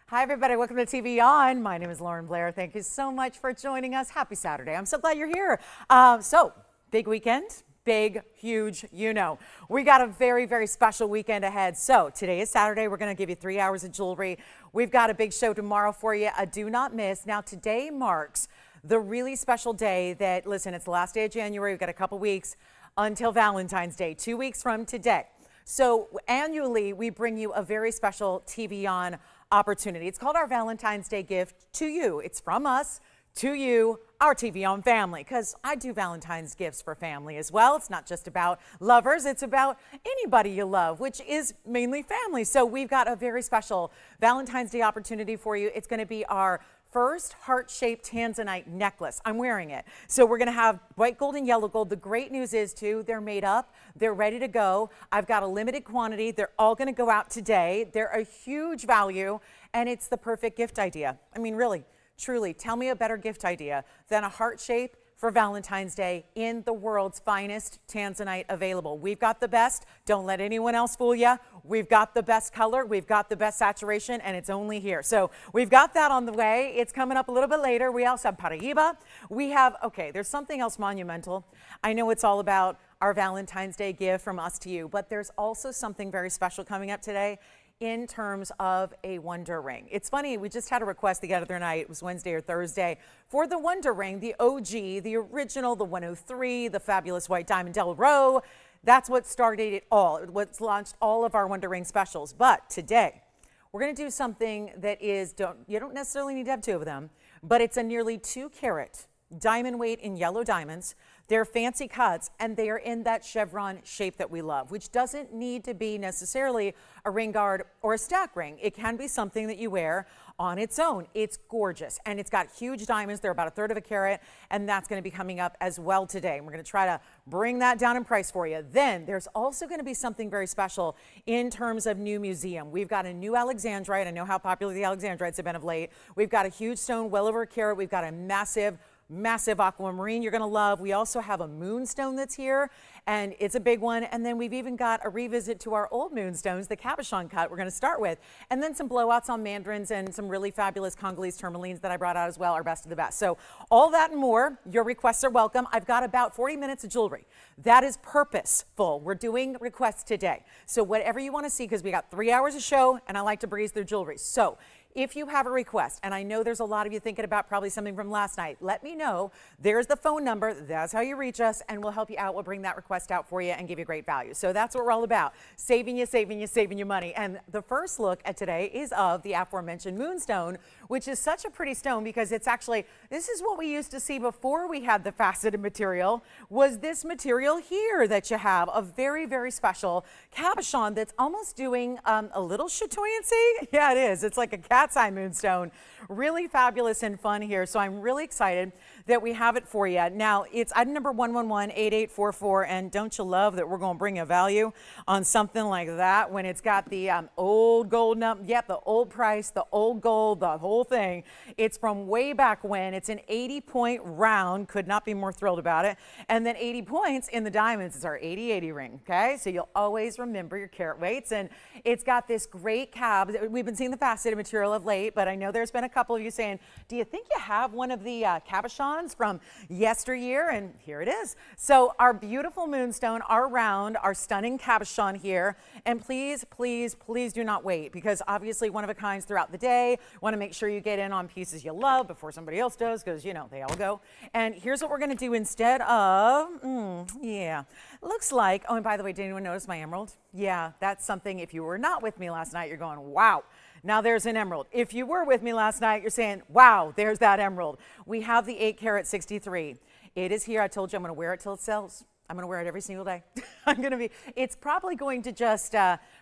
Hi, everybody. Welcome to TVON. My name is Blair. Thank you so much for joining us. Happy Saturday. I'm so glad you're here. Big weekend. Big, huge, We got a very, very special weekend ahead. So today is Saturday. We're going to give you 3 hours of jewelry. We've got a big show tomorrow for you. Do not miss. Now, today marks the really special day that, listen, it's the last day of January. We've got a couple weeks until Valentine's Day, 2 weeks from today. So annually, we bring you a very special TVON opportunity. It's called our Valentine's Day gift to you. It's from us to you, our TVON family, because I do Valentine's gifts for family as well. It's not just about lovers, it's about anybody you love, which is mainly family. So we've got a very special Valentine's Day opportunity for you. It's going to be our first heart-shaped Tanzanite necklace. I'm wearing it. So we're going to have white gold and yellow gold. The great news is, too, they're made up. They're ready to go. I've got a limited quantity. They're all going to go out today. They're a huge value, and it's the perfect gift idea. I mean, really, truly, tell me a better gift idea than a heart shape for Valentine's Day in the world's finest Tanzanite available. We've got the best. Don't let anyone else fool you. We've got the best color. We've got the best saturation, and it's only here. So we've got that on the way. It's coming up a little bit later. We also have Paraíba. We have, okay, there's something else monumental. I know it's all about our Valentine's Day gift from us to you, but there's also something very special coming up today in terms of a wonder ring. It's funny, we just had a request the other night, it was Wednesday or Thursday, for the wonder ring, the OG, the original, the 103, the fabulous white diamond Del Row. That's what started it all, what's launched all of our wonder ring specials. But today, we're gonna do something that is, you don't necessarily need to have two of them, but it's a nearly 2 carat diamond weight in yellow diamonds. They're fancy cuts, and they are in that chevron shape that we love, which doesn't need to be necessarily a ring guard or a stack ring. It can be something that you wear on its own. It's gorgeous, and it's got huge diamonds. They're about 1/3 of a carat, and that's going to be coming up as well today. And we're going to try to bring that down in price for you. Then there's also going to be something very special in terms of new museum. We've got a new Alexandrite. I know how popular the Alexandrites have been of late. We've got a huge stone, well over a carat. We've got a massive aquamarine you're going to love. We also have a moonstone that's here, and it's a big one. And then we've even got a revisit to our old moonstones, the cabochon cut we're going to start with, and then some blowouts on mandarins and some really fabulous Congolese tourmalines that I brought out as well, our best of the best. So all that and more, your requests are welcome. I've got about 40 minutes of jewelry. That is purposeful. We're doing requests today. So whatever you want to see, because we got 3 hours of show, and I like to breeze through jewelry. So if you have a request, and I know there's a lot of you thinking about probably something from last night, let me know. There's the phone number. That's how you reach us, and we'll help you out. We'll bring that request out for you and give you great value. So that's what we're all about, saving you money. And the first look at today is of the aforementioned Moonstone, which is such a pretty stone because it's actually, this is what we used to see before we had the faceted material, was this material here that you have, a very, very special cabochon that's almost doing a little chatoyancy. Yeah, it is. It's like a cat's eye moonstone. Really fabulous and fun here. So I'm really excited that we have it for you. Now, it's item number 111-8844, and don't you love that we're going to bring a value on something like that when it's got the old gold, the old price, the old gold, the whole thing. It's from way back when. It's an 80-point round. Could not be more thrilled about it. And then 80 points in the diamonds is our 80-80 ring, okay? So you'll always remember your carat weights. And it's got this great cab. We've been seeing the faceted material of late, but I know there's been a couple of you saying, do you think you have one of the cabochons from yesteryear? And here it is. So our beautiful moonstone, our round, our stunning cabochon here. And please, please, please do not wait, because obviously one of a kinds throughout the day. Want to make sure you get in on pieces you love before somebody else does, because they all go. And here's what we're going to do instead of, looks like, oh, and by the way, did anyone notice my emerald? Yeah, that's something, if you were not with me last night, you're going, wow. Now there's an emerald. If you were with me last night, you're saying, wow, there's that emerald. We have the 8 carat 63. It is here. I told you I'm going to wear it till it sells. I'm going to wear it every single day. It's probably going to just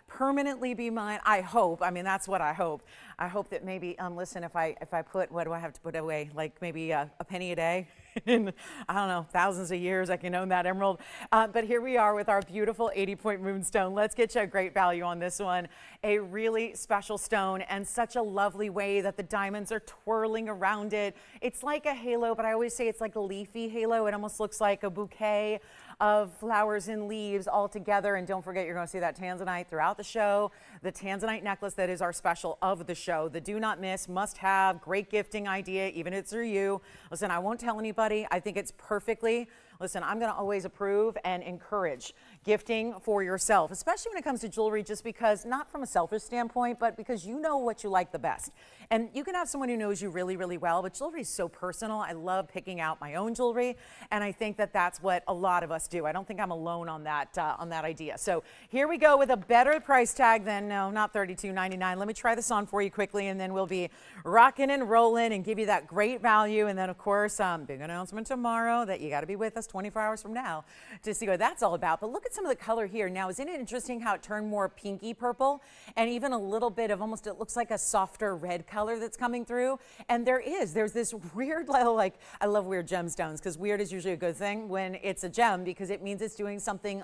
permanently be mine. I hope. I mean, that's what I hope. I hope that maybe, listen, if I put, what do I have to put away? Like maybe a penny a day? In, I don't know, thousands of years I can own that emerald. But here we are with our beautiful 80-point moonstone. Let's get you a great value on this one. A really special stone, and such a lovely way that the diamonds are twirling around it. It's like a halo, but I always say it's like a leafy halo. It almost looks like a bouquet of flowers and leaves all together. And don't forget, you're going to see that Tanzanite throughout the show. The Tanzanite necklace that is our special of the show. The do not miss, must have, great gifting idea, even if it's for you. Listen, I won't tell anybody. I think it's perfectly. Listen, I'm going to always approve and encourage gifting for yourself, especially when it comes to jewelry, just because, not from a selfish standpoint, but because you know what you like the best. And you can have someone who knows you really, really well, but jewelry is so personal. I love picking out my own jewelry, and I think that that's what a lot of us do. I don't think I'm alone on that idea. So here we go with a better price tag than, no, not $32.99. Let me try this on for you quickly, and then we'll be rocking and rolling and give you that great value. And then, of course, big announcement tomorrow that you got to be with us 24 hours from now to see what that's all about. But look at some of the color here. Now, isn't it interesting how it turned more pinky purple and even a little bit of almost, it looks like a softer red color that's coming through. And there's this weird, like, I love weird gemstones because weird is usually a good thing when it's a gem because it means it's doing something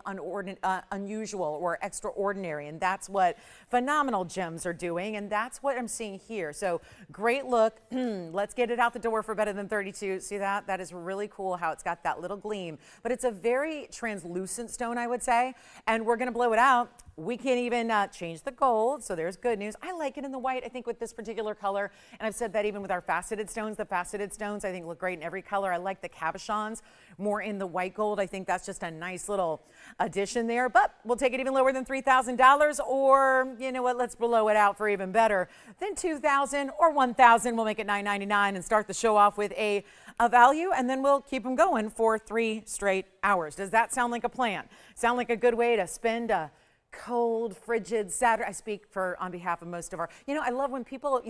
unusual or extraordinary. And that's what phenomenal gems are doing. And that's what I'm seeing here. So great look. Let's get it out the door for better than 32. See that? That is really cool how it's got that little gleam. But it's a very translucent stone, I would say, and we're going to blow it out. We can even change the gold, so there's good news. I like it in the white, I think, with this particular color, and I've said that even with our faceted stones. The faceted stones, I think, look great in every color. I like the cabochons more in the white gold. I think that's just a nice little addition there, but we'll take it even lower than $3,000, or, you know what, let's blow it out for even better than $2,000 or $1,000. We'll make it $9.99 and start the show off with a value, and then we'll keep them going for 3 straight hours. Does that sound like a plan? Sound like a good way to spend a cold, frigid Saturday? I speak on behalf of most of our, I love when people,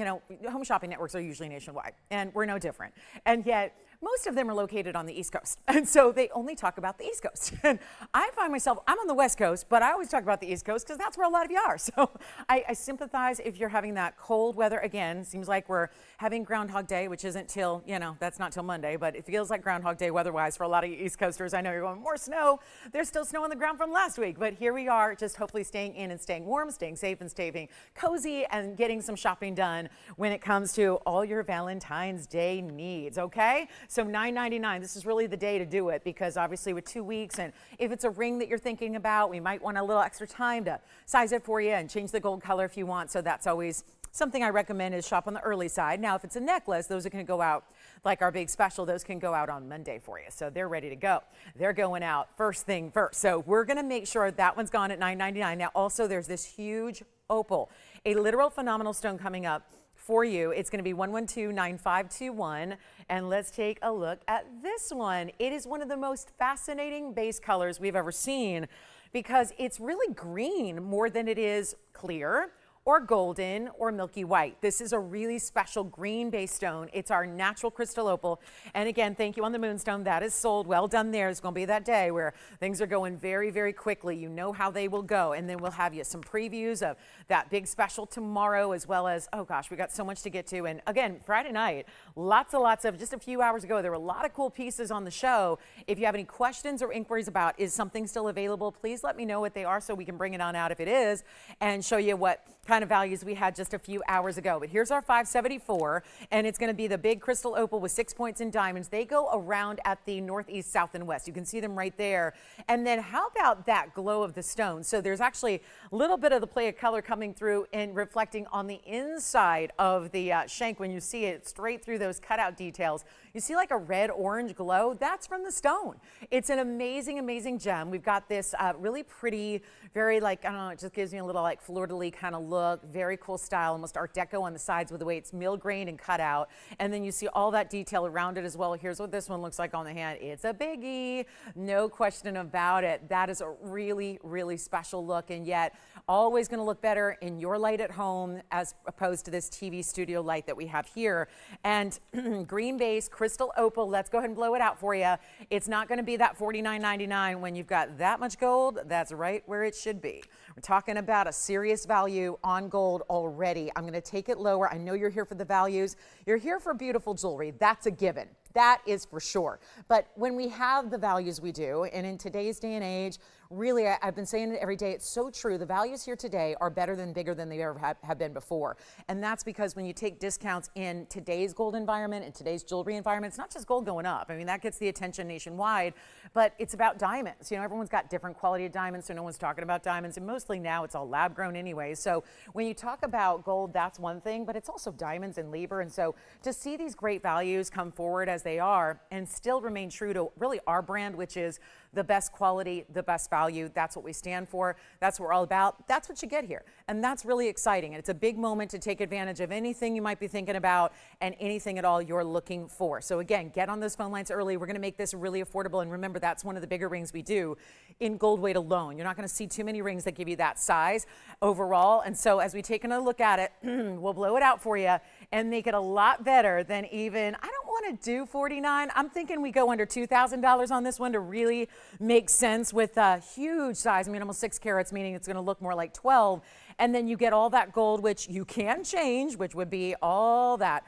home shopping networks are usually nationwide, and we're no different. And yet, most of them are located on the East Coast. And so they only talk about the East Coast. And I find myself, I'm on the West Coast, but I always talk about the East Coast because that's where a lot of you are. So I sympathize if you're having that cold weather. Again, seems like we're having Groundhog Day, which isn't till, that's not till Monday, but it feels like Groundhog Day weather-wise for a lot of you East Coasters. I know you're going, more snow. There's still snow on the ground from last week, but here we are, just hopefully staying in and staying warm, staying safe and staying cozy and getting some shopping done when it comes to all your Valentine's Day needs, okay? So $9.99, this is really the day to do it because obviously with 2 weeks, and if it's a ring that you're thinking about, we might want a little extra time to size it for you and change the gold color if you want. So that's always something I recommend is shop on the early side. Now, if it's a necklace, those are going to go out like our big special. Those can go out on Monday for you. So they're ready to go. They're going out first thing first. So we're going to make sure that one's gone at $9.99. Now, also, there's this huge opal, a literal phenomenal stone coming up for you. It's going to be 112-9521. And let's take a look at this one. It is one of the most fascinating base colors we've ever seen because it's really green more than it is clear or golden or milky white. This is a really special green base stone. It's our natural crystal opal. And again, thank you on the Moonstone. That is sold. Well done there. It's going to be that day where things are going very, very quickly. You know how they will go. And then we'll have you some previews of that big special tomorrow, as well as, oh gosh, we got so much to get to. And again, Friday night, lots of, just a few hours ago, there were a lot of cool pieces on the show. If you have any questions or inquiries about, is something still available, please let me know what they are so we can bring it on out if it is and show you what kind of values we had just a few hours ago. But here's our 574, and it's going to be the big crystal opal with 6 points in diamonds. They go around at the northeast, south, and west. You can see them right there. And then how about that glow of the stone? So there's actually a little bit of the play of color coming through and reflecting on the inside of the shank when you see it straight through those cutout details. You see like a red-orange glow? That's from the stone. It's an amazing, amazing gem. We've got this really pretty, very like, I don't know, it just gives me a little like fleur-de-lis kind of look. Very cool style, almost Art Deco on the sides with the way it's mill grained and cut out. And then you see all that detail around it as well. Here's what this one looks like on the hand. It's a biggie, no question about it. That is a really, really special look, and yet always going to look better in your light at home as opposed to this TV studio light that we have here. And green base, crystal opal, let's go ahead and blow it out for you. It's not going to be that $49.99 when you've got that much gold. That's right where it should be. We're talking about a serious value on gold already. I'm going to take it lower. I know you're here for the values. You're here for beautiful jewelry. That's a given. That is for sure. But when we have the values we do, and in today's day and age, really, I've been saying it every day, it's so true. The values here today are better than bigger than they ever have been before. And that's because when you take discounts in today's gold environment, in today's jewelry environment, it's not just gold going up. I mean, that gets the attention nationwide, but it's about diamonds. You know, everyone's got different quality of diamonds, so no one's talking about diamonds. And mostly now it's all lab grown anyway. So when you talk about gold, that's one thing, but it's also diamonds and labor. And so to see these great values come forward as they are and still remain true to really our brand, which is the best quality, the best value. That's what we stand for. That's what we're all about. That's what you get here. And that's really exciting. And it's a big moment to take advantage of anything you might be thinking about and anything at all you're looking for. So again, get on those phone lines early. We're going to make this really affordable. And remember, that's one of the bigger rings we do in gold weight alone. You're not going to see too many rings that give you that size overall. And so as we take another look at it, we'll blow it out for you and make it a lot better than even, I don't want to do $49. I'm thinking we go under $2,000 on this one to really make sense with a huge size. I mean, almost 6 carats, meaning it's going to look more like 12. And then you get all that gold, which you can change, which would be all that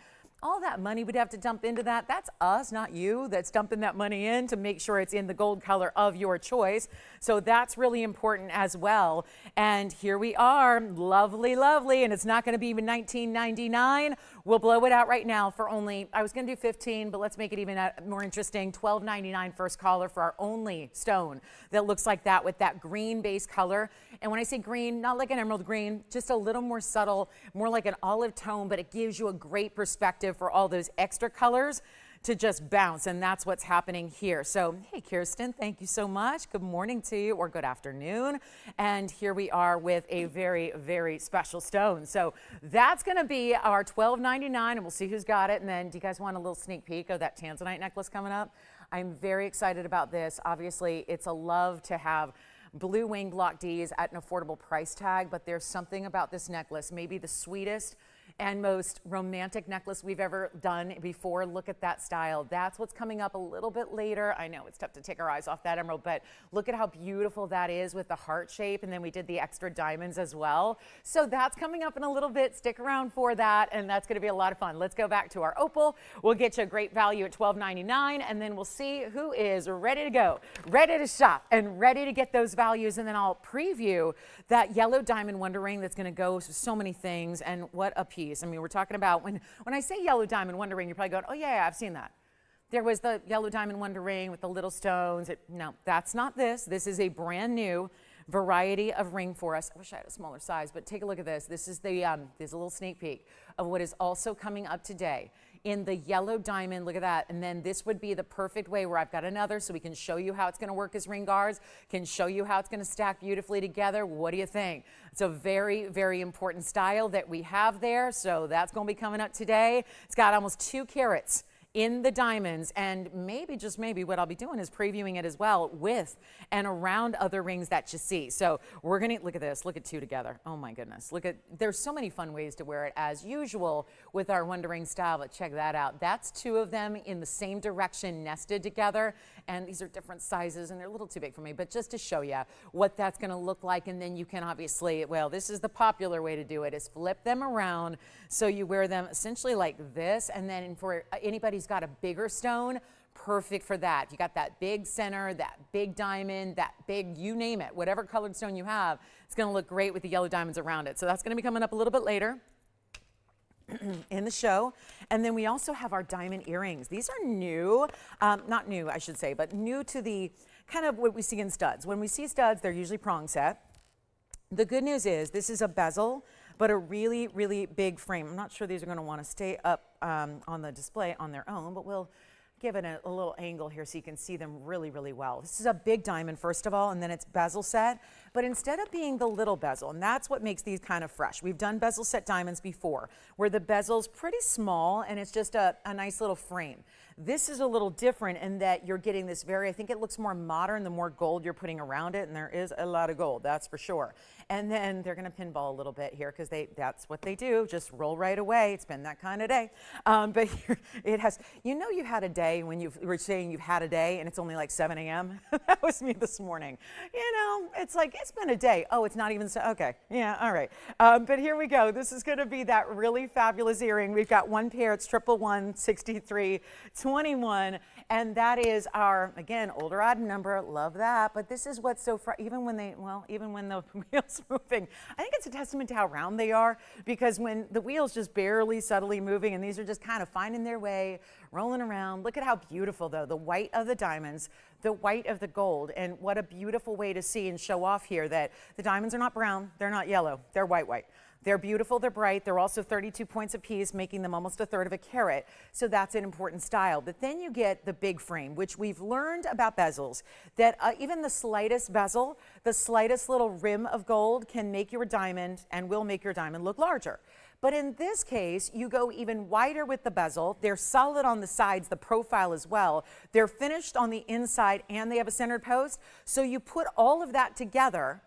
money we'd have to dump into that. That's us, not you, that's dumping that money in to make sure it's in the gold color of your choice. So that's really important as well. And here we are, lovely, lovely. And it's not going to be even $19.99. We'll blow it out right now for only, I was going to do $15, but let's make it even more interesting. $12.99 first caller for our only stone that looks like that with that green base color. And when I say green, not like an emerald green, just a little more subtle, more like an olive tone, but it gives you a great perspective for all those extra colors to just bounce, and that's what's happening here. So, hey, Kirsten, thank you so much. Good morning to you, or good afternoon. And here we are with a very, very special stone. So that's gonna be our $12.99, and we'll see who's got it. And then do you guys want a little sneak peek of that Tanzanite necklace coming up? I'm very excited about this. Obviously, it's a love to have blue wing block Ds at an affordable price tag, but there's something about this necklace, maybe the sweetest and most romantic necklace we've ever done before. Look at that style. That's what's coming up a little bit later. I know it's tough to take our eyes off that emerald, but look at how beautiful that is with the heart shape. And then we did the extra diamonds as well. So that's coming up in a little bit. Stick around for that, and that's going to be a lot of fun. Let's go back to our opal. We'll get you a great value at $12.99, and then we'll see who is ready to go, ready to shop, and ready to get those values. And then I'll preview that yellow diamond wonder ring that's going to go with so many things, and what a piece. I mean, we're talking about, when I say yellow diamond wonder ring, you're probably going, oh yeah, I've seen that. There was the yellow diamond wonder ring with the little stones. No, that's not this. This is a brand new variety of ring for us. I wish I had a smaller size, but take a look at this. This is there's a little sneak peek of what is also coming up today in the yellow diamond. Look at that. And then this would be the perfect way where I've got another, so we can show you how it's going to work as ring guards, can show you how it's going to stack beautifully together. What do you think? It's a very, very important style that we have there. So that's going to be coming up today. It's got almost 2 carats in the diamonds, and maybe, just maybe, what I'll be doing is previewing it as well with and around other rings that you see. So we're gonna, look at this, look at 2 together. Oh my goodness, look at, there's so many fun ways to wear it as usual with our wonder ring style, but check that out. That's 2 of them in the same direction nested together, and these are different sizes and they're a little too big for me, but just to show you what that's gonna look like. And then you can obviously, well, this is the popular way to do it, is flip them around so you wear them essentially like this. And then for anybody who's got a bigger stone, perfect for that. If you got that big center, that big diamond, that big, you name it, whatever colored stone you have, it's going to look great with the yellow diamonds around it. So that's going to be coming up a little bit later in the show. And then we also have our diamond earrings. These are new, not new, I should say, but new to the kind of what we see in studs. When we see studs, they're usually prong set. The good news is this is a bezel, but a really, really big frame. I'm not sure these are going to want to stay up on the display on their own, but we'll give it a little angle here so you can see them really, really well. This is a big diamond, first of all, and then it's bezel set. But instead of being the little bezel, and that's what makes these kind of fresh. We've done bezel set diamonds before, where the bezel's pretty small and it's just a nice little frame. This is a little different in that you're getting this very, I think it looks more modern the more gold you're putting around it, and there is a lot of gold, that's for sure. And then they're going to pinball a little bit here because that's what they do, just roll right away. It's been that kind of day. But here it has, you know, you had a day when you were saying you've had a day and it's only like 7 a.m. That was me this morning. You know, it's like, it's been a day. Oh, it's not even so, okay. Yeah, all right. But here we go. This is going to be that really fabulous earring. We've got 1 pair. It's 11163. 21, and that is our, again, older odd number. Love that. But this is what's so even when the wheel's moving, I think it's a testament to how round they are, because when the wheel's just barely subtly moving and these are just kind of finding their way, rolling around. Look at how beautiful, though, the white of the diamonds, the white of the gold, and what a beautiful way to see and show off here that the diamonds are not brown, they're not yellow, they're white. They're beautiful, they're bright, they're also 32 points apiece, making them almost a third of a carat, so that's an important style. But then you get the big frame, which we've learned about bezels, that even the slightest bezel, the slightest little rim of gold can make your diamond and will make your diamond look larger. But in this case, you go even wider with the bezel. They're solid on the sides, the profile as well. They're finished on the inside and they have a centered post. So you put all of that together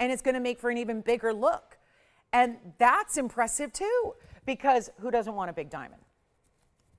and it's going to make for an even bigger look. And that's impressive too, because who doesn't want a big diamond?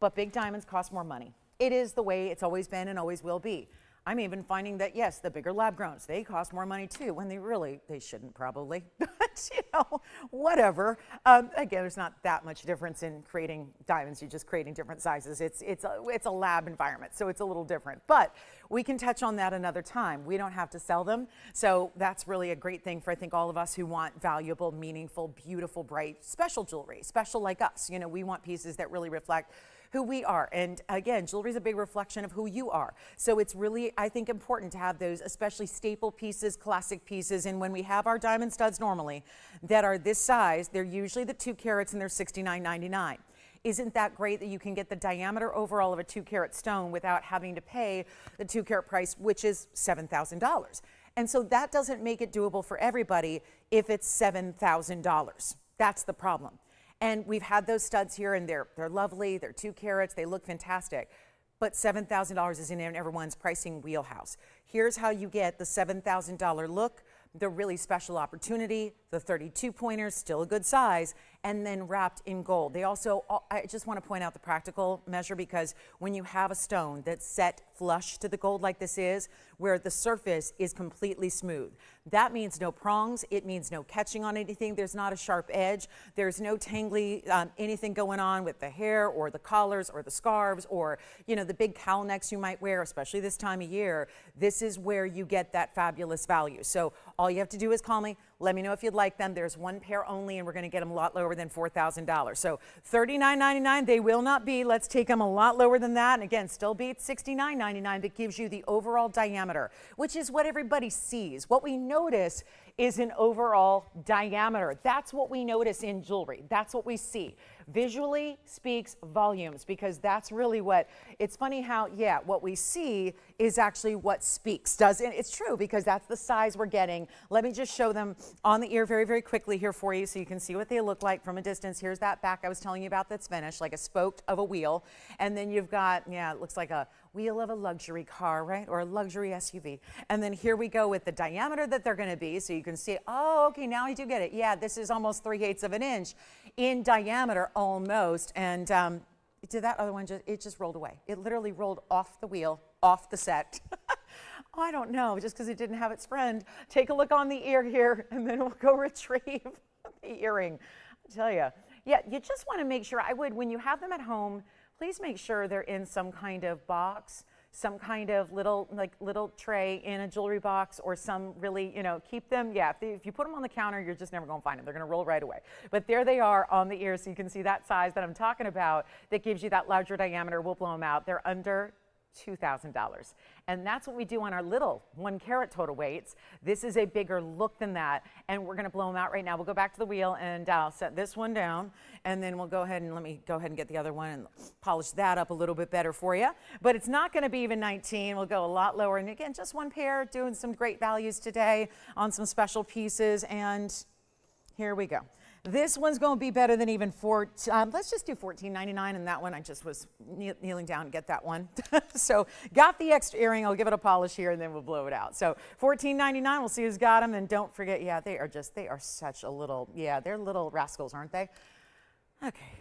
But big diamonds cost more money. It is the way it's always been and always will be. I'm even finding that, yes, the bigger lab growns, they cost more money too, when they shouldn't probably, but you know, whatever. Again, there's not that much difference in creating diamonds, you're just creating different sizes. It's a lab environment, so it's a little different, but we can touch on that another time. We don't have to sell them, so that's really a great thing for, I think, all of us who want valuable, meaningful, beautiful, bright, special jewelry, special like us. You know, we want pieces that really reflect who we are. And again, jewelry is a big reflection of who you are. So it's really, I think, important to have those, especially staple pieces, classic pieces. And when we have our diamond studs normally that are this size, they're usually the 2 carats and they're $69.99. Isn't that great that you can get the diameter overall of a 2 carat stone without having to pay the 2 carat price, which is $7,000. And so that doesn't make it doable for everybody if it's $7,000. That's the problem. And we've had those studs here, and they're lovely, they're 2 carats, they look fantastic, but $7,000 is in everyone's pricing wheelhouse. Here's how you get the $7,000 look, the really special opportunity, the 32 pointers, still a good size, and then wrapped in gold. They also, I just want to point out the practical measure, because when you have a stone that's set flush to the gold like this is, where the surface is completely smooth, that means no prongs, it means no catching on anything, there's not a sharp edge, there's no tangly anything going on with the hair or the collars or the scarves or, you know, the big cowl necks you might wear, especially this time of year. This is where you get that fabulous value. So all you have to do is call me, let me know if you'd like them. There's one pair only, and we're going to get them a lot lower than $4,000. So $39.99, they will not be. Let's take them a lot lower than that. And again, still beats $69.99, but gives you the overall diameter, which is what everybody sees. What we notice is an overall diameter. That's what we notice in jewelry. That's what we see. Visually speaks volumes, because that's really what, it's funny how, yeah, what we see is actually what speaks. It's true, because that's the size we're getting. Let me just show them on the ear very, very quickly here for you so you can see what they look like from a distance. Here's that back I was telling you about that's finished, like a spoke of a wheel. And then you've got, yeah, it looks like a wheel of a luxury car, right? Or a luxury SUV. And then here we go with the diameter that they're going to be, so you can see, oh, okay, now I do get it. Yeah, this is almost 3/8 of an inch in diameter, almost. And did that other one just rolled away? It literally rolled off the wheel, off the set. Oh, I don't know, just because it didn't have its friend. Take a look on the ear here, and then we'll go retrieve the earring. I tell you, yeah, you just want to make sure. I would, when you have them at home, please make sure they're in some kind of box, some kind of little tray in a jewelry box, or some really, you know, keep them. Yeah, if you put them on the counter, you're just never going to find them. They're going to roll right away. But there they are on the ear, so you can see that size that I'm talking about that gives you that larger diameter. We'll blow them out. They're under $2,000. And that's what we do on our little 1 carat total weights. This is a bigger look than that, and we're going to blow them out right now. We'll go back to the wheel, and I'll set this one down, and then we'll go ahead and let me go ahead and get the other one and polish that up a little bit better for you. But it's not going to be even 19. We'll go a lot lower. And again, just one pair, doing some great values today on some special pieces, and here we go. This one's going to be better than even let's just do $14.99, and that one I just was kneeling down to get that one. So got the extra earring. I'll give it a polish here, and then we'll blow it out. So $14.99, we'll see who's got them. And don't forget, yeah, they are such a little, yeah, they're little rascals, aren't they? Okay.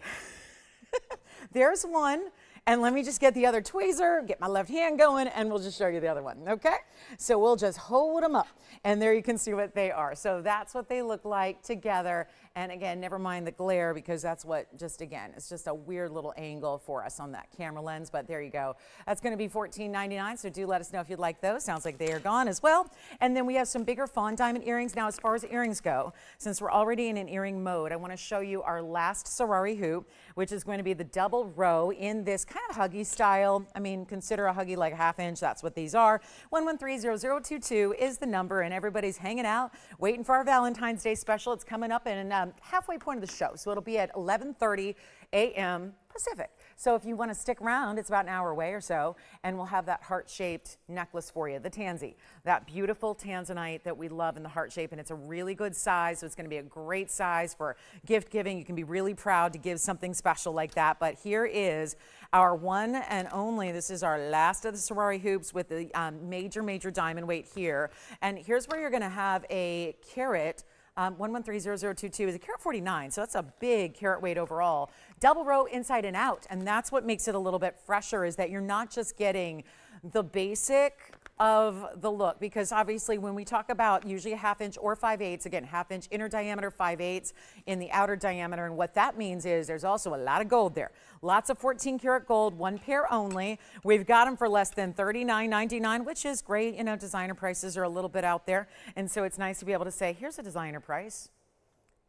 There's one. And let me just get the other tweezer, get my left hand going, and we'll just show you the other one, okay? So we'll just hold them up, and there you can see what they are. So that's what they look like together, And again, never mind the glare, because that's what just, again, it's just a weird little angle for us on that camera lens, but there you go. That's going to be $14.99, so do let us know if you'd like those. Sounds like they are gone as well. And then we have some bigger fawn diamond earrings. Now, as far as earrings go, since we're already in an earring mode, I want to show you our last Sari hoop, which is going to be the double row in this kind of huggy style. I mean, consider a huggy like a 1/2 inch. That's what these are. 1130022 is the number, and everybody's hanging out, waiting for our Valentine's Day special. It's coming up in halfway point of the show, so it'll be at 11:30 a.m. Pacific. So if you want to stick around, it's about an hour away or so, and we'll have that heart-shaped necklace for you, the Tanzy, that beautiful Tanzanite that we love in the heart shape, and it's a really good size, so it's going to be a great size for gift giving. You can be really proud to give something special like that. But here is our one and only, this is our last of the Sari hoops with the major diamond weight here, and here's where you're going to have a carat. 1130022 is a carat 49, so that's a big carat weight overall. Double row inside and out, and that's what makes it a little bit fresher, is that you're not just getting the basic of the look, because obviously when we talk about usually a 1/2 inch or 5/8, again, 1/2 inch inner diameter, 5/8 in the outer diameter, and what that means is there's also a lot of gold there. Lots of 14 karat gold, one pair only. We've got them for less than $39.99, which is great. You know, designer prices are a little bit out there, and so it's nice to be able to say, here's a designer price.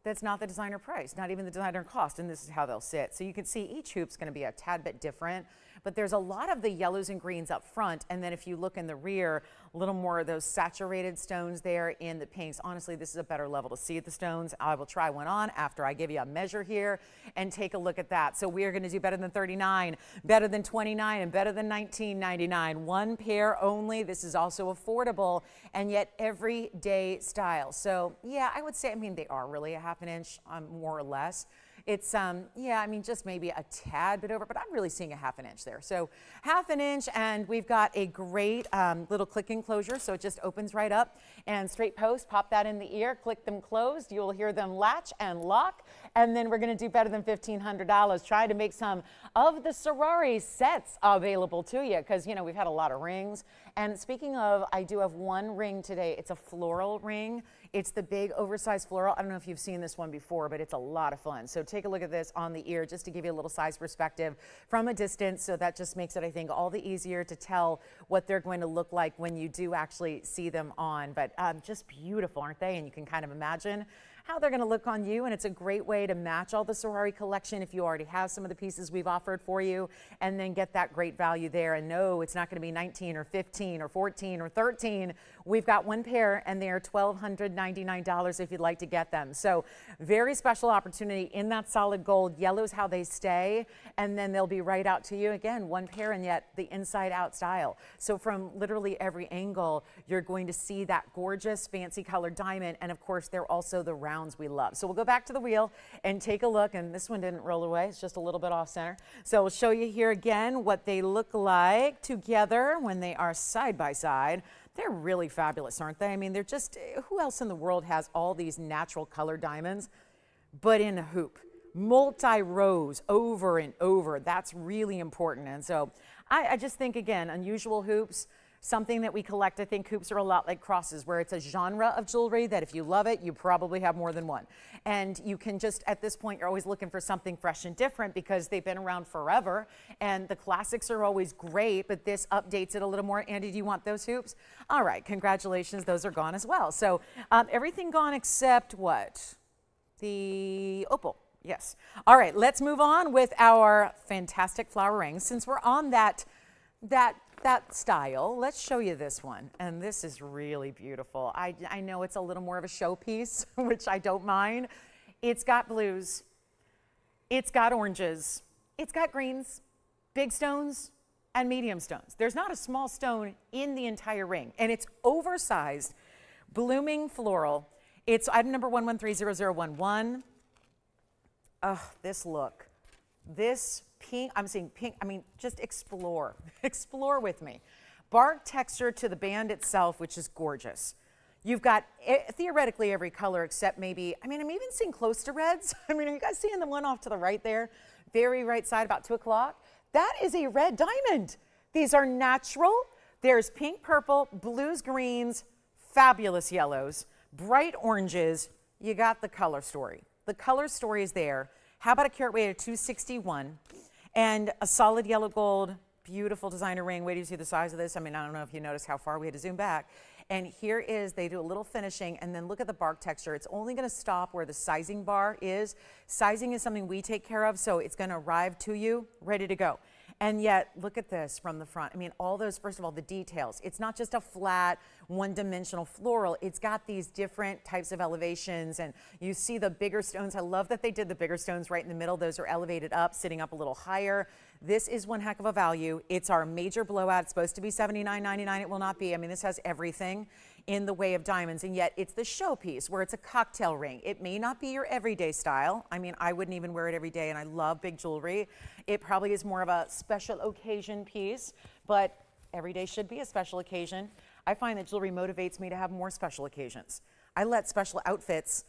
That's not the designer price, not even the designer cost, and this is how they'll sit. So you can see each hoop's going to be a tad bit different, but there's a lot of the yellows and greens up front, and then if you look in the rear, a little more of those saturated stones there in the pinks. Honestly, this is a better level to see the stones. I will try one on after I give you a measure here and take a look at that. So we are going to do better than $39, better than $29, and better than $19.99. One pair only. This is also affordable and yet everyday style. So yeah, I would say, I mean, they are really a 1/2 inch, more or less. It's, yeah, I mean, just maybe a tad bit over, but I'm really seeing a 1/2 inch there. So 1/2 inch, and we've got a great little click enclosure, so it just opens right up, and straight post, pop that in the ear, click them closed, you'll hear them latch and lock, and then we're going to do better than $1,500. Try to make some of the Sari sets available to you, because, you know, we've had a lot of rings. And speaking of, I do have one ring today. It's a floral ring. It's the big oversized floral. I don't know if you've seen this one before, but it's a lot of fun. So take a look at this on the ear, just to give you a little size perspective from a distance. So that just makes it, I think, all the easier to tell what they're going to look like when you do actually see them on. But just beautiful, aren't they? And you can kind of imagine how they're going to look on you, and it's a great way to match all the Sari collection if you already have some of the pieces we've offered for you, and then get that great value there. And no, it's not going to be 19 or 15 or 14 or 13. We've got one pair, and they are $1,299 if you'd like to get them. So very special opportunity in that solid gold. Yellow's how they stay, and then they'll be right out to you. Again, one pair, and yet the inside out style. So from literally every angle, you're going to see that gorgeous fancy colored diamond, and of course they're also the rounds we love. So we'll go back to the wheel and take a look, and this one didn't roll away. It's just a little bit off center. So we'll show you here again what they look like together when they are side by side. They're really fabulous, aren't they? I mean, they're just, who else in the world has all these natural color diamonds but in a hoop? Multi-rows over and over. That's really important. And so I just think, again, unusual hoops, something that we collect. I think hoops are a lot like crosses, where it's a genre of jewelry that if you love it, you probably have more than one. And you can just, at this point, you're always looking for something fresh and different, because they've been around forever, and the classics are always great, but this updates it a little more. Andy, do you want those hoops? All right, congratulations, those are gone as well. So everything gone except what? The opal. Yes. All right, let's move on with our fantastic flower rings. Since we're on that style, let's show you this one. And this is really beautiful. I know it's a little more of a showpiece, which I don't mind. It's got blues, it's got oranges, it's got greens, big stones, and medium stones. There's not a small stone in the entire ring, and it's oversized, blooming floral. It's item number 113011. Oh, this look, this pink, I'm seeing pink, I mean, just explore, explore with me. Bark texture to the band itself, which is gorgeous. You've got theoretically every color except maybe, I mean, I'm even seeing close to reds. I mean, are you guys seeing the one off to the right there? Very right side, about 2 o'clock. That is a red diamond. These are natural. There's pink, purple, blues, greens, fabulous yellows, bright oranges. You got the color story. The color story is there. How about a carat weight of 261 and a solid yellow gold, beautiful designer ring. Wait till you see the size of this. I mean, I don't know if you noticed how far we had to zoom back. And here is, they do a little finishing, and then look at the bark texture. It's only gonna stop where the sizing bar is. Sizing is something we take care of, so it's gonna arrive to you, ready to go. And yet, look at this from the front. I mean, all those, first of all, the details. It's not just a flat, one-dimensional floral. It's got these different types of elevations, and you see the bigger stones. I love that they did the bigger stones right in the middle. Those are elevated up, sitting up a little higher. This is one heck of a value. It's our major blowout. It's supposed to be $79.99. It will not be. I mean, this has everything in the way of diamonds, and yet it's the showpiece where it's a cocktail ring. It may not be your everyday style. I mean, I wouldn't even wear it every day, and I love big jewelry. It probably is more of a special occasion piece, but every day should be a special occasion. I find that jewelry motivates me to have more special occasions. I let special outfits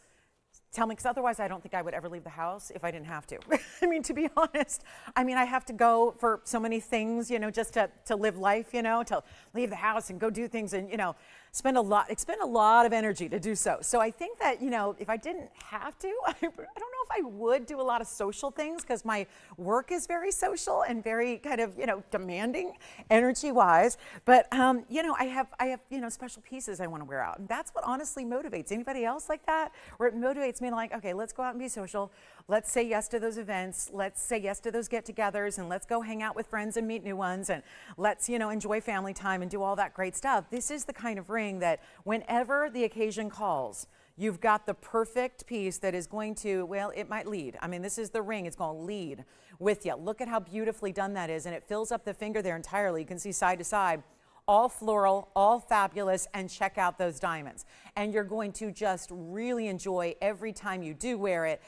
tell me, because otherwise I don't think I would ever leave the house if I didn't have to. I mean, to be honest, I mean, I have to go for so many things, you know, just to live life, you know, to leave the house and go do things and, you know, expend a lot of energy to do so. So I think that, you know, if I didn't have to, I don't know if I would do a lot of social things, because my work is very social and very kind of, you know, demanding energy-wise. But, you know, I have, you know, special pieces I want to wear out. And that's what honestly motivates. Anybody else like that? Where it motivates me like, okay, let's go out and be social. Let's say yes to those events. Let's say yes to those get-togethers, and let's go hang out with friends and meet new ones, and let's, you know, enjoy family time and do all that great stuff. This is the kind of ring that whenever the occasion calls, you've got the perfect piece that is going to, well, it might lead. I mean, this is the ring. It's going to lead with you. Look at how beautifully done that is, and it fills up the finger there entirely. You can see side to side. All floral, all fabulous, and check out those diamonds. And you're going to just really enjoy every time you do wear it,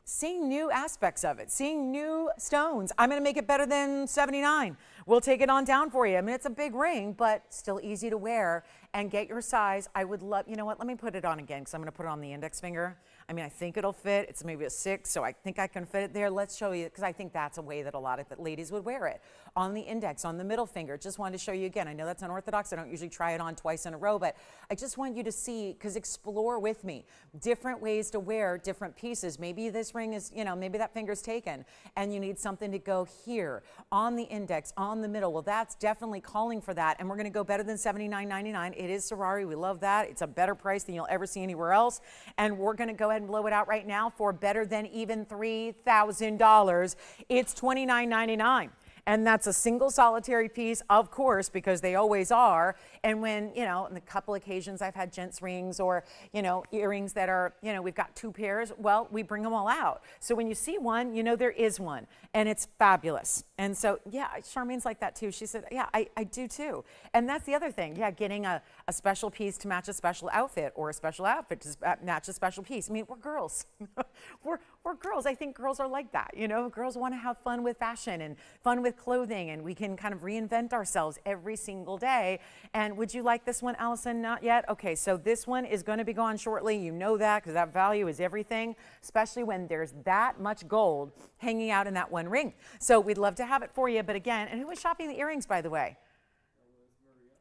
seeing new aspects of it, seeing new stones. I'm gonna make it better than 79. We'll take it on down for you. I mean, it's a big ring, but still easy to wear, and get your size. I would love, you know what, let me put it on again, because I'm gonna put it on the index finger. I mean, I think it'll fit. It's maybe a 6, so I think I can fit it there. Let's show you, because I think that's a way that a lot of ladies would wear it. On the index, on the middle finger. Just wanted to show you again. I know that's unorthodox. I don't usually try it on twice in a row, but I just want you to see, because explore with me different ways to wear different pieces. Maybe this ring is, you know, maybe that finger's taken, and you need something to go here, on the index, on the middle. Well, that's definitely calling for that, and we're going to go better than $79.99. It is Sari. We love that. It's a better price than you'll ever see anywhere else, and we're going to go ahead and blow it out right now for better than even $3,000. It's $29.99. And that's a single solitary piece, of course, because they always are. And when, you know, on a couple occasions I've had gents rings or, you know, earrings that are, you know, we've got 2 pairs, well, we bring them all out. So when you see one, you know there is one, and it's fabulous. And so, yeah, Charmaine's like that too. She said, yeah, I do too. And that's the other thing. Yeah, getting a special piece to match a special outfit, or a special outfit to match a special piece. I mean, we're girls. we're girls. I think girls are like that. You know, girls want to have fun with fashion and fun with clothing, and we can kind of reinvent ourselves every single day. And would you like this one, Allison? Not yet? Okay, so this one is going to be gone shortly. You know that, because that value is everything, especially when there's that much gold hanging out in that one ring. So we'd love to have it for you. But again, and who was shopping the earrings, by the way?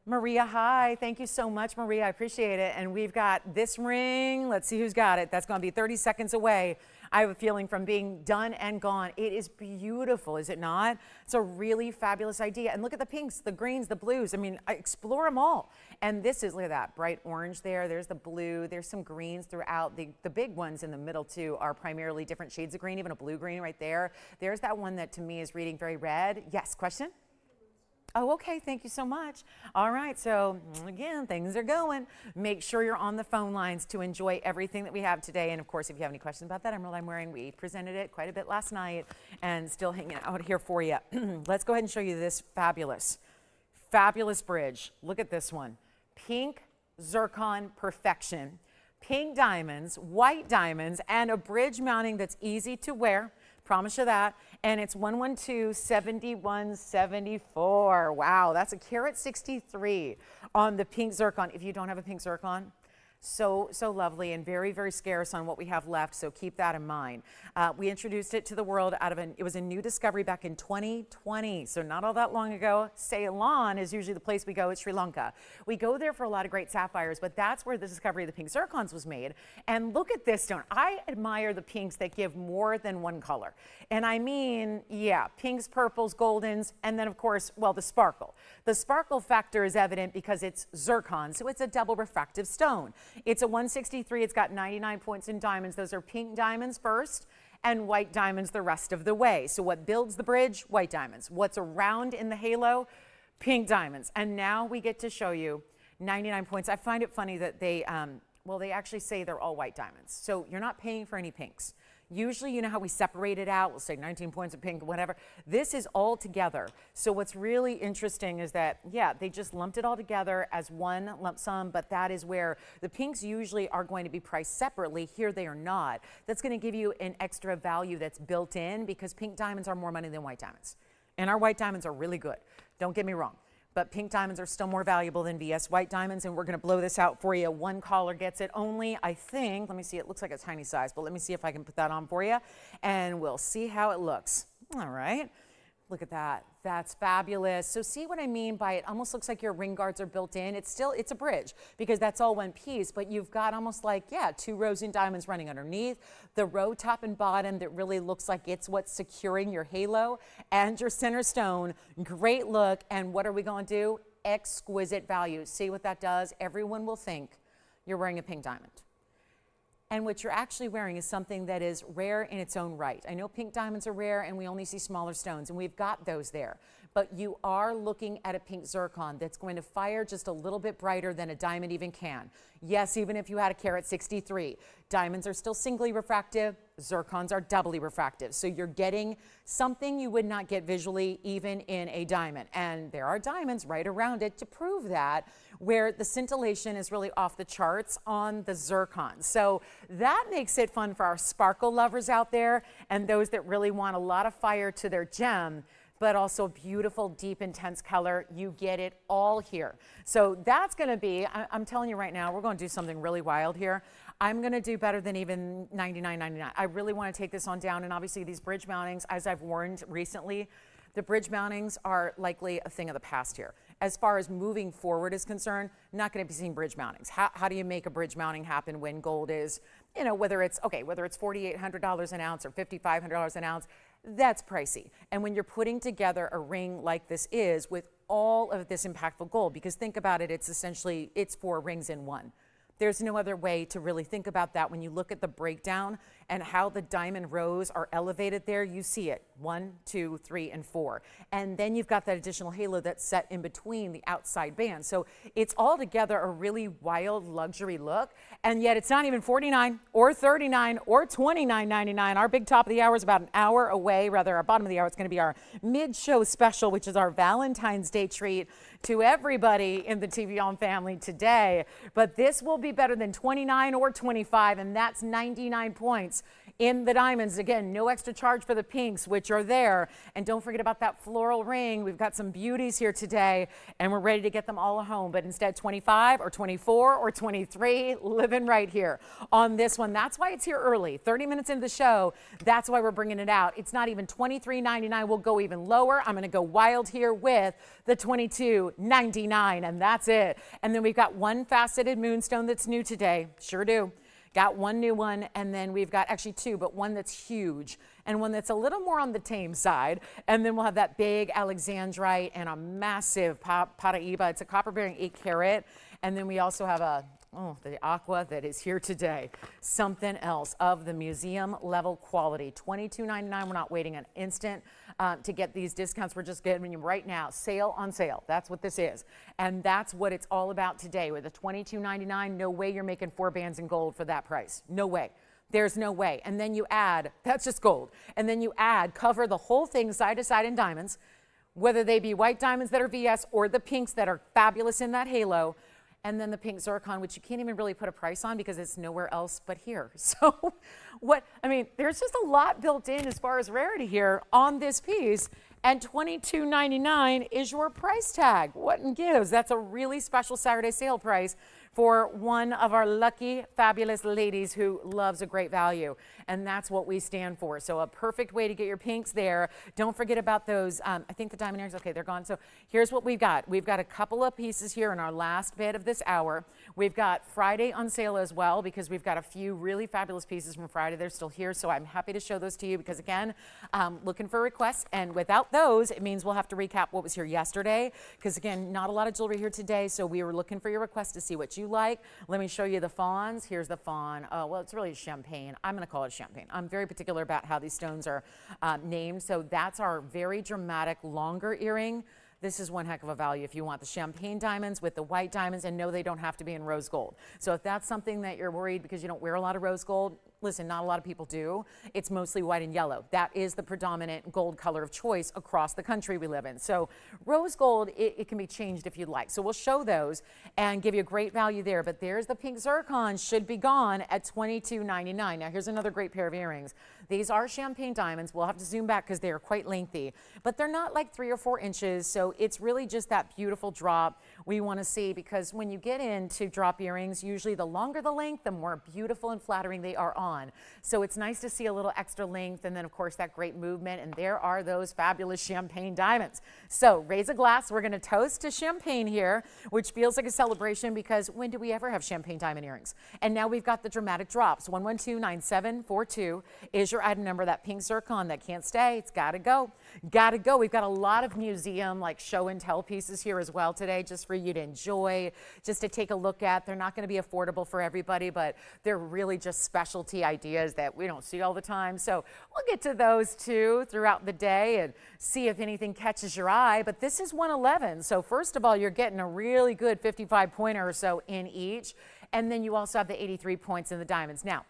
Maria, hi. Thank you so much, Maria. I appreciate it. And we've got this ring. Let's see who's got it. That's going to be 30 seconds away. I have a feeling from being done and gone. It is beautiful, is it not? It's a really fabulous idea. And look at the pinks, the greens, the blues. I mean, explore them all. And this is, look at that, bright orange there. There's the blue. There's some greens throughout. The big ones in the middle, too, are primarily different shades of green, even a blue-green right there. There's that one that, to me, is reading very red. Yes, question? Oh, okay. Thank you so much. All right. So again, things are going. Make sure you're on the phone lines to enjoy everything that we have today. And of course, if you have any questions about that emerald I'm wearing, we presented it quite a bit last night and still hanging out here for you. Let's go ahead and show you this fabulous, fabulous bridge. Look at this one. Pink zircon perfection. Pink diamonds, white diamonds, and a bridge mounting that's easy to wear. Promise you that. And it's 112-7174. Wow, that's a carat 63 on the pink zircon. If you don't have a pink zircon, So lovely and very, very scarce on what we have left, so keep that in mind. We introduced it to the world it was a new discovery back in 2020, so not all that long ago. Ceylon is usually the place we go. It's Sri Lanka. We go there for a lot of great sapphires, but that's where the discovery of the pink zircons was made. And look at this stone. I admire the pinks that give more than one color. And I mean, yeah, pinks, purples, goldens, and then of course, well, the sparkle. The sparkle factor is evident because it's zircon, so it's a double refractive stone. It's a 163, it's got 99 points in diamonds. Those are pink diamonds first and white diamonds the rest of the way. So what builds the bridge? White diamonds. What's around in the halo? Pink diamonds. And now we get to show you 99 points. I find it funny that they actually say they're all white diamonds. So you're not paying for any pinks. Usually, you know how we separate it out, we'll say 19 points of pink, whatever. This is all together. So what's really interesting is that, yeah, they just lumped it all together as one lump sum, but that is where the pinks usually are going to be priced separately. Here they are not. That's going to give you an extra value that's built in because pink diamonds are more money than white diamonds. And our white diamonds are really good. Don't get me wrong. But pink diamonds are still more valuable than VS white diamonds, and we're going to blow this out for you. One caller gets it only, I think, let me see, it looks like a tiny size, but let me see if I can put that on for you, and we'll see how it looks. All right. Look at that. That's fabulous. So see what I mean by it almost looks like your ring guards are built in. It's a bridge because that's all one piece, but you've got almost like, yeah, 2 rows in diamonds running underneath. The row top and bottom that really looks like it's what's securing your halo and your center stone. Great look. And what are we going to do? Exquisite value. See what that does? Everyone will think you're wearing a pink diamond. And what you're actually wearing is something that is rare in its own right. I know pink diamonds are rare and we only see smaller stones, and we've got those there. But you are looking at a pink zircon that's going to fire just a little bit brighter than a diamond even can. Yes, even if you had a carat 63. Diamonds are still singly refractive, zircons are doubly refractive. So you're getting something you would not get visually even in a diamond. And there are diamonds right around it to prove that, where the scintillation is really off the charts on the zircon. So that makes it fun for our sparkle lovers out there and those that really want a lot of fire to their gem, but also beautiful, deep, intense color. You get it all here. So that's gonna be, I'm telling you right now, we're gonna do something really wild here. I'm gonna do better than even $99.99. I really wanna take this on down, and obviously these bridge mountings, as I've warned recently, the bridge mountings are likely a thing of the past here. As far as moving forward is concerned, not going to be seeing bridge mountings. How do you make a bridge mounting happen when gold is, you know, whether it's $4,800 an ounce or $5,500 an ounce, that's pricey. And when you're putting together a ring like this is with all of this impactful gold, because think about it, it's 4 rings in one. There's no other way to really think about that. When you look at the breakdown and how the diamond rows are elevated there, you see it, 1, 2, 3, and 4. And then you've got that additional halo that's set in between the outside band. So it's all together a really wild luxury look. And yet it's not even $49 or $39 or $29.99. Our big top of the hour is about an hour away. Rather, our bottom of the hour, it's going to be our mid-show special, which is our Valentine's Day treat to everybody in the TVON family today. But this will be better than 29 or 25, and that's 99 points in the diamonds. Again, no extra charge for the pinks, which are there. And don't forget about that floral ring. We've got some beauties here today, and we're ready to get them all home. But instead, 25 or 24 or 23, living right here on this one. That's why it's here early, 30 minutes into the show. That's why we're bringing it out. It's not even $23.99. We'll go even lower. I'm going to go wild here with the $22.99, and that's it. And then we've got one faceted moonstone that's new today. Sure do. Got one new one, and then we've got actually 2, but one that's huge and one that's a little more on the tame side. And then we'll have that big Alexandrite and a massive Paraiba. It's a copper-bearing 8 carat. And then we also have the aqua that is here today. Something else of the museum level quality. $22.99. We're not waiting an instant to get these discounts. We're just getting them right now. Sale on sale. That's what this is. And that's what it's all about today. With the $22.99, no way you're making 4 bands in gold for that price. No way. There's no way. And then you add, that's just gold. And then you add, cover the whole thing side to side in diamonds, whether they be white diamonds that are VS or the pinks that are fabulous in that halo. And then the pink zircon, which you can't even really put a price on because it's nowhere else but here. So there's just a lot built in as far as rarity here on this piece. And $22.99 is your price tag. What in gives? That's a really special Saturday sale price for one of our lucky, fabulous ladies who loves a great value. And that's what we stand for. So a perfect way to get your pinks there. Don't forget about those. I think the diamond earrings, okay, they're gone. So here's what we've got. We've got a couple of pieces here in our last bit of this hour. We've got Friday on sale as well because we've got a few really fabulous pieces from Friday. They're still here. So I'm happy to show those to you because, again, looking for requests. And without those, it means we'll have to recap what was here yesterday because, again, not a lot of jewelry here today. So we were looking for your requests to see what you like. Let me show you the fawns. Here's the fawn. Oh, well, it's really champagne. I'm going to call it champagne. I'm very particular about how these stones are named. So that's our very dramatic, longer earring. This is one heck of a value if you want the champagne diamonds with the white diamonds, and no, they don't have to be in rose gold. So if that's something that you're worried because you don't wear a lot of rose gold, listen, not a lot of people do. It's mostly white and yellow. That is the predominant gold color of choice across the country we live in. So rose gold, it can be changed if you'd like. So we'll show those and give you a great value there. But there's the pink zircon, should be gone at $22.99. Now here's another great pair of earrings. These are champagne diamonds. We'll have to zoom back because they are quite lengthy, but they're not like 3 or 4 inches. So it's really just that beautiful drop we want to see, because when you get into drop earrings, usually the longer the length, the more beautiful and flattering they are on. So it's nice to see a little extra length, and then of course that great movement, and there are those fabulous champagne diamonds. So raise a glass. We're going to toast to champagne here, which feels like a celebration because when do we ever have champagne diamond earrings? And now we've got the dramatic drops. 1129742 is your item number. That pink zircon that can't stay, it's got to go. Got to go. We've got a lot of museum, like show and tell pieces here as well today, just for you to enjoy, just to take a look at. They're not going to be affordable for everybody, but they're really just specialty ideas that we don't see all the time. So we'll get to those too throughout the day and see if anything catches your eye. But this is 111. So first of all, you're getting a really good 55 pointer or so in each. And then you also have the 83 points in the diamonds. Now,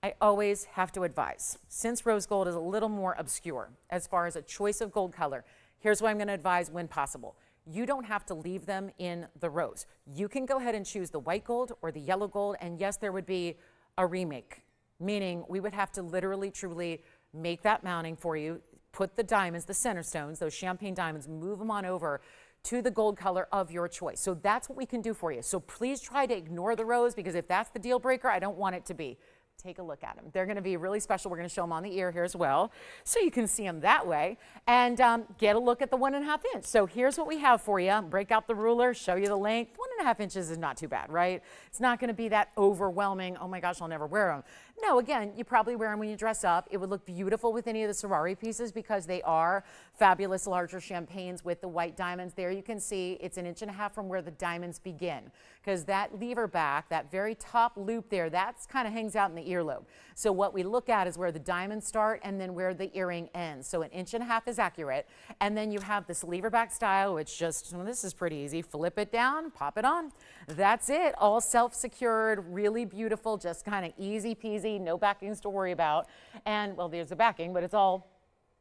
I always have to advise, since rose gold is a little more obscure as far as a choice of gold color, here's what I'm going to advise when possible. You don't have to leave them in the rose. You can go ahead and choose the white gold or the yellow gold, and yes, there would be a remake, meaning we would have to literally, truly make that mounting for you, put the diamonds, the center stones, those champagne diamonds, move them on over to the gold color of your choice. So that's what we can do for you. So please try to ignore the rose, because if that's the deal breaker, I don't want it to be. Take a look at them. They're going to be really special. We're going to show them on the ear here as well, so you can see them that way, and get a look at the 1.5 inch. So here's what we have for you. Break out the ruler, show you the length. 1.5 inches is not too bad, right? It's not going to be that overwhelming, oh my gosh, I'll never wear them. No, again, you probably wear them when you dress up. It would look beautiful with any of the Sari pieces because they are fabulous larger champagnes with the white diamonds. There you can see it's 1.5 inches from where the diamonds begin, because that lever back, that very top loop there, that's kind of hangs out in the earlobe. So what we look at is where the diamonds start and then where the earring ends. So 1.5 inches is accurate. And then you have this lever back style, which just, well, this is pretty easy. Flip it down, pop it on. That's it. All self-secured, really beautiful, just kind of easy peasy, no backings to worry about. And well, there's a backing, but it's all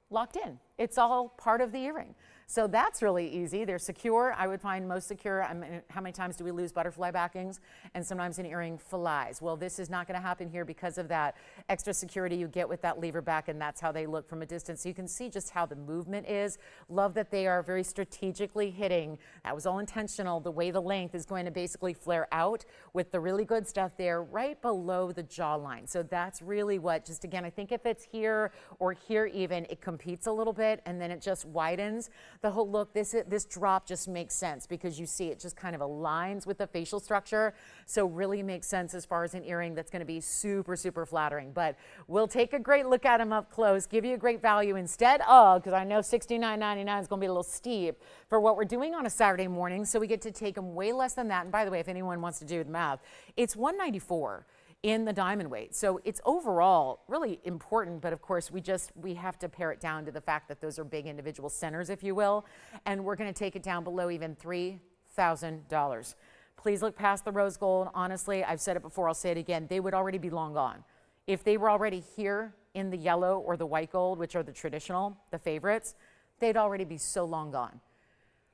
locked in. It's all part of the earring. So that's really easy. They're secure. I would find most secure. I mean, how many times do we lose butterfly backings? And sometimes an earring flies. Well, this is not going to happen here because of that extra security you get with that lever back, and that's how they look from a distance. So you can see just how the movement is. Love that they are very strategically hitting. That was all intentional. The way the length is going to basically flare out with the really good stuff there right below the jawline. So that's really what, just again, I think if it's here or here even, it competes a little bit and then it just widens. The whole look, this drop just makes sense because you see it just kind of aligns with the facial structure. So really makes sense as far as an earring that's going to be super, super flattering. But we'll take a great look at them up close, give you a great value instead of, because I know $69.99 is going to be a little steep for what we're doing on a Saturday morning. So we get to take them way less than that. And by the way, if anyone wants to do the math, it's $194 in the diamond weight. So it's overall really important, but of course we have to pare it down to the fact that those are big individual centers, if you will, and we're going to take it down below even $3,000. Please look past the rose gold. Honestly, I've said it before, I'll say it again, they would already be long gone. If they were already here in the yellow or the white gold, which are the traditional, the favorites, they'd already be so long gone.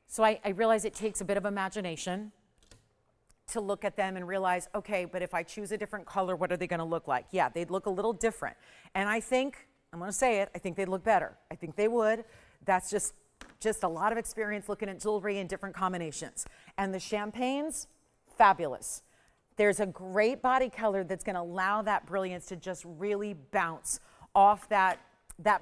So I realize it takes a bit of imagination to look at them and realize, okay, but if I choose a different color, what are they going to look like? Yeah, they'd look a little different. And I think, I'm going to say it, I think they'd look better. I think they would. That's just a lot of experience looking at jewelry in different combinations. And the champagnes, fabulous. There's a great body color that's going to allow that brilliance to just really bounce off that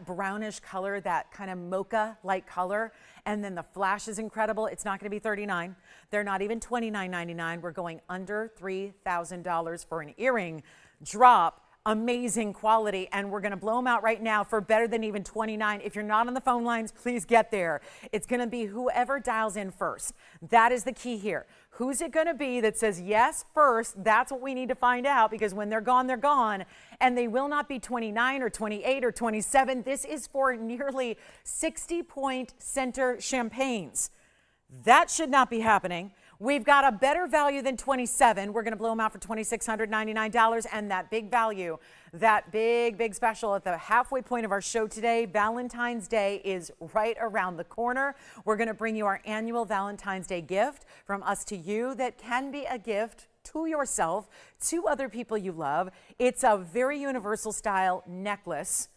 brownish color, that kind of mocha-like color. And then the flash is incredible. It's not going to be $39. They're not even $29.99. We're going under $3,000 for an earring drop. Amazing quality, and we're going to blow them out right now for better than even $29. If you're not on the phone lines, please get there. It's going to be whoever dials in first. That is the key here. Who's it going to be that says yes first? That's what we need to find out, because when they're gone, and they will not be 29 or 28 or 27. This is for nearly 60-point center champagnes. That should not be happening. We've got a better value than 27. We're going to blow them out for $2,699. And that big value, that big special at the halfway point of our show today, Valentine's Day is right around the corner. We're going to bring you our annual Valentine's Day gift from us to you that can be a gift to yourself, to other people you love. It's a very universal style necklace.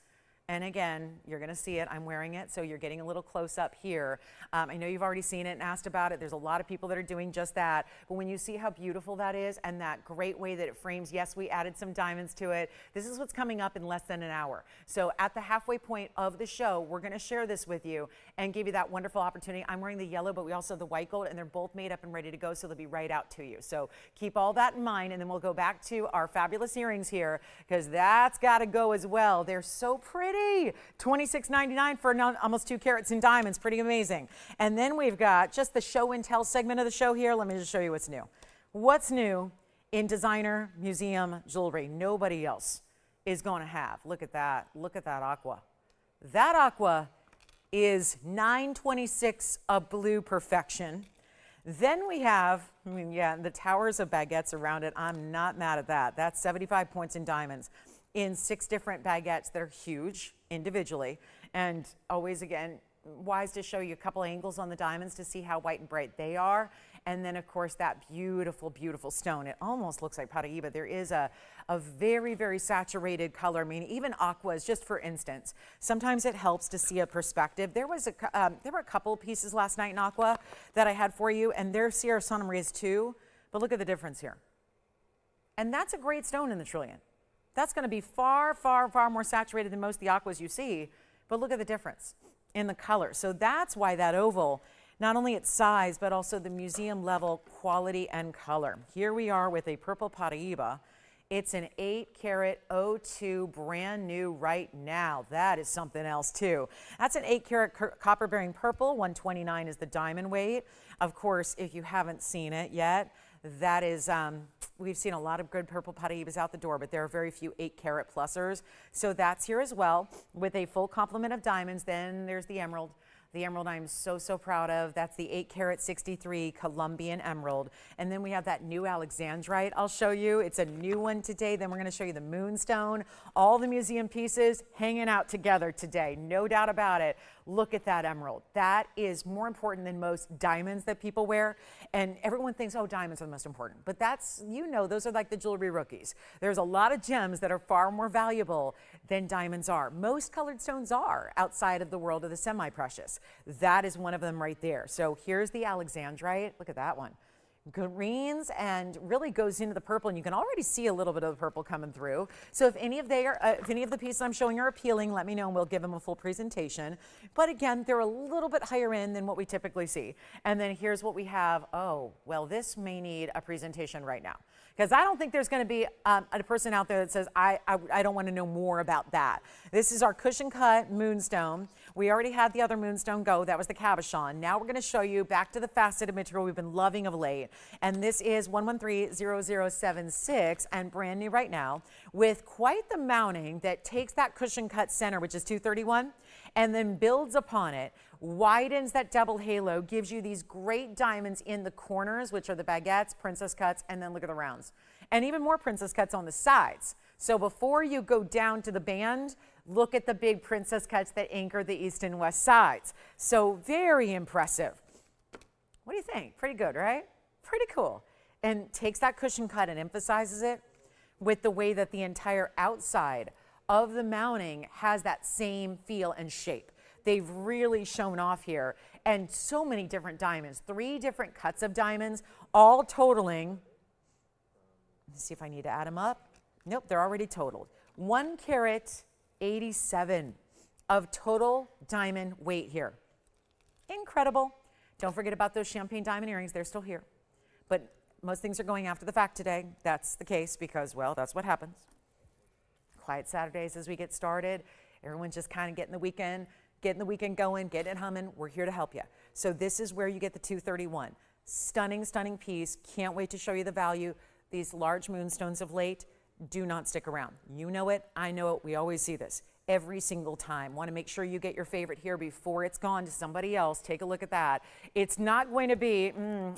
And again, you're going to see it. I'm wearing it, so you're getting a little close up here. I know you've already seen it and asked about it. There's a lot of people that are doing just that. But when you see how beautiful that is and that great way that it frames, yes, we added some diamonds to it. This is what's coming up in less than an hour. So at the halfway point of the show, we're going to share this with you and give you that wonderful opportunity. I'm wearing the yellow, but we also have the white gold, and they're both made up and ready to go, so they'll be right out to you. So keep all that in mind, and then we'll go back to our fabulous earrings here, because that's got to go as well. They're so pretty. $26.99 for almost 2 carats in diamonds. Pretty amazing. And then we've got just the show and tell segment of the show here. Let me just show you what's new. What's new in designer museum jewelry? Nobody else is going to have. Look at that. Look at that aqua. That aqua is 926 of blue perfection. Then we have, the towers of baguettes around it. I'm not mad at that. That's 75 points in diamonds in 6 different baguettes that are huge individually. And always, again, wise to show you a couple angles on the diamonds to see how white and bright they are. And then, of course, that beautiful, beautiful stone. It almost looks like Paraíba. There is a very, very saturated color. I mean, even aquas, just for instance, sometimes it helps to see a perspective. There were a couple pieces last night in aqua that I had for you, and they're Sierra Santa Marias too. But look at the difference here. And that's a great stone in the trillion. That's going to be far, far, far more saturated than most of the aquas you see. But look at the difference in the color. So that's why that oval, not only its size, but also the museum level quality and color. Here we are with a purple Paraíba. It's an 8-carat O2, brand new right now. That is something else too. That's an 8-carat copper bearing purple. 129 is the diamond weight. Of course, if you haven't seen it yet, that is, we've seen a lot of good purple Paraíbas out the door, but there are very few 8-carat plusers. So that's here as well with a full complement of diamonds. Then there's the emerald. The emerald I'm so, so proud of. That's the 8-carat 63 Colombian emerald. And then we have that new Alexandrite I'll show you. It's a new one today. Then we're going to show you the Moonstone. All the museum pieces hanging out together today. No doubt about it. Look at that emerald. That is more important than most diamonds that people wear. And everyone thinks, oh, diamonds are the most important. But that's, those are like the jewelry rookies. There's a lot of gems that are far more valuable than diamonds are. Most colored stones are outside of the world of the semi-precious. That is one of them right there. So here's the Alexandrite. Look at that one. Greens and really goes into the purple, and you can already see a little bit of the purple coming through. So if any of the pieces I'm showing are appealing, let me know and we'll give them a full presentation. But again, they're a little bit higher end than what we typically see. And then here's what we have. Oh, well, this may need a presentation right now, because I don't think there's going to be a person out there that says, I don't want to know more about that. This is our cushion cut Moonstone. We already had the other Moonstone go. That was the cabochon. Now we're going to show you back to the faceted material we've been loving of late. And this is 113-0076 and brand new right now with quite the mounting that takes that cushion cut center, which is 231, and then builds upon it, widens that double halo, gives you these great diamonds in the corners, which are the baguettes, princess cuts, and then look at the rounds. And even more princess cuts on the sides. So before you go down to the band, look at the big princess cuts that anchor the east and west sides. So very impressive. What do you think? Pretty good, right? Pretty cool. And takes that cushion cut and emphasizes it with the way that the entire outside of the mounting has that same feel and shape. They've really shown off here. And so many different diamonds, 3 different cuts of diamonds, all totaling. Let's see if I need to add them up. Nope, they're already totaled. 1 carat 87 of total diamond weight here. Incredible. Don't forget about those champagne diamond earrings. They're still here. But most things are going after the fact today. That's the case because, well, that's what happens. Quiet Saturdays as we get started. Everyone's just kind of getting the weekend going, getting it humming. We're here to help you. So this is where you get the 231. Stunning, stunning piece. Can't wait to show you the value. These large moonstones of late do not stick around. You know it. I know it. We always see this every single time. Want to make sure you get your favorite here before it's gone to somebody else. Take a look at that. It's not going to be,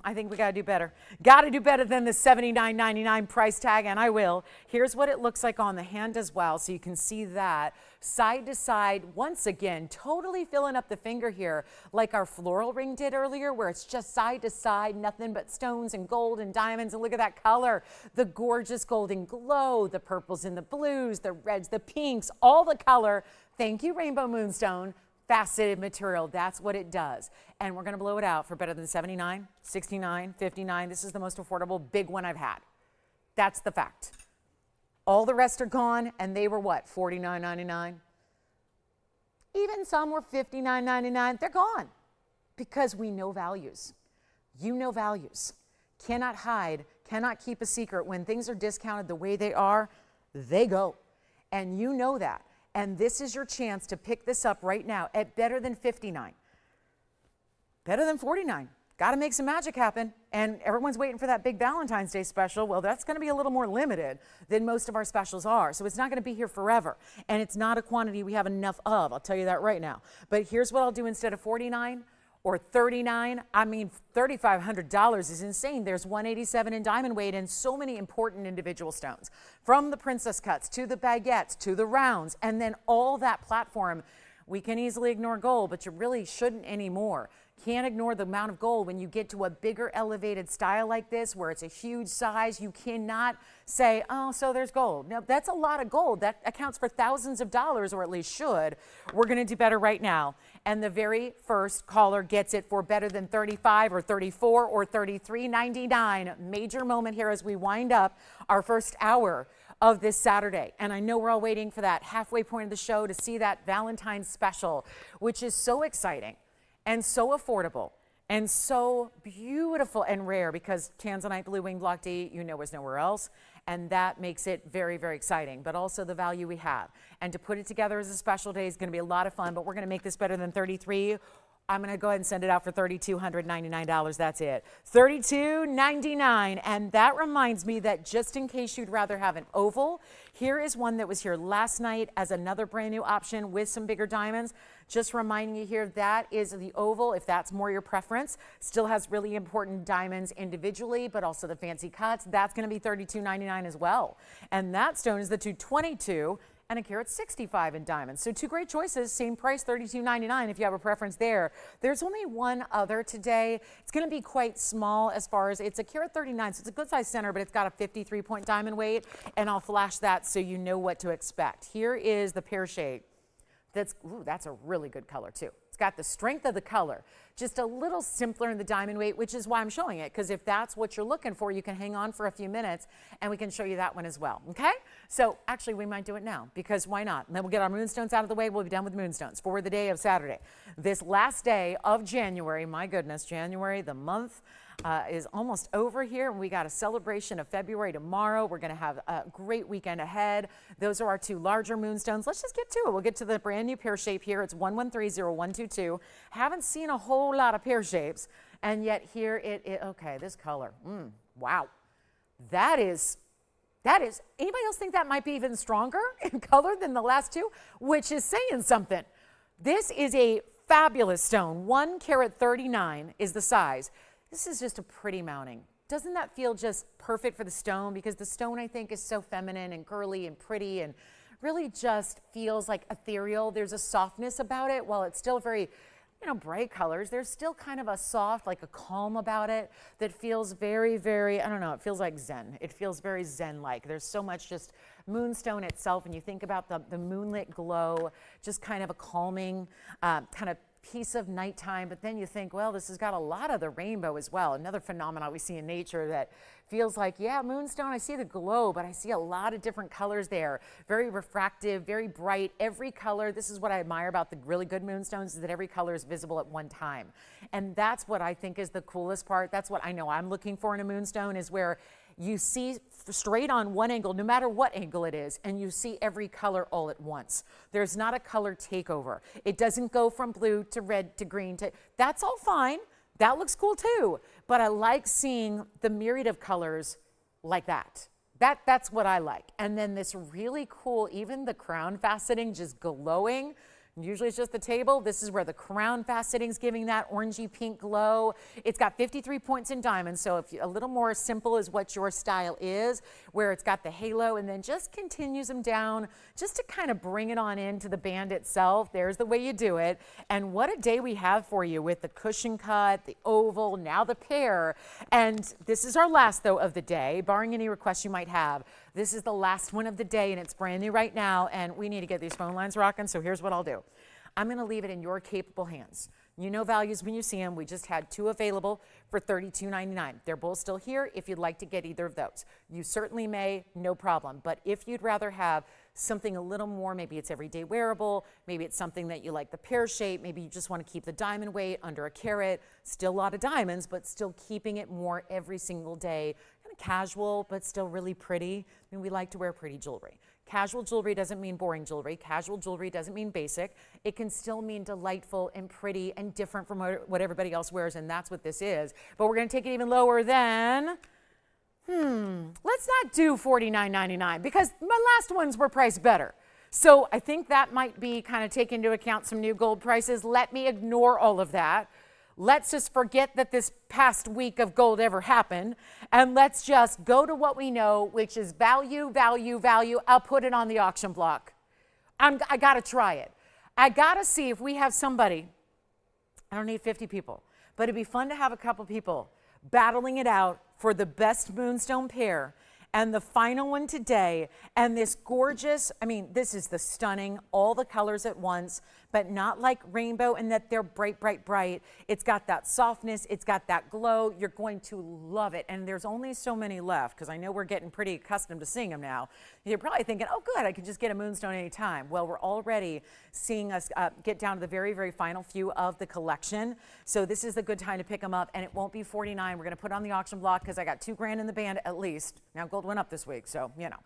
I think we got to do better. Got to do better than the $79.99 price tag, and I will. Here's what it looks like on the hand as well, so you can see that. Side to side, once again, totally filling up the finger here like our floral ring did earlier, where it's just side to side, nothing but stones and gold and diamonds. And look at that color, the gorgeous golden glow, the purples and the blues, the reds, the pinks, all the color. Thank you, Rainbow Moonstone. Faceted material, that's what it does. And we're gonna blow it out for better than $79, $69, $59. This is the most affordable big one I've had. That's the fact. All the rest are gone, and they were what, $49.99? Even some were $59.99. They're gone because we know values. You know values. Cannot hide, cannot keep a secret. When things are discounted the way they are, they go. And you know that. And this is your chance to pick this up right now at better than $59. Better than $49. Got to make some magic happen. And everyone's waiting for that big Valentine's Day special. Well, that's going to be a little more limited than most of our specials are. So it's not going to be here forever. And it's not a quantity we have enough of. I'll tell you that right now. But here's what I'll do instead of $49 or $39. I mean, $3,500 is insane. There's $187 in diamond weight and so many important individual stones. From the princess cuts to the baguettes to the rounds and then all that platform. We can easily ignore gold, but you really shouldn't anymore. Can't ignore the amount of gold when you get to a bigger elevated style like this where it's a huge size. You cannot say, oh, so there's gold. No, that's a lot of gold. That accounts for thousands of dollars, or at least should. We're going to do better right now. And the very first caller gets it for better than $35 or $34 or $33.99. Major moment here as we wind up our first hour of this Saturday. And I know we're all waiting for that halfway point of the show to see that Valentine special, which is so exciting and so affordable and so beautiful and rare because Tanzanite Blue Wing Block D, you know, is nowhere else. And that makes it very, very exciting, but also the value we have. And to put it together as a special day is going to be a lot of fun, but we're going to make this better than $33. I'm going to go ahead and send it out for $3,299. That's it. $3,299. And that reminds me that just in case you'd rather have an oval, here is one that was here last night as another brand new option with some bigger diamonds. Just reminding you here, that is the oval, if that's more your preference. Still has really important diamonds individually, but also the fancy cuts. That's going to be $32.99 as well. And that stone is the 222. And a carat 65 in diamonds. So 2 great choices, same price, $32.99 if you have a preference there. There's only one other today. It's going to be quite small as far as it's a carat 39, so it's a good size center, but it's got a 53-point diamond weight, and I'll flash that so you know what to expect. Here is the pear shade. That's a really good color too. It's got the strength of the color, just a little simpler in the diamond weight, which is why I'm showing it, because if that's what you're looking for, you can hang on for a few minutes and we can show you that one as well, okay? So actually we might do it now because why not? And then we'll get our moonstones out of the way. We'll be done with moonstones for the day of Saturday. This last day of January, my goodness, January, the month is almost over here, and we got a celebration of February tomorrow. We're going to have a great weekend ahead. Those are our 2 larger moonstones. Let's just get to it. We'll get to the brand new pear shape here. It's 1130-122. Haven't seen a whole lot of pear shapes, and here it is. Okay, this color. Wow. That is, anybody else think that might be even stronger in color than the last 2? Which is saying something. This is a fabulous stone. 1 carat 39 is the size. This is just a pretty mounting. Doesn't that feel just perfect for the stone? Because the stone, I think, is so feminine and girly and pretty and really just feels like ethereal. There's a softness about it while it's still very bright colors. There's still kind of a soft, like a calm about it that feels very, very, I don't know, it feels like Zen. It feels very Zen-like. There's so much just Moonstone itself, and you think about the moonlit glow, just kind of a calming kind of piece of nighttime, but then you think, well, this has got a lot of the rainbow as well. Another phenomenon we see in nature that feels like, yeah, Moonstone, I see the glow, but I see a lot of different colors there. Very refractive, very bright, every color. This is what I admire about the really good Moonstones, is that every color is visible at one time. And that's what I think is the coolest part. That's what I know I'm looking for in a Moonstone, is where you see straight on one angle, no matter what angle it is, and you see every color all at once. There's not a color takeover. It doesn't go from blue to red to green to, that's all fine. That looks cool too. But I like seeing the myriad of colors like that. That's what I like. And then this really cool, even the crown faceting just glowing. Usually it's just the table. This is where the crown faceting is giving that orangey pink glow. It's got 53 points in diamonds, so if a little more simple is what your style is, where it's got the halo and then just continues them down just to kind of bring it on into the band itself. There's the way you do it. And what a day we have for you with the cushion cut, the oval, now the pear. And this is our last, though, of the day, barring any requests you might have. This is the last one of the day, and it's brand new right now, and we need to get these phone lines rocking, so here's what I'll do. I'm going to leave it in your capable hands. You know values when you see them. We just had 2 available for $32.99. They're both still here if you'd like to get either of those. You certainly may, no problem. But if you'd rather have something a little more, maybe it's everyday wearable, maybe it's something that you like the pear shape, maybe you just want to keep the diamond weight under a carat, still a lot of diamonds, but still keeping it more every single day, kind of casual, but still really pretty. I mean, we like to wear pretty jewelry. Casual jewelry doesn't mean boring jewelry. Casual jewelry doesn't mean basic. It can still mean delightful and pretty and different from what everybody else wears, and that's what this is. But we're going to take it even lower than, let's not do $49.99 because my last ones were priced better. So I think that might be kind of take into account some new gold prices. Let me ignore all of that. Let's just forget that this past week of gold ever happened, and let's just go to what we know, which is value, value, value. I'll put it on the auction block. I got to try it. I got to see if we have somebody. I don't need 50 people, but it'd be fun to have a couple people battling it out for the best Moonstone pair. And the final one today, and this gorgeous, I mean, this is the stunning, all the colors at once, but not like rainbow and that they're bright, bright, bright. It's got that softness, it's got that glow. You're going to love it. And there's only so many left, because I know we're getting pretty accustomed to seeing them now. You're probably thinking, oh good, I could just get a Moonstone anytime. Well, we're already seeing us get down to the very, very final few of the collection. So this is the good time to pick them up, and it won't be $49. We're gonna put it on the auction block because I got $2,000 in the band at least. Now gold went up this week, so you know.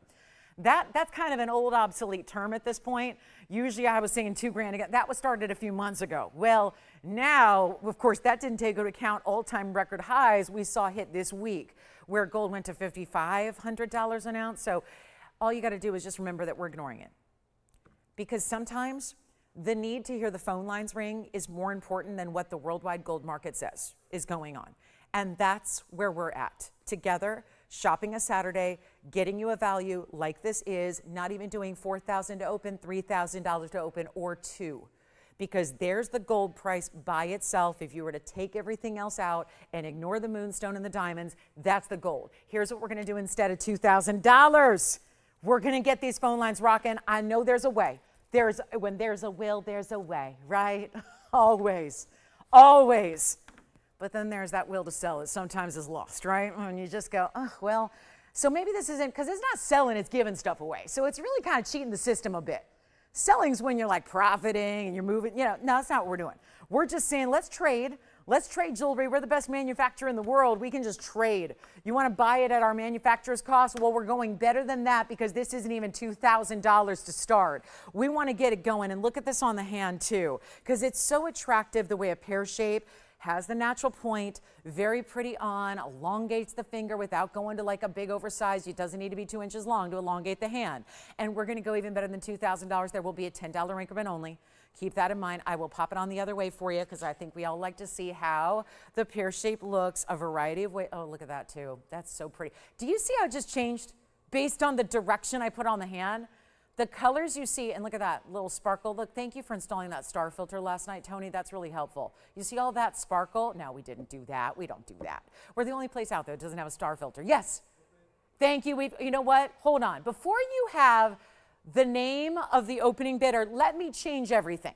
That's kind of an old obsolete term at this point. Usually I was saying $2,000 again. That was started a few months ago. Well, now, of course, that didn't take into account all-time record highs we saw hit this week, where gold went to $5,500 an ounce. So all you got to do is just remember that we're ignoring it. Because sometimes the need to hear the phone lines ring is more important than what the worldwide gold market says is going on. And that's where we're at, together, shopping a Saturday, getting you a value like this is, not even doing $4,000 to open, $3,000 to open, or $2,000. Because there's the gold price by itself. If you were to take everything else out and ignore the Moonstone and the diamonds, that's the gold. Here's what we're gonna do instead of $2,000. We're gonna get these phone lines rocking. I know there's a way. When there's a will, there's a way, right? Always, always. But then there's that will to sell that sometimes is lost, right? And you just go, oh, well, so maybe this isn't, because it's not selling, it's giving stuff away. So it's really kind of cheating the system a bit. Selling's when you're like profiting and you're moving, you know, no, that's not what we're doing. We're just saying, let's trade jewelry. We're the best manufacturer in the world. We can just trade. You want to buy it at our manufacturer's cost? Well, we're going better than that because this isn't even $2,000 to start. We want to get it going, and look at this on the hand too, because it's so attractive the way a pear shape has the natural point, very pretty on, elongates the finger without going to like a big oversized. It doesn't need to be 2 inches long to elongate the hand. And we're gonna go even better than $2,000. There will be a $10 increment only. Keep that in mind. I will pop it on the other way for you because I think we all like to see how the pear shape looks a variety of ways. Oh, look at that too. That's so pretty. Do you see how it just changed based on the direction I put on the hand? The colors you see, and look at that little sparkle. Look, thank you for installing that star filter last night, Tony. That's really helpful. You see all that sparkle? No, we didn't do that. We don't do that. We're the only place out there that doesn't have a star filter. Yes. Thank you. You know what? Hold on. Before you have the name of the opening bidder, let me change everything.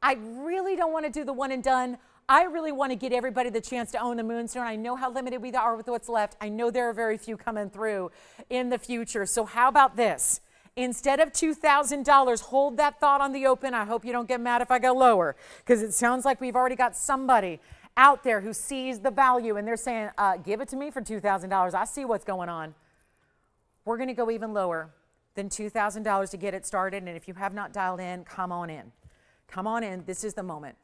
I really don't want to do the one and done. I really want to get everybody the chance to own the Moonstone. I know how limited we are with what's left. I know there are very few coming through in the future. So how about this? Instead of $2,000, hold that thought on the open. I hope you don't get mad if I go lower, because it sounds like we've already got somebody out there who sees the value and they're saying, give it to me for $2,000. I see what's going on. We're going to go even lower than $2,000 to get it started. And if you have not dialed in, come on in. Come on in. This is the moment.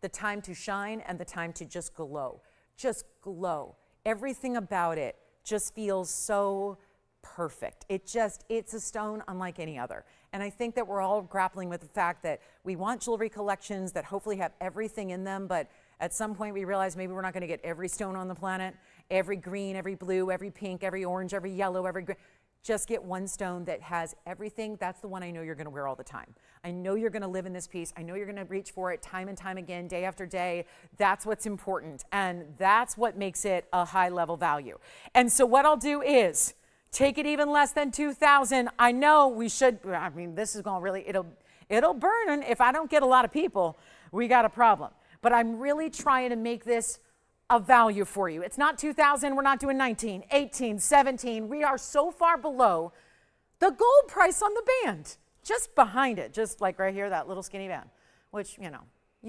The time to shine and the time to just glow. Just glow. Everything about it just feels so perfect. It's a stone unlike any other. And I think that we're all grappling with the fact that we want jewelry collections that hopefully have everything in them, but at some point we realize maybe we're not going to get every stone on the planet, every green, every blue, every pink, every orange, every yellow, every green. Just get one stone that has everything. That's the one I know you're going to wear all the time. I know you're going to live in this piece. I know you're going to reach for it time and time again, day after day. That's what's important. And that's what makes it a high level value. And so what I'll do is take it even less than $2,000. I know we should, I mean, this is going to really, it'll burn. And if I don't get a lot of people, we got a problem. But I'm really trying to make this a value for you. It's not 2,000. We're not doing 19, 18, 17. We are so far below the gold price on the band, just behind it, just like right here, that little skinny band, which, you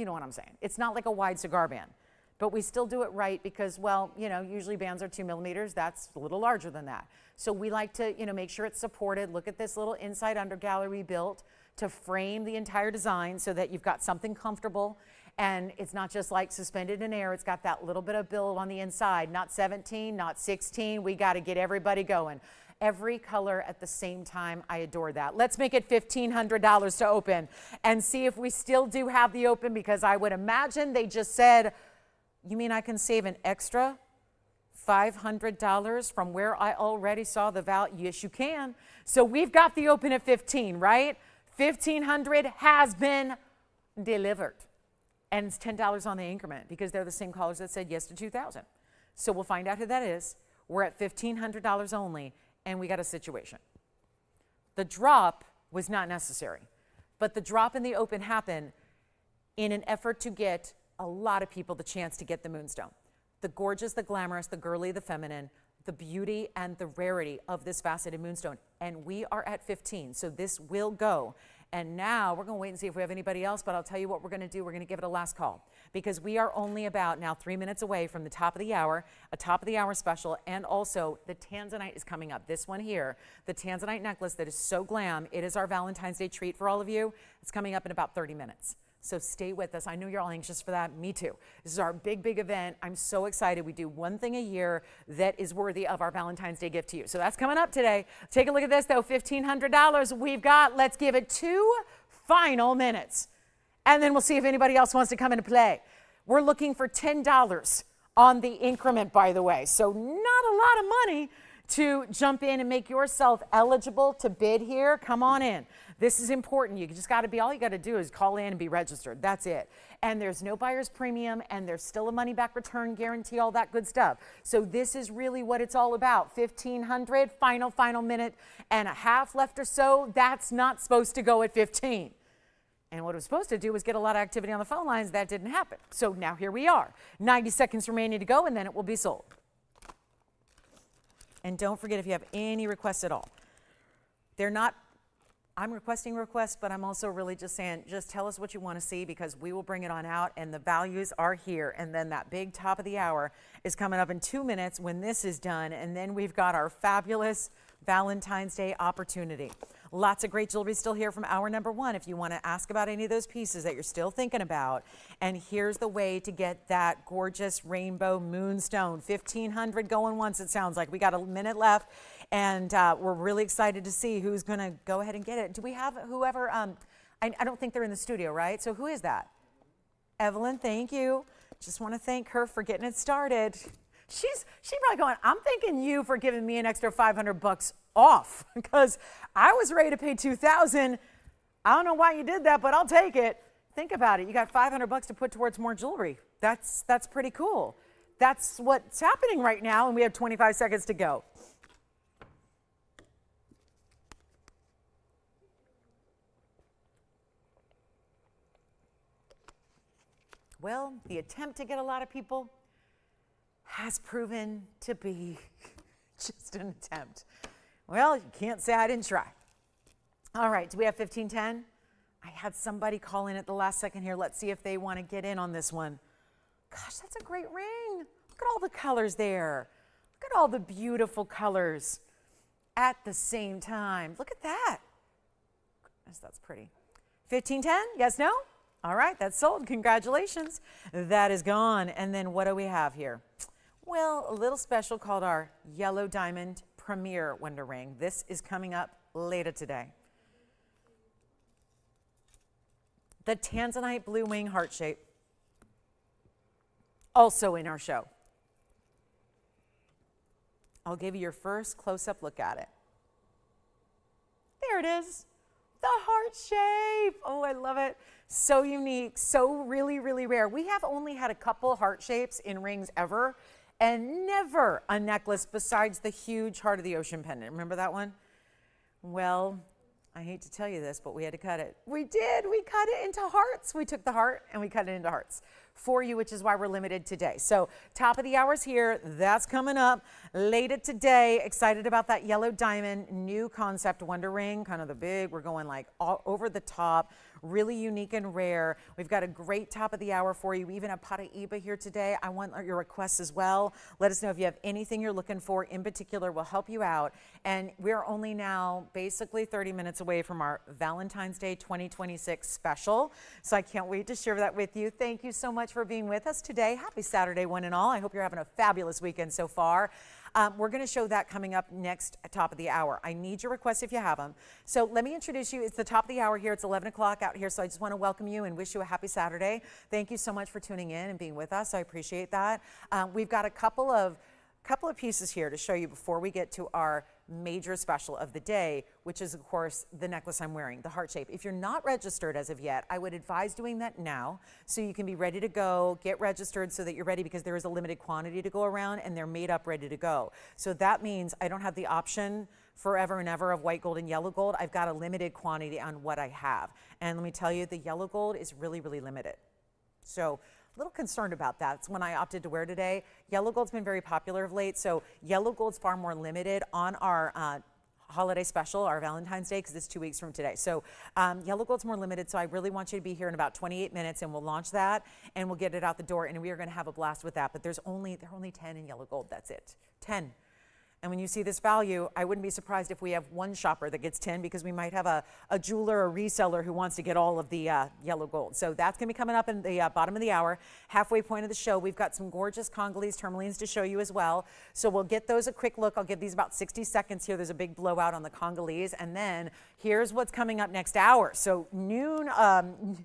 know what I'm saying. It's not like a wide cigar band, but we still do it right because, well, usually bands are 2 millimeters. That's a little larger than that. So we like to, make sure it's supported. Look at this little inside under gallery built to frame the entire design so that you've got something comfortable. And it's not just like suspended in air. It's got that little bit of build on the inside, not 17, not 16. We got to get everybody going. Every color at the same time. I adore that. Let's make it $1,500 to open and see if we still do have the open, because I would imagine they just said, you mean I can save an extra $500 from where I already saw the value? Yes, you can. So we've got the open at 15, right? 1,500 has been delivered. And it's $10 on the increment because they're the same colors that said yes to 2,000. So we'll find out who that is. We're at $1,500 only, and we got a situation. The drop was not necessary, but the drop in the open happened in an effort to get a lot of people the chance to get the Moonstone. The gorgeous, the glamorous, the girly, the feminine, the beauty and the rarity of this faceted Moonstone. And we are at 15, so this will go. And now we're going to wait and see if we have anybody else, but I'll tell you what we're going to do. We're going to give it a last call because we are only about now 3 minutes away from the top of the hour, a top of the hour special, and also the Tanzanite is coming up. This one here, the Tanzanite necklace that is so glam. It is our Valentine's Day treat for all of you. It's coming up in about 30 minutes. So stay with us. I know you're all anxious for that. Me too. This is our big, big event. I'm so excited. We do one thing a year that is worthy of our Valentine's Day gift to you. So that's coming up today. Take a look at this, though. $1,500 we've got. Let's give it 2 final minutes. And then we'll see if anybody else wants to come into play. We're looking for $10 on the increment, by the way. So not a lot of money to jump in and make yourself eligible to bid here. Come on in. This is important. You just got to be, all you got to do is call in and be registered. That's it. And there's no buyer's premium, and there's still a money back return guarantee, all that good stuff. So this is really what it's all about. 1,500, final minute and a half left or so. That's not supposed to go at 15. And what it was supposed to do was get a lot of activity on the phone lines. That didn't happen. So now here we are. 90 seconds remaining to go, and then it will be sold. And don't forget, if you have any requests at all, they're not, I'm requesting requests, but I'm also really just saying, just tell us what you want to see because we will bring it on out and the values are here. And then that big top of the hour is coming up in 2 minutes when this is done. And then we've got our fabulous Valentine's Day opportunity. Lots of great jewelry still here from hour number 1 if you want to ask about any of those pieces that you're still thinking about. And here's the way to get that gorgeous rainbow Moonstone. 1,500 going once, it sounds like. We got a minute left, and we're really excited to see who's going to go ahead and get it. Do we have whoever? I don't think they're in the studio, right? So who is that? Evelyn, thank you. Just want to thank her for getting it started. She's probably going, I'm thanking you for giving me an extra $500 off because I was ready to pay $2,000. I don't know why you did that, but I'll take it. Think about it. You got $500 to put towards more jewelry. That's pretty cool. That's what's happening right now, and we have 25 seconds to go. Well, the attempt to get a lot of people has proven to be just an attempt. Well, you can't say I didn't try. All right, do we have 1510? I had somebody call in at the last second here. Let's see if they want to get in on this one. Gosh, that's a great ring. Look at all the colors there. Look at all the beautiful colors at the same time. Look at that. Goodness, that's pretty. 1510, yes, no? All right, that's sold. Congratulations. That is gone. And then what do we have here? Well, a little special called our Yellow Diamond Premier Wonder Ring. This is coming up later today. The Tanzanite Blue Wing Heart Shape. Also in our show. I'll give you your first close-up look at it. There it is. The heart shape. Oh, I love it. So unique, so really, really rare. We have only had a couple heart shapes in rings ever, and never a necklace besides the huge Heart of the Ocean pendant. Remember that one? Well, I hate to tell you this, but we had to cut it. We did. We cut it into hearts. We took the heart and we cut it into hearts for you, which is why we're limited today. So top of the hour's here. That's coming up later today. Excited about that yellow diamond, new concept Wonder Ring, kind of the big. We're going like all over the top, really unique and rare. We've got a great top of the hour for you. We even have Paraiba here today. I want your requests as well. Let us know if you have anything you're looking for in particular. We'll help you out. And we're only now basically 30 minutes away from our Valentine's Day 2026 special. So I can't wait to share that with you. Thank you so much for being with us today. Happy Saturday, one and all. I hope you're having a fabulous weekend so far. We're going to show that coming up next at top of the hour. I need your requests if you have them. So let me introduce you. It's the top of the hour here. It's 11 o'clock out here. So I just want to welcome you and wish you a happy Saturday. Thank you so much for tuning in and being with us. I appreciate that. We've got a couple of pieces here to show you before we get to our major special of the day, which is of course the necklace I'm wearing, the heart shape. If you're not registered as of yet, I would advise doing that now so you can be ready to go, get registered so that you're ready, because there is a limited quantity to go around and they're made up ready to go. So that means I don't have the option forever and ever of white gold and yellow gold. I've got a limited quantity on what I have. And let me tell you, the yellow gold is really, really limited. So a little concerned about that. It's one I opted to wear today. Yellow gold's been very popular of late, so yellow gold's far more limited on our holiday special, our Valentine's Day, because it's 2 weeks from today. So yellow gold's more limited, so I really want you to be here in about 28 minutes, and we'll launch that, and we'll get it out the door, and we are going to have a blast with that. But there are only 10 in yellow gold. That's it. 10. And when you see this value, I wouldn't be surprised if we have one shopper that gets 10, because we might have a jeweler or reseller who wants to get all of the yellow gold. So that's going to be coming up in the bottom of the hour, halfway point of the show. We've got some gorgeous Congolese tourmalines to show you as well. So we'll get those a quick look. I'll give these about 60 seconds here. There's a big blowout on the Congolese. And then here's what's coming up next hour. So noon, I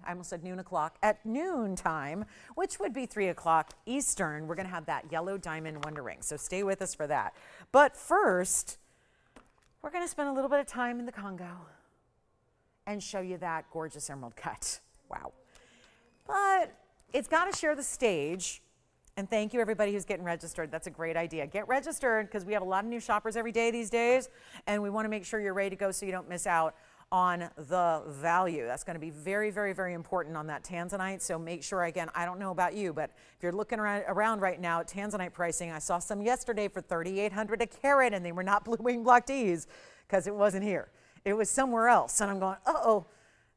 almost said noon o'clock, at noon time, which would be 3 o'clock Eastern, we're going to have that yellow diamond Wonder Ring. So stay with us for that. But first, we're going to spend a little bit of time in the Congo and show you that gorgeous emerald cut. Wow. But it's got to share the stage. And thank you, everybody who's getting registered. That's a great idea. Get registered, because we have a lot of new shoppers every day these days, and we want to make sure you're ready to go so you don't miss out on the value. That's going to be very, very, very important on that Tanzanite. So make sure, again, I don't know about you, but if you're looking around right now at Tanzanite pricing, I saw some yesterday for $3,800 a carat, and they were not blue wing block Ds because it wasn't here. It was somewhere else. And I'm going, uh-oh,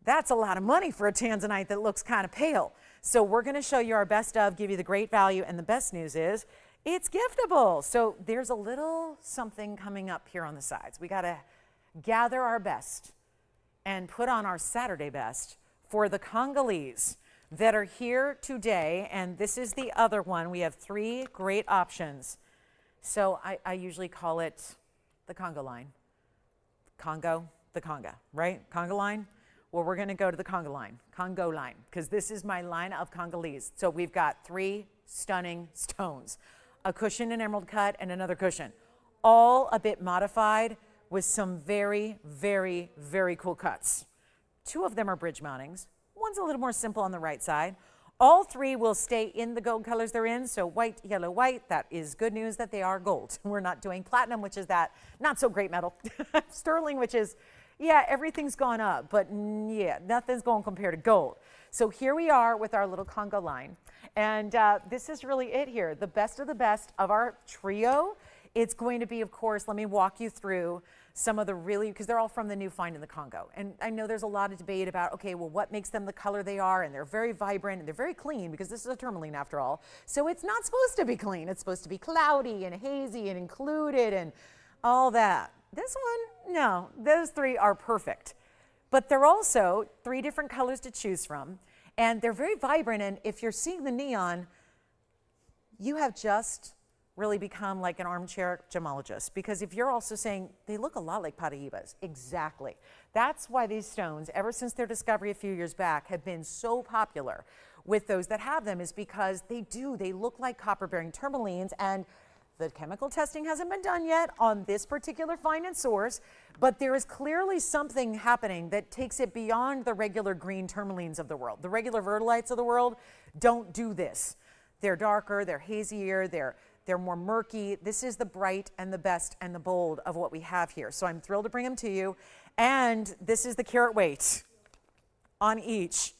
that's a lot of money for a Tanzanite that looks kind of pale. So we're going to show you our best of, give you the great value, and the best news is it's giftable. So there's a little something coming up here on the sides. We got to gather our best and put on our Saturday best for the Congolese that are here today. And this is the other one. We have 3 great options. So I usually call it the Congo line. Congo, the Conga, right? Congo line? Well, we're going to go to the Congo line, because this is my line of Congolese. So we've got 3 stunning stones, a cushion in emerald cut and another cushion, all a bit modified with some very, very, very cool cuts. 2 of them are bridge mountings. One's a little more simple on the right side. All 3 will stay in the gold colors they're in, so white, yellow, white. That is good news that they are gold. We're not doing platinum, which is that not so great metal. Sterling, which is, yeah, everything's gone up, but yeah, nothing's going compared to gold. So here we are with our little Congo line. And this is really it here, the best of our trio. It's going to be, of course, let me walk you through some of the really, because they're all from the new find in the Congo. And I know there's a lot of debate about, okay, well, what makes them the color they are? And they're very vibrant and they're very clean because this is a tourmaline after all. So it's not supposed to be clean. It's supposed to be cloudy and hazy and included and all that. This one, no, those 3 are perfect. But they're also 3 different colors to choose from. And they're very vibrant. And if you're seeing the neon, you have just really become like an armchair gemologist, because if you're also saying they look a lot like Paraibas, exactly. That's why these stones, ever since their discovery a few years back, have been so popular with those that have them, is because they look like copper-bearing tourmalines, and the chemical testing hasn't been done yet on this particular find and source, but there is clearly something happening that takes it beyond the regular green tourmalines of the world. The regular verdolites of the world don't do this. They're darker, they're hazier, they're more murky. This is the bright and the best and the bold of what we have here. So I'm thrilled to bring them to you. And this is the carat weight on each.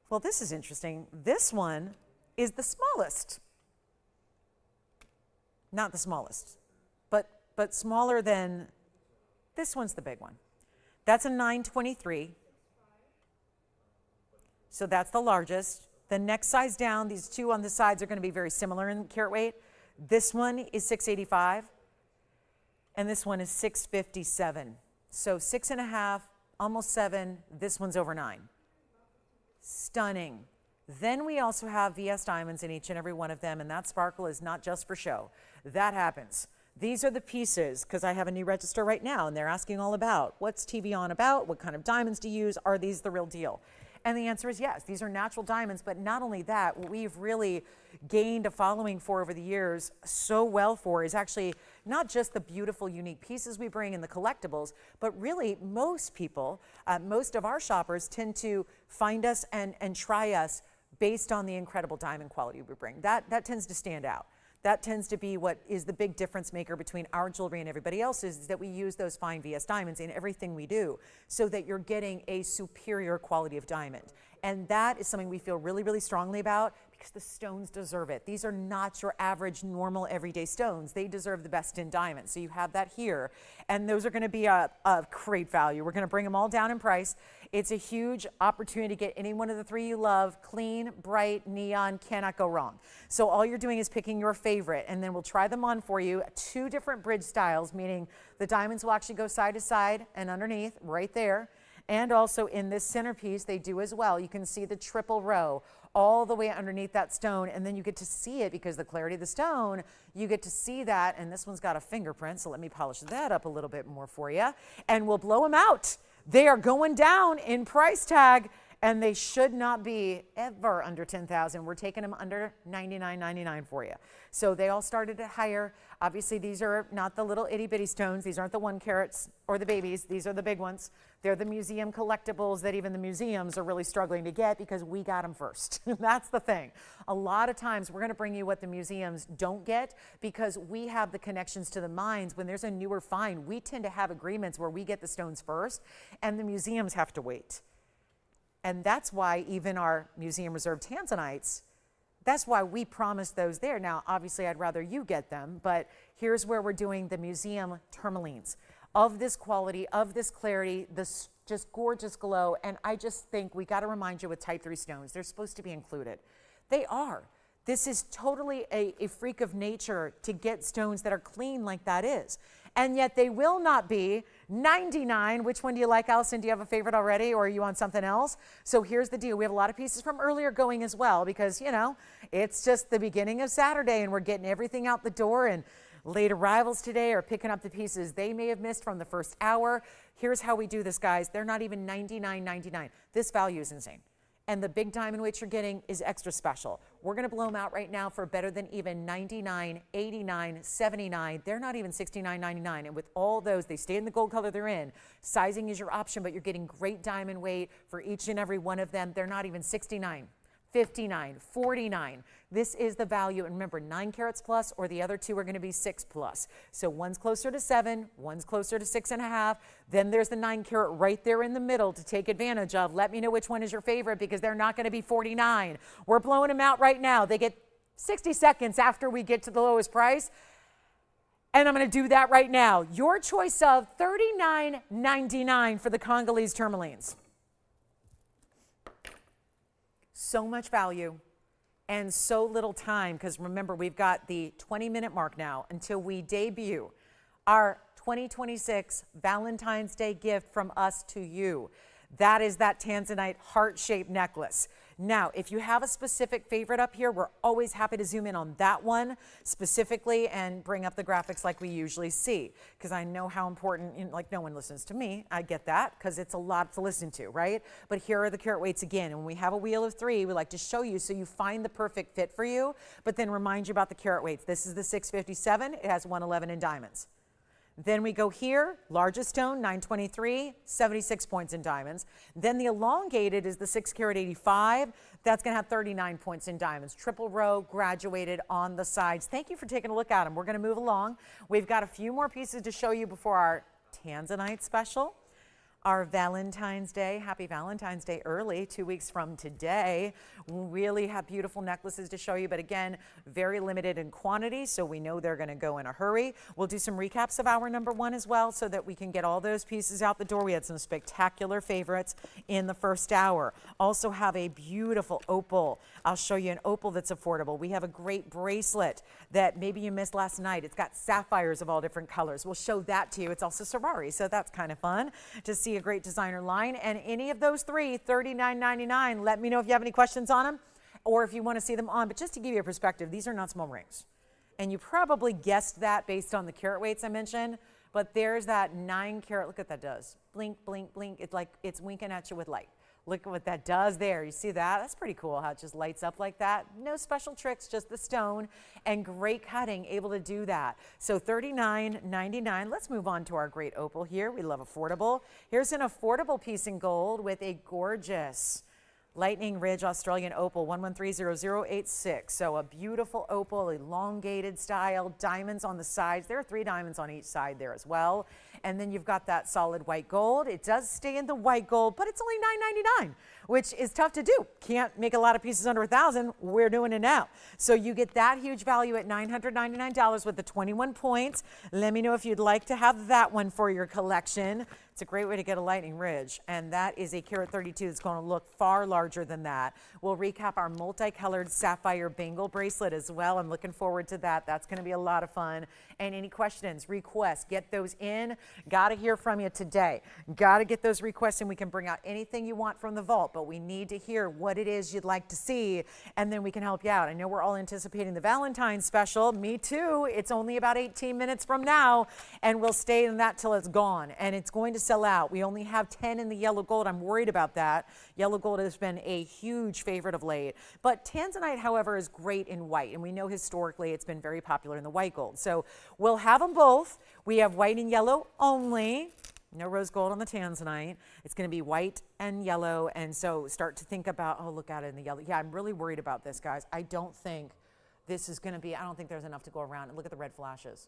Well, this is interesting. This one is the smallest. Not the smallest, but smaller than, this one's the big one. That's a 923. So that's the largest. The next size down, these 2 on the sides are going to be very similar in carat weight. This one is 685, and this one is 657. So 6.5, almost 7. This one's over 9. Stunning. Then we also have VS diamonds in each and every one of them, and that sparkle is not just for show. That happens. These are the pieces, because I have a new register right now, and they're asking all about, what's TVON about? What kind of diamonds do you use? Are these the real deal? And the answer is yes, these are natural diamonds, but not only that, what we've really gained a following for over the years so well for is actually not just the beautiful, unique pieces we bring in the collectibles, but really most people, most of our shoppers tend to find us and try us based on the incredible diamond quality we bring. That tends to stand out. That tends to be what is the big difference maker between our jewelry and everybody else's, is that we use those fine VS diamonds in everything we do so that you're getting a superior quality of diamond. And that is something we feel really, really strongly about because the stones deserve it. These are not your average, normal, everyday stones. They deserve the best in diamonds. So you have that here. And those are going to be a great value. We're going to bring them all down in price. It's a huge opportunity to get any one of the 3 you love. Clean, bright, neon, cannot go wrong. So all you're doing is picking your favorite, and then we'll try them on for you. 2 different bridge styles, meaning the diamonds will actually go side to side and underneath, right there. And also in this centerpiece, they do as well. You can see the triple row all the way underneath that stone, and then you get to see it because the clarity of the stone, you get to see that, and this one's got a fingerprint, so let me polish that up a little bit more for you, and we'll blow them out. They are going down in price tag, and they should not be ever under 10,000. We're taking them under $99.99 for you. So they all started at higher. Obviously, these are not the little itty bitty stones. These aren't the 1 carats or the babies. These are the big ones. They're the museum collectibles that even the museums are really struggling to get because we got them first. That's the thing. A lot of times we're going to bring you what the museums don't get because we have the connections to the mines. When there's a newer find, we tend to have agreements where we get the stones first and the museums have to wait. And that's why even our museum reserved Tanzanites, that's why we promised those there. Now, obviously, I'd rather you get them, but here's where we're doing the museum tourmalines of this quality, of this clarity, this just gorgeous glow. And I just think we got to remind you with type 3 stones, they're supposed to be included. They are. This is totally a freak of nature to get stones that are clean like that is. And yet they will not be 99. Which one do you like, Allison? Do you have a favorite already, or are you on something else? So here's the deal. We have a lot of pieces from earlier going as well because, you know, it's just the beginning of Saturday and we're getting everything out the door, and late arrivals today are picking up the pieces they may have missed from the first hour. Here's how we do this, guys. They're not even $99.99. This value is insane. and the big diamond weights you're getting is extra special. We're going to blow them out right now for better than even $99, $89, $79. They're not even $69.99. And with all those, they stay in the gold color they're in. Sizing is your option, but you're getting great diamond weight for each and every one of them. They're not even $69. $59, $49. This is the value. And remember, 9 carats plus, or the other two are going to be 6 plus. So one's closer to 7, one's closer to 6.5. Then there's the 9 carat right there in the middle to take advantage of. Let me know which one is your favorite, because they're not going to be 49. We're blowing them out right now. They get 60 seconds after we get to the lowest price. And I'm going to do that right now. Your choice of $39.99 for the Congolese tourmalines. So much value and so little time, because remember, we've got the 20-minute mark now until we debut our 2026 Valentine's Day gift from us to you. That is that Tanzanite heart-shaped necklace. Now, if you have a specific favorite up here, we're always happy to zoom in on that one specifically and bring up the graphics like we usually see, because I know how important, like no one listens to me. I get that, because it's a lot to listen to, right? But here are the carat weights again. And when we have a wheel of 3, we like to show you so you find the perfect fit for you, but then remind you about the carat weights. This is the 657. It has 111 in diamonds. Then we go here, largest stone, 923, 76 points in diamonds. Then the elongated is the 6 carat 85. That's going to have 39 points in diamonds. Triple row, graduated on the sides. Thank you for taking a look at them. We're going to move along. We've got a few more pieces to show you before our Tanzanite special. Our Valentine's Day. Happy Valentine's Day early, 2 weeks from today. We really have beautiful necklaces to show you, but again, very limited in quantity, so we know they're going to go in a hurry. We'll do some recaps of our number 1 as well, so that we can get all those pieces out the door. We had some spectacular favorites in the first hour. Also have a beautiful opal. I'll show you an opal that's affordable. We have a great bracelet that maybe you missed last night. It's got sapphires of all different colors. We'll show that to you. It's also Sari, so that's kind of fun to see a great designer line. And any of those 3, $39.99. Let me know if you have any questions on them or if you want to see them on. But just to give you a perspective, these are not small rings. And you probably guessed that based on the carat weights I mentioned. But there's that 9 carat. Look what that does. Blink, blink, blink. It's like it's winking at you with light. Look at what that does there. You see that? That's pretty cool how it just lights up like that. No special tricks, just the stone, and great cutting, able to do that. So $39.99. Let's move on to our great opal here. We love affordable. Here's an affordable piece in gold with a gorgeous Lightning Ridge Australian opal, 1130086. So a beautiful opal, elongated style, diamonds on the sides. There are 3 diamonds on each side there as well. And then you've got that solid white gold. It does stay in the white gold, but it's only $9.99, which is tough to do. Can't make a lot of pieces under $1,000. We're doing it now. So you get that huge value at $999 with the 21 points. Let me know if you'd like to have that one for your collection. It's a great way to get a Lightning Ridge, and that is a carat 32 that's going to look far larger than that. We'll recap our multicolored sapphire bangle bracelet as well. I'm looking forward to that. That's going to be a lot of fun. And any questions, requests, get those in. Got to hear from you today. Got to get those requests, and we can bring out anything you want from the vault, but we need to hear what it is you'd like to see, and then we can help you out. I know we're all anticipating the Valentine special. Me too. It's only about 18 minutes from now, and we'll stay in that till it's gone, and it's going to sell out. We only have 10 in the yellow gold. I'm worried about that. Yellow gold has been a huge favorite of late, but Tanzanite, however, is great in white, and we know historically it's been very popular in the white gold. So we'll have them both. We have white and yellow only. No rose gold on the Tanzanite. It's going to be white and yellow, and so start to think about, oh, look at it in the yellow. Yeah, I'm really worried about this, guys. I don't think this is going to be, I don't think there's enough to go around. And look at the red flashes.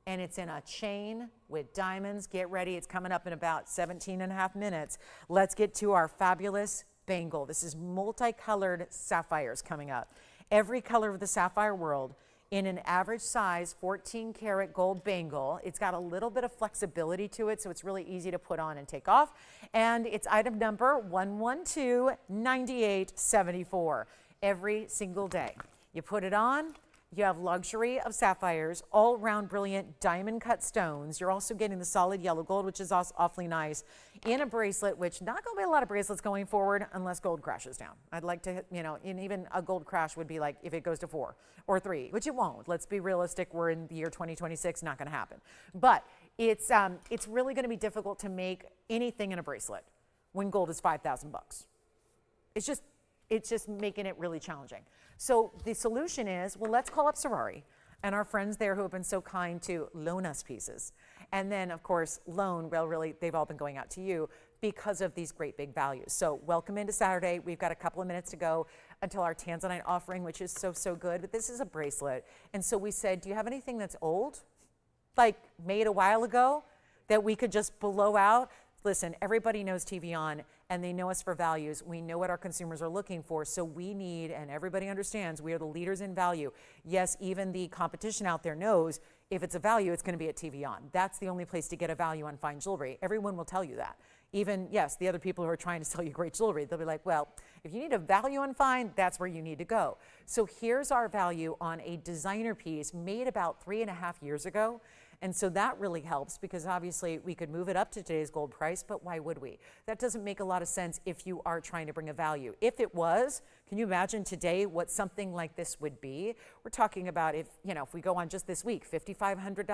And it's in a chain with diamonds. Get ready. It's coming up in about 17.5 minutes. Let's get to our fabulous bangle. This is multicolored sapphires coming up. Every color of the sapphire world in an average size 14 karat gold bangle. It's got a little bit of flexibility to it, so it's really easy to put on and take off. And it's item number 1129874 every single day. You put it on. You have luxury of sapphires, all round brilliant diamond cut stones. You're also getting the solid yellow gold, which is awfully nice, in a bracelet, which not going to be a lot of bracelets going forward unless gold crashes down. I'd like to, you know, and even a gold crash would be like if it goes to 4 or 3, which it won't. Let's be realistic. We're in the year 2026, not going to happen. But it's really going to be difficult to make anything in a bracelet when gold is $5,000 bucks. It's just It's just making it really challenging. So the solution is, well, let's call up Sari and our friends there who have been so kind to loan us pieces. And then, of course, loan, well, really, they've all been going out to you because of these great big values. So welcome into Saturday. We've got a couple of minutes to go until our Tanzanite offering, which is so, so good. But this is a bracelet. And so we said, do you have anything that's old, like made a while ago, that we could just blow out? Listen, everybody knows TVON, and they know us for values. We know what our consumers are looking for, so we need, and everybody understands, we are the leaders in value. Yes, even the competition out there knows if it's a value, it's going to be at TVON. That's the only place to get a value on fine jewelry. Everyone will tell you that. Even, yes, the other people who are trying to sell you great jewelry, they'll be like, well, if you need a value on fine, that's where you need to go. So here's our value on a designer piece made about 3.5 years ago. And so that really helps because obviously we could move it up to today's gold price, but why would we? That doesn't make a lot of sense if you are trying to bring a value. If it was, can you imagine today what something like this would be? We're talking about if we go on just this week, $5,500,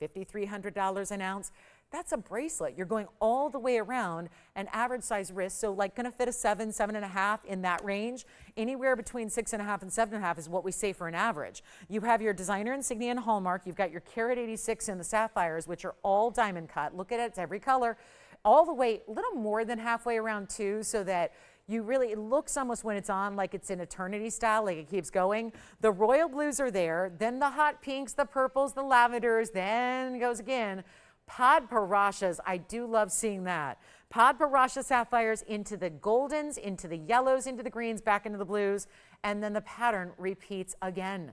$5,300 an ounce. That's a bracelet. You're going all the way around an average size wrist. So like going to fit a 7, 7.5 in that range. Anywhere between 6.5 and 7.5 is what we say for an average. You have your designer insignia and hallmark. You've got your carat 86 in the sapphires, which are all diamond cut. Look at it, it's every color. All the way, a little more than halfway around too, so that you really, it looks almost when it's on like it's an eternity style, like it keeps going. The royal blues are there, then the hot pinks, the purples, the lavenders, then it goes again. Pod parashas, I do love seeing that. Pod parasha sapphires into the goldens, into the yellows, into the greens, back into the blues, and then the pattern repeats again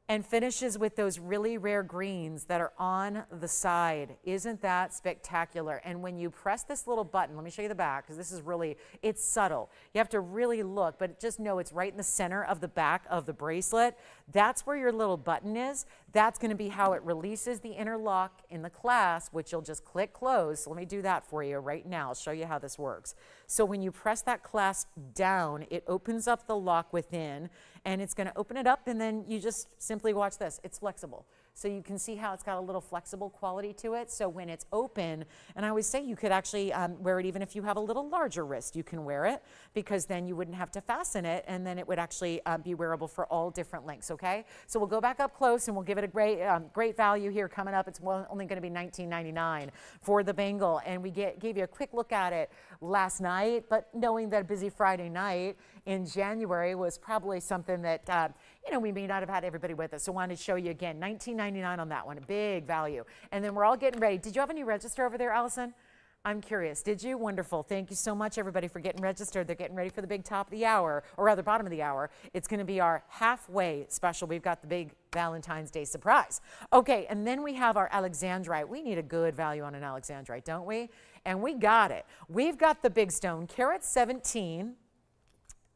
and finishes with those really rare greens that are on the side. Isn't that spectacular? And when you press this little button, let me show you the back, because this is really, it's subtle. You have to really look, but just know it's right in the center of the back of the bracelet. That's where your little button is. That's gonna be how it releases the inner lock in the clasp, which you'll just click close. So let me do that for you right now. I'll show you how this works. So when you press that clasp down, it opens up the lock within, and it's gonna open it up, and then you just simply watch this. It's flexible. So you can see how it's got a little flexible quality to it. So when it's open, and I always say you could actually wear it even if you have a little larger wrist, you can wear it, because then you wouldn't have to fasten it, and then it would actually be wearable for all different lengths, okay? So we'll go back up close and we'll give it a great value here coming up. It's only gonna be $19.99 for the bangle, and we gave you a quick look at it last night, but knowing that a busy Friday night in January was probably something that we may not have had everybody with us. So I wanted to show you again, $19.99 on that one, a big value. And then we're all getting ready. Did you have any register over there, Allison? I'm curious. Did you? Wonderful. Thank you so much, everybody, for getting registered. They're getting ready for the big top of the hour, or rather bottom of the hour. It's going to be our halfway special. We've got the big Valentine's Day surprise. Okay, and then we have our Alexandrite. We need a good value on an Alexandrite, don't we? And we got it. We've got the big stone, carat 17,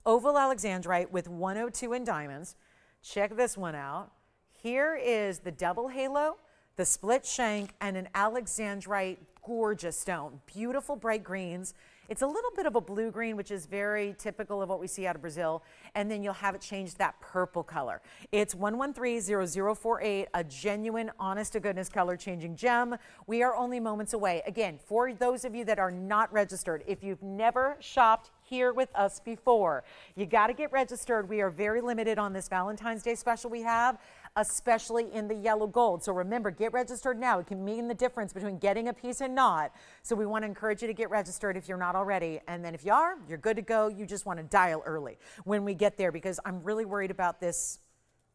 oval Alexandrite with 102 in diamonds. Check this one out. Here is the double halo, the split shank, and an Alexandrite gorgeous stone. Beautiful bright greens. It's a little bit of a blue green, which is very typical of what we see out of Brazil. And then you'll have it change that purple color. It's 1130048, a genuine, honest to goodness color changing gem. We are only moments away. Again, for those of you that are not registered, if you've never shopped here with us before, you got to get registered. We are very limited on this Valentine's Day special we have, especially in the yellow gold. So remember, get registered now. It can mean the difference between getting a piece and not. So we want to encourage you to get registered if you're not already. And then if you are, you're good to go. You just want to dial early when we get there, because I'm really worried about this.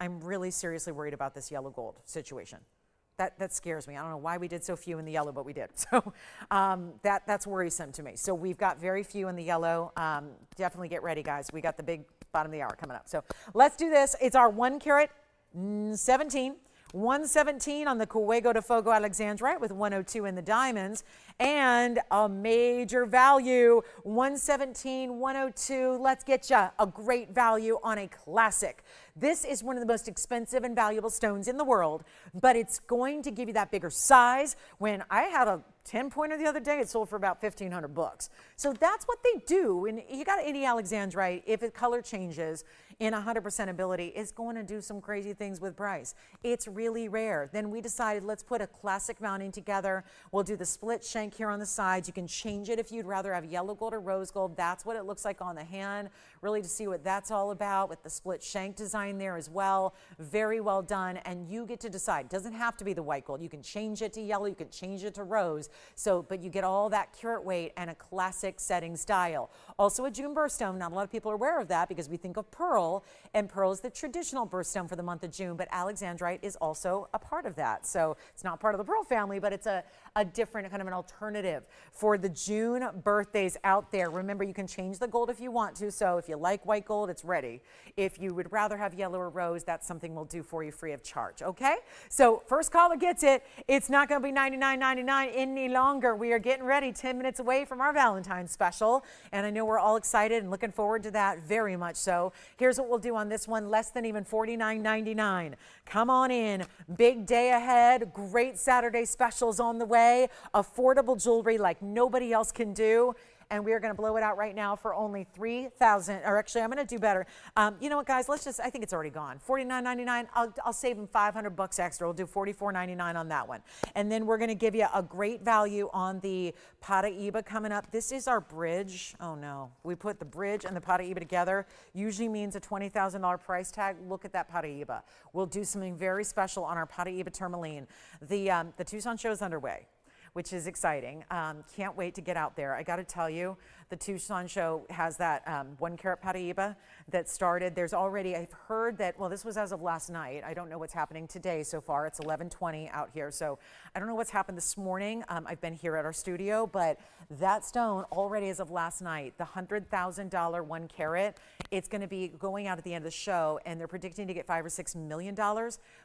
I'm really seriously worried about this yellow gold situation. That scares me. I don't know why we did so few in the yellow, but we did. So that's worrisome to me. So we've got very few in the yellow. Definitely get ready, guys. We got the big bottom of the hour coming up. So let's do this. It's our 1 carat 17. 117 on the Cuello de Fogo Alexandrite with 102 in the diamonds, and a major value, 117, 102. Let's get you a great value on a classic. This is one of the most expensive and valuable stones in the world, but it's going to give you that bigger size. When I had a 10-pointer the other day, it sold for about $1,500. So that's what they do. And you got any Alexandrite, if the color changes in 100% ability, it's going to do some crazy things with price. It's really rare. Then we decided, let's put a classic mounting together. We'll do the split shank here on the sides. You can change it if you'd rather have yellow gold or rose gold. That's what it looks like on the hand, really, to see what that's all about, with the split shank design there as well. Very well done. And you get to decide. It doesn't have to be the white gold. You can change it to yellow. You can change it to rose. So, but you get all that carat weight and a classic setting style. Also a June birthstone. Not a lot of people are aware of that because we think of pearl, and pearl is the traditional birthstone for the month of June, but Alexandrite is also a part of that. So it's not part of the pearl family, but it's a different kind of an alternative for the June birthdays out there. Remember, you can change the gold if you want to. So if you like white gold, it's ready. If you would rather have yellow or rose, that's something we'll do for you free of charge. Okay. So first caller gets it. It's not going to be $99.99 any longer. We are getting ready, 10 minutes away from our Valentine special. And I know we're all excited and looking forward to that very much so. Here's what we'll do on this one. Less than even $49.99. Come on in. Big day ahead. Great Saturday specials on the way. Affordable jewelry like nobody else can do. And we are going to blow it out right now for only $3,000, or actually I'm going to do better. You know what, guys, let's just, I think it's already gone. $49.99, I'll save them $500 extra. We'll do $44.99 on that one. And then we're going to give you a great value on the Paraíba coming up. This is our bridge. Oh no, we put the bridge and the Paraíba together. Usually means a $20,000 price tag. Look at that Paraíba. We'll do something very special on our Paraíba Tourmaline. The Tucson show is underway, which is exciting. Can't wait to get out there. I got to tell you, the Tucson show has that 1 carat Paraíba that started. There's already, I've heard that, well, this was as of last night. I don't know what's happening today so far. It's 11:20 out here. So I don't know what's happened this morning. I've been here at our studio, but that stone already as of last night, the $100,000 1 carat, it's going to be going out at the end of the show, and they're predicting to get $5 or $6 million.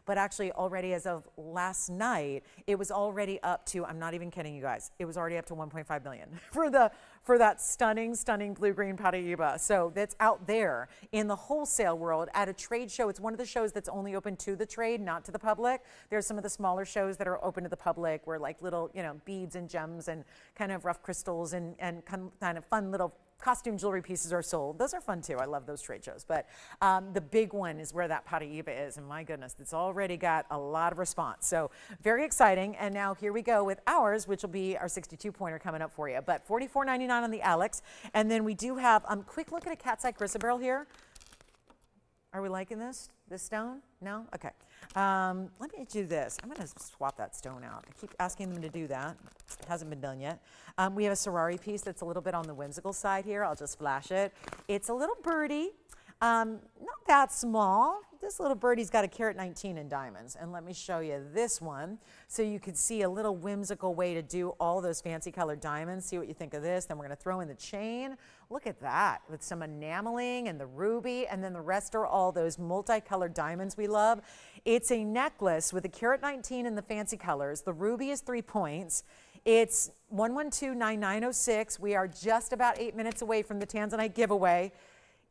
But actually already as of last night, it was already up to, I'm not even kidding you guys, it was already up to 1.5 million for that stunning blue-green Paraíba. So that's out there in the wholesale world at a trade show. It's one of the shows that's only open to the trade, not to the public. There's some of the smaller shows that are open to the public where like little, you know, beads and gems and kind of rough crystals and kind of fun little costume jewelry pieces are sold. Those are fun too. I love those trade shows. But the big one is where that Paraíba is. And my goodness, it's already got a lot of response. So very exciting. And now here we go with ours, which will be our 62-pointer coming up for you. But $44.99 on the Alex. And then we do have a quick look at a cat's eye chrysoberyl here. Are we liking this stone? No? Okay. Let me do this. I'm going to swap that stone out. I keep asking them to do that. It hasn't been done yet. We have a Sari piece that's a little bit on the whimsical side here. I'll just flash it. It's a little birdie. Not that small. This little birdie's got a carat 19 in diamonds. And let me show you this one so you could see a little whimsical way to do all those fancy colored diamonds. See what you think of this. Then we're going to throw in the chain. Look at that with some enameling and the ruby, and then the rest are all those multicolored diamonds we love. It's a necklace with a carat 19 in the fancy colors. The ruby is 3 points. It's 1129906. We are just about 8 minutes away from the Tanzanite giveaway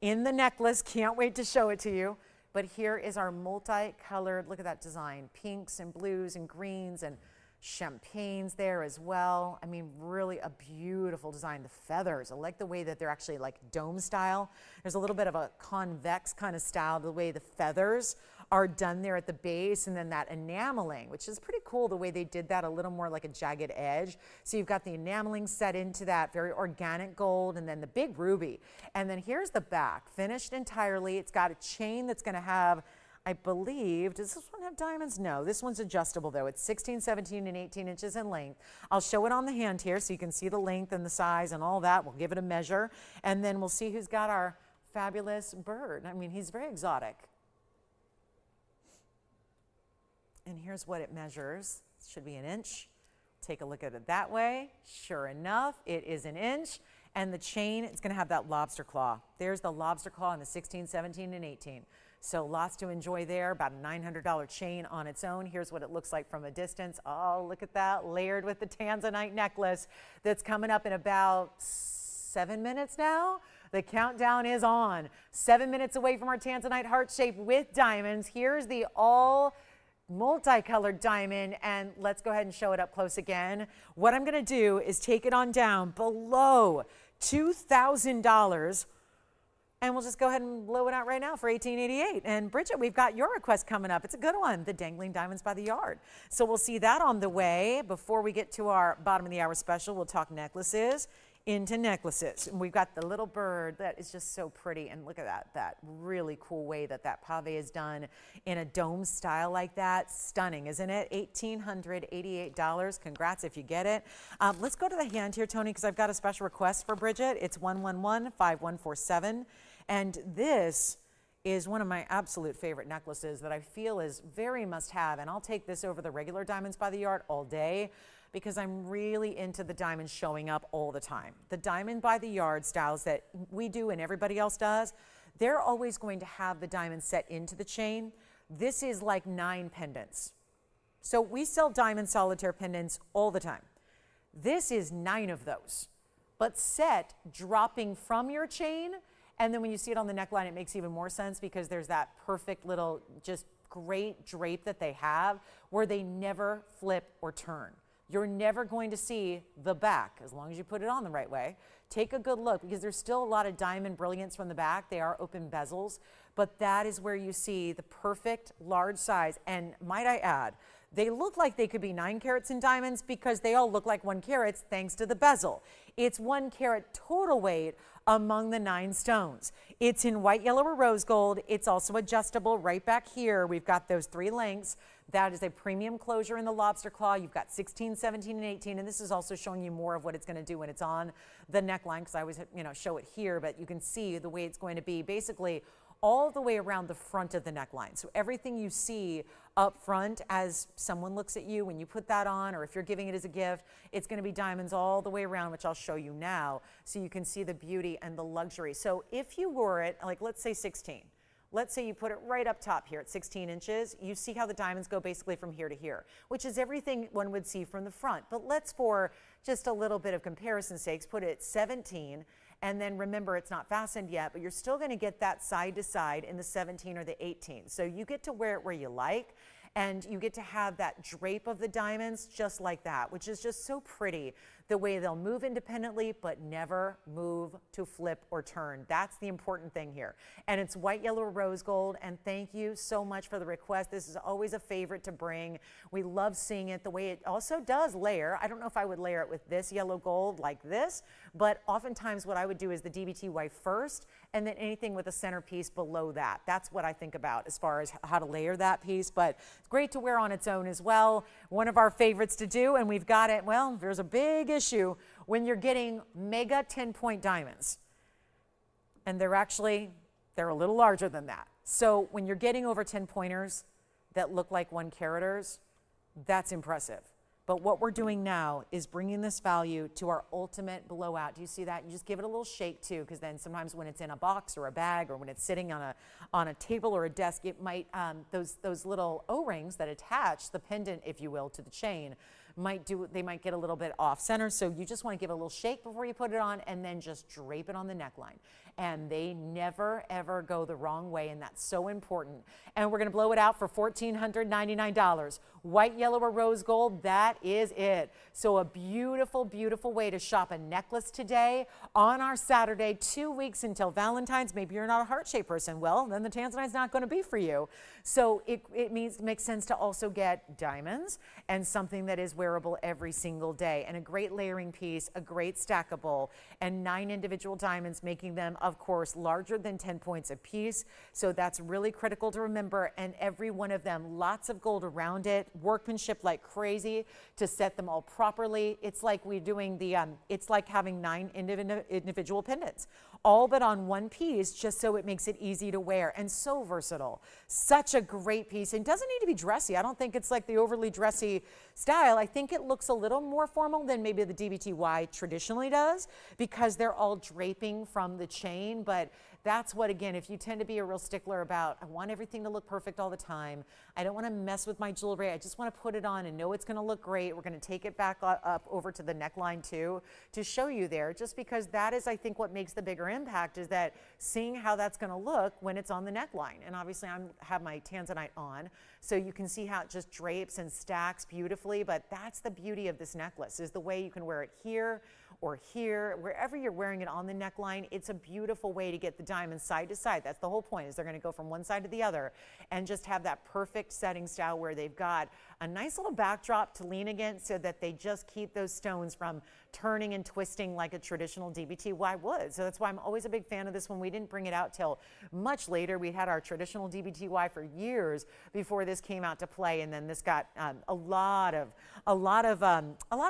in the necklace. Can't wait to show it to you. But here is our multicolored, look at that design, pinks and blues and greens and champagnes there as well. I mean, really a beautiful design. The feathers, I like the way that they're actually like dome style. There's a little bit of a convex kind of style, the way the feathers are done there at the base, and then that enameling, which is pretty cool the way they did that, a little more like a jagged edge. So you've got the enameling set into that very organic gold, and then the big ruby. And then here's the back, finished entirely. It's got a chain that's going to have, I believe, does this one have diamonds? No, this one's adjustable though. It's 16, 17, and 18 inches in length. I'll show it on the hand here so you can see the length and the size and all that. We'll give it a measure, and then we'll see who's got our fabulous bird. I mean, he's very exotic. And here's what it measures. It should be an inch. Take a look at it that way. Sure enough, it is an inch. And the chain, it's going to have that lobster claw. There's the lobster claw in the 16, 17, and 18. So lots to enjoy there. About a $900 chain on its own. Here's what it looks like from a distance. Oh, look at that, layered with the Tanzanite necklace that's coming up in about 7 minutes now. The countdown is on. 7 minutes away from our Tanzanite heart shape with diamonds. Here's the all multicolored diamond, and let's go ahead and show it up close again. What I'm going to do is take it on down below $2,000. And we'll just go ahead and blow it out right now for $1,888. And Bridget, we've got your request coming up. It's a good one, the dangling diamonds by the yard. So we'll see that on the way. Before we get to our bottom of the hour special, we'll talk necklaces into necklaces. And we've got the little bird that is just so pretty. And look at that really cool way that pave is done in a dome style like that. Stunning, isn't it? $1,888. Congrats if you get it. Let's go to the hand here, Tony, because I've got a special request for Bridget. It's 111-5147. And this is one of my absolute favorite necklaces that I feel is very must have. And I'll take this over the regular diamonds by the yard all day because I'm really into the diamonds showing up all the time. The diamond by the yard styles that we do and everybody else does, they're always going to have the diamond set into the chain. This is like 9 pendants. So we sell diamond solitaire pendants all the time. This is 9 of those, but set dropping from your chain. And then when you see it on the neckline, it makes even more sense because there's that perfect little, just great drape that they have where they never flip or turn. You're never going to see the back as long as you put it on the right way. Take a good look because there's still a lot of diamond brilliance from the back. They are open bezels, but that is where you see the perfect large size. And might I add, they look like they could be 9 carats in diamonds because they all look like 1 carat thanks to the bezel. It's 1 carat total weight among the 9 stones. It's in white, yellow, or rose gold. It's also adjustable right back here. We've got those 3 lengths. That is a premium closure in the lobster claw. You've got 16, 17, and 18, and this is also showing you more of what it's going to do when it's on the neckline because I always show it here, but you can see the way it's going to be basically all the way around the front of the neckline. So everything you see up front as someone looks at you when you put that on, or if you're giving it as a gift, it's going to be diamonds all the way around, which I'll show you now, so you can see the beauty and the luxury. So if you wore it, like let's say 16, let's say you put it right up top here at 16 inches, you see how the diamonds go basically from here to here, which is everything one would see from the front. But let's, for just a little bit of comparison's sakes, put it at 17. And then remember, it's not fastened yet, but you're still going to get that side to side in the 17 or the 18. So you get to wear it where you like, and you get to have that drape of the diamonds just like that, which is just so pretty, the way they'll move independently but never move to flip or turn. That's the important thing here. And it's white, yellow, rose gold, and thank you so much for the request. This is always a favorite to bring. We love seeing it the way it also does layer. I don't know if I would layer it with this yellow gold like this, but oftentimes what I would do is the DBTY first, and then anything with a centerpiece below that. That's what I think about as far as how to layer that piece, but it's great to wear on its own as well. One of our favorites to do, and we've got it, well, there's a big issue when you're getting mega 10-point diamonds. And they're a little larger than that. So when you're getting over 10 pointers that look like 1 caraters, that's impressive. But what we're doing now is bringing this value to our ultimate blowout. Do you see that? You just give it a little shake too, because then sometimes when it's in a box or a bag or when it's sitting on a table or a desk, it might, those little O-rings that attach the pendant, if you will, to the chain, they might get a little bit off center. So you just want to give it a little shake before you put it on and then just drape it on the neckline. And they never, ever go the wrong way, and that's so important. And we're going to blow it out for $1,499. White, yellow, or rose gold, that is it. So a beautiful, beautiful way to shop a necklace today on our Saturday, 2 weeks until Valentine's. Maybe you're not a heart-shaped person. Well, then the Tanzanite's not going to be for you. So it makes sense to also get diamonds and something that is wearable every single day, and a great layering piece, a great stackable, and 9 individual diamonds, making them, of course, larger than 10 points a piece. So that's really critical to remember, and every one of them, lots of gold around it, workmanship like crazy to set them all properly. It's like we're doing it's like having 9 individual pendants, all but on one piece, just so it makes it easy to wear, and so versatile. Such a great piece, and doesn't need to be dressy. I don't think it's like the overly dressy style. I think it looks a little more formal than maybe the DBTY traditionally does, because they're all draping from the chain, but that's what, again, if you tend to be a real stickler about, I want everything to look perfect all the time. I don't want to mess with my jewelry. I just want to put it on and know it's going to look great. We're going to take it back up over to the neckline too to show you there, just because that is, I think, what makes the bigger impact, is that seeing how that's going to look when it's on the neckline. And obviously I have my Tanzanite on, so you can see how it just drapes and stacks beautifully. But that's the beauty of this necklace, is the way you can wear it here or here, wherever you're wearing it on the neckline. It's a beautiful way to get the diamonds side to side. That's the whole point, is they're going to go from one side to the other and just have that perfect setting style where they've got a nice little backdrop to lean against, so that they just keep those stones from turning and twisting like a traditional DBTY would. So that's why I'm always a big fan of this one. We didn't bring it out till much later. We had our traditional DBTY for years before this came out to play, and then this got a lot of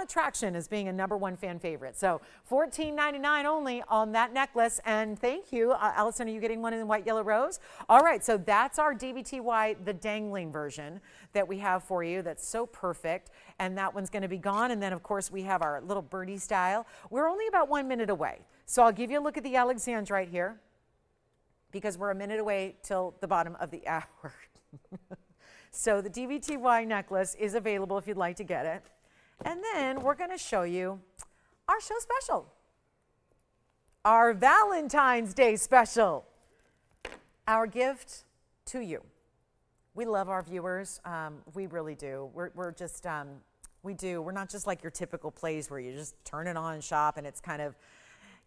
traction as being a #1 fan favorite. So $14.99 only on that necklace. And thank you, Allison. Are you getting one in white, yellow, rose? All right, so that's our DBTY, the dangling version that we have for you. That's so perfect, and that one's going to be gone. And then, of course, we have our little birdie style. We're only about 1 minute away, so I'll give you a look at the Alexandrite here, because we're a minute away till the bottom of the hour. So the DBTY necklace is available if you'd like to get it. And then we're going to show you our show special, our Valentine's Day special, our gift to you. We love our viewers. We really do. We're just, we're not just like your typical place where you just turn it on and shop and it's kind of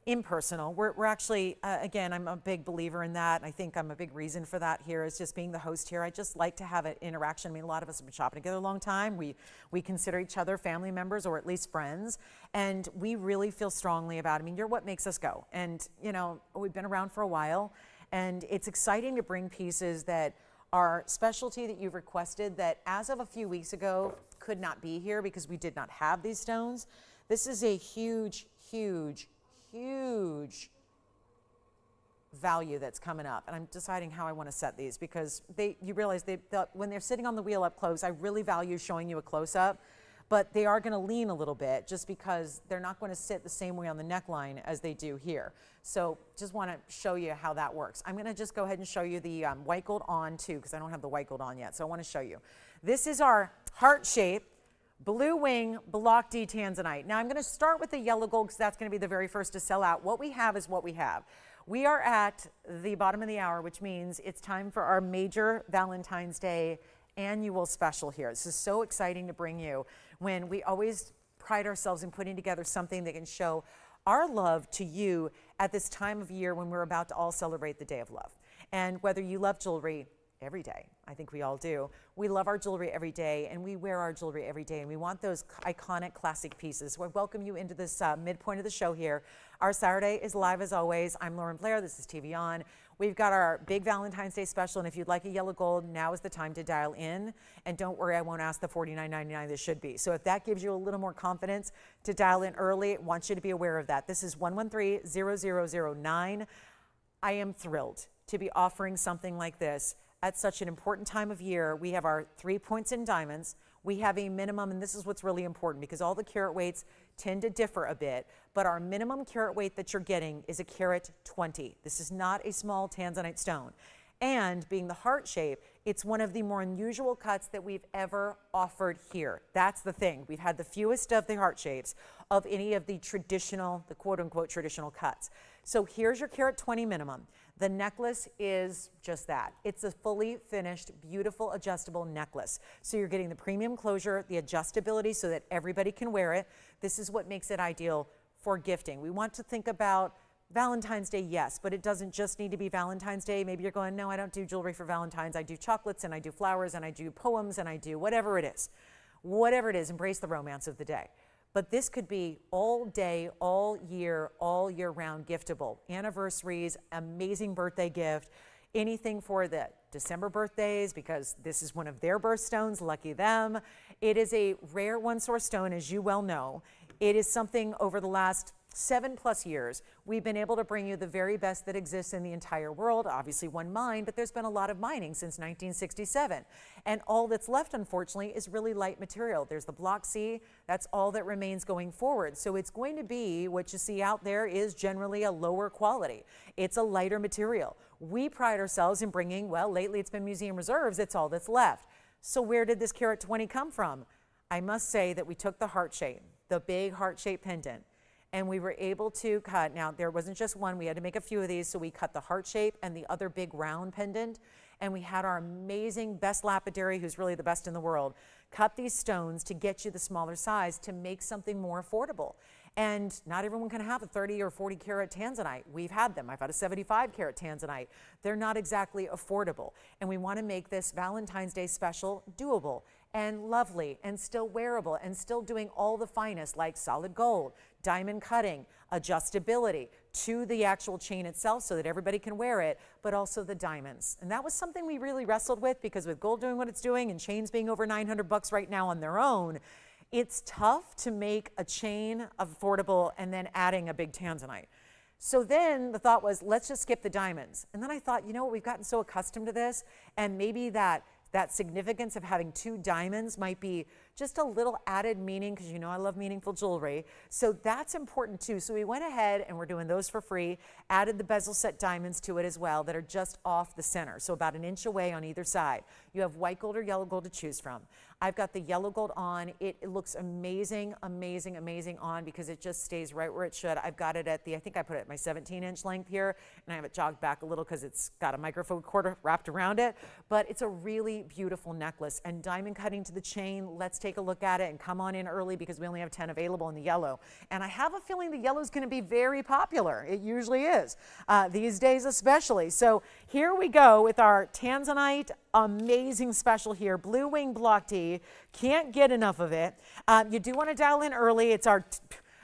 impersonal. We're actually, again, I'm a big believer in that. I think I'm a big reason for that here, is just being the host here. I just like to have an interaction. I mean, a lot of us have been shopping together a long time. We consider each other family members, or at least friends, and we really feel strongly about it. I mean, you're what makes us go. And, you know, we've been around for a while, and it's exciting to bring pieces that are specialty that you've requested, that as of a few weeks ago could not be here because we did not have these stones. This is a huge, huge, huge value that's coming up, and I'm deciding how I want to set these, because you realize when they're sitting on the wheel up close, I really value showing you a close-up, but they are going to lean a little bit just because they're not going to sit the same way on the neckline as they do here. So just want to show you how that works. I'm going to just go ahead and show you the white gold on too, because I don't have the white gold on yet, so I want to show you. This is our heart shape Blue Wing Block D Tanzanite. Now I'm going to start with the yellow gold because that's going to be the very first to sell out. What we have is what we have. We are at the bottom of the hour, which means it's time for our major Valentine's Day annual special here. This is so exciting to bring you, when we always pride ourselves in putting together something that can show our love to you at this time of year when we're about to all celebrate the Day of Love. And whether you love jewelry every day, I think we all do. We love our jewelry every day, and we wear our jewelry every day, and we want those iconic classic pieces. So I welcome you into this midpoint of the show here. Our Saturday is live as always. I'm Lauren Blair. This is TVON. We've got our big Valentine's Day special, and if you'd like a yellow gold, now is the time to dial in. And don't worry, I won't ask the $49.99 this should be. So if that gives you a little more confidence to dial in early, I want you to be aware of that. This is 113-0009. I am thrilled to be offering something like this at such an important time of year. We have our 3 points in diamonds. We have a minimum, and this is what's really important because all the carat weights tend to differ a bit, but our minimum carat weight that you're getting is a carat 20. This is not a small Tanzanite stone. And being the heart shape, it's one of the more unusual cuts that we've ever offered here. That's the thing. We've had the fewest of the heart shapes of any of the traditional, the quote unquote traditional cuts. So here's your carat 20 minimum. The necklace is just that. It's a fully finished, beautiful, adjustable necklace. So you're getting the premium closure, the adjustability so that everybody can wear it. This is what makes it ideal for gifting. We want to think about Valentine's Day, yes, but it doesn't just need to be Valentine's Day. Maybe you're going, no, I don't do jewelry for Valentine's. I do chocolates and I do flowers and I do poems and I do whatever it is. Whatever it is, embrace the romance of the day. But this could be all day, all year round giftable. Anniversaries, amazing birthday gift, anything for the December birthdays, because this is one of their birthstones, lucky them. It is a rare one source stone, as you well know. It is something over the last 7+ years, we've been able to bring you the very best that exists in the entire world. Obviously one mine, but there's been a lot of mining since 1967. And all that's left, unfortunately, is really light material. There's the Block C, that's all that remains going forward. So it's going to be, what you see out there is generally a lower quality. It's a lighter material. We pride ourselves in bringing, well, lately it's been museum reserves, it's all that's left. So where did this carat 20 come from? I must say that we took the heart shape, the big heart-shaped pendant, and we were able to cut, now there wasn't just one, we had to make a few of these, so we cut the heart shape and the other big round pendant, and we had our amazing best lapidary, who's really the best in the world, cut these stones to get you the smaller size to make something more affordable. And not everyone can have a 30 or 40 carat Tanzanite. We've had them. I've had a 75 carat Tanzanite. They're not exactly affordable. And we want to make this Valentine's Day special doable and lovely and still wearable and still doing all the finest, like solid gold, diamond cutting, adjustability to the actual chain itself so that everybody can wear it, but also the diamonds. And that was something we really wrestled with, because with gold doing what it's doing and chains being over 900 bucks right now on their own, it's tough to make a chain affordable and then adding a big Tanzanite. So then the thought was, let's just skip the diamonds. And then I thought, you know what, we've gotten so accustomed to this, and maybe that significance of having 2 diamonds might be just a little added meaning, because you know I love meaningful jewelry. So that's important too. So we went ahead and we're doing those for free, added the bezel set diamonds to it as well that are just off the center, so about 1 inch away on either side. You have white gold or yellow gold to choose from. I've got the yellow gold on. It looks amazing, amazing, amazing on, because it just stays right where it should. I've got it at the, I think I put it at my 17-inch length here, and I have it jogged back a little because it's got a microphone cord wrapped around it. But it's a really beautiful necklace, and diamond cutting to the chain. Let's take a look at it and come on in early, because we only have 10 available in the yellow. And I have a feeling the yellow is going to be very popular. It usually is, these days especially. So here we go with our Tanzanite amazing special here, Blue Wing Block D. Can't get enough of it. You do want to dial in early. It's our,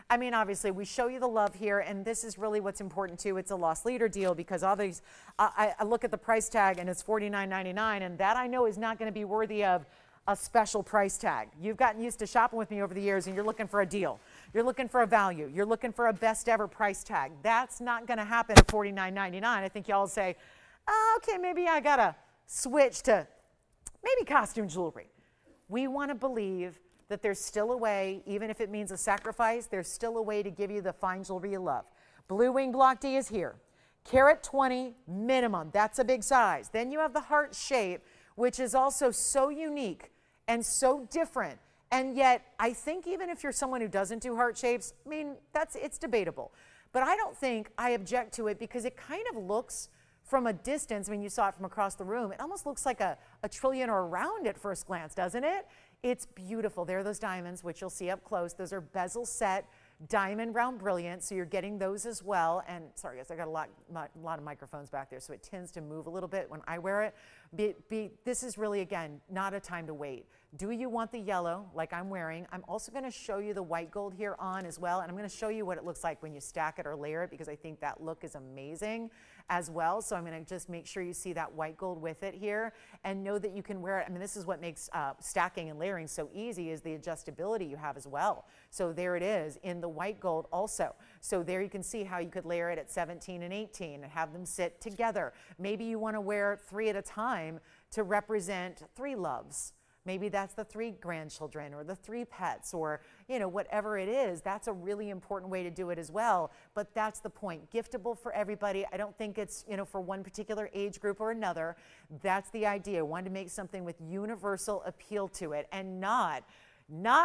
I mean, obviously we show you the love here, and this is really what's important too. It's a loss leader deal, because all these, I look at the price tag and it's $49.99, and that I know is not going to be worthy of a special price tag. You've gotten used to shopping with me over the years, and you're looking for a deal. You're looking for a value. You're looking for a best ever price tag. That's not going to happen at $49.99. I think y'all say, oh, okay, maybe I got to switch to maybe costume jewelry. We want to believe that there's still a way, even if it means a sacrifice, there's still a way to give you the fine jewelry you love. Blue Wing Block D is here. Carat 20 minimum, that's a big size. Then you have the heart shape, which is also so unique and so different. And yet, I think even if you're someone who doesn't do heart shapes, I mean, it's debatable. But I don't think I object to it, because it kind of looks from a distance, I mean, you saw it from across the room, it almost looks like a trillion or a round at first glance, doesn't it? It's beautiful. There are those diamonds, which you'll see up close. Those are bezel set diamond round brilliant, so you're getting those as well. And sorry guys, I got a lot of microphones back there, so it tends to move a little bit when I wear it. This is really, again, not a time to wait. Do you want the yellow like I'm wearing? I'm also going to show you the white gold here on as well, and I'm going to show you what it looks like when you stack it or layer it, because I think that look is amazing as well. So I'm going to just make sure you see that white gold with it here, and know that you can wear it. I mean, this is what makes stacking and layering so easy, is the adjustability you have as well. So there it is in the white gold also. So there you can see how you could layer it at 17 and 18 and have them sit together. Maybe you want to wear 3 at a time to represent 3 loves. Maybe that's the 3 grandchildren or the 3 pets, or, you know, whatever it is. That's a really important way to do it as well. But that's the point. Giftable for everybody. I don't think it's, you know, for one particular age group or another. That's the idea. Wanted to make something with universal appeal to it, and not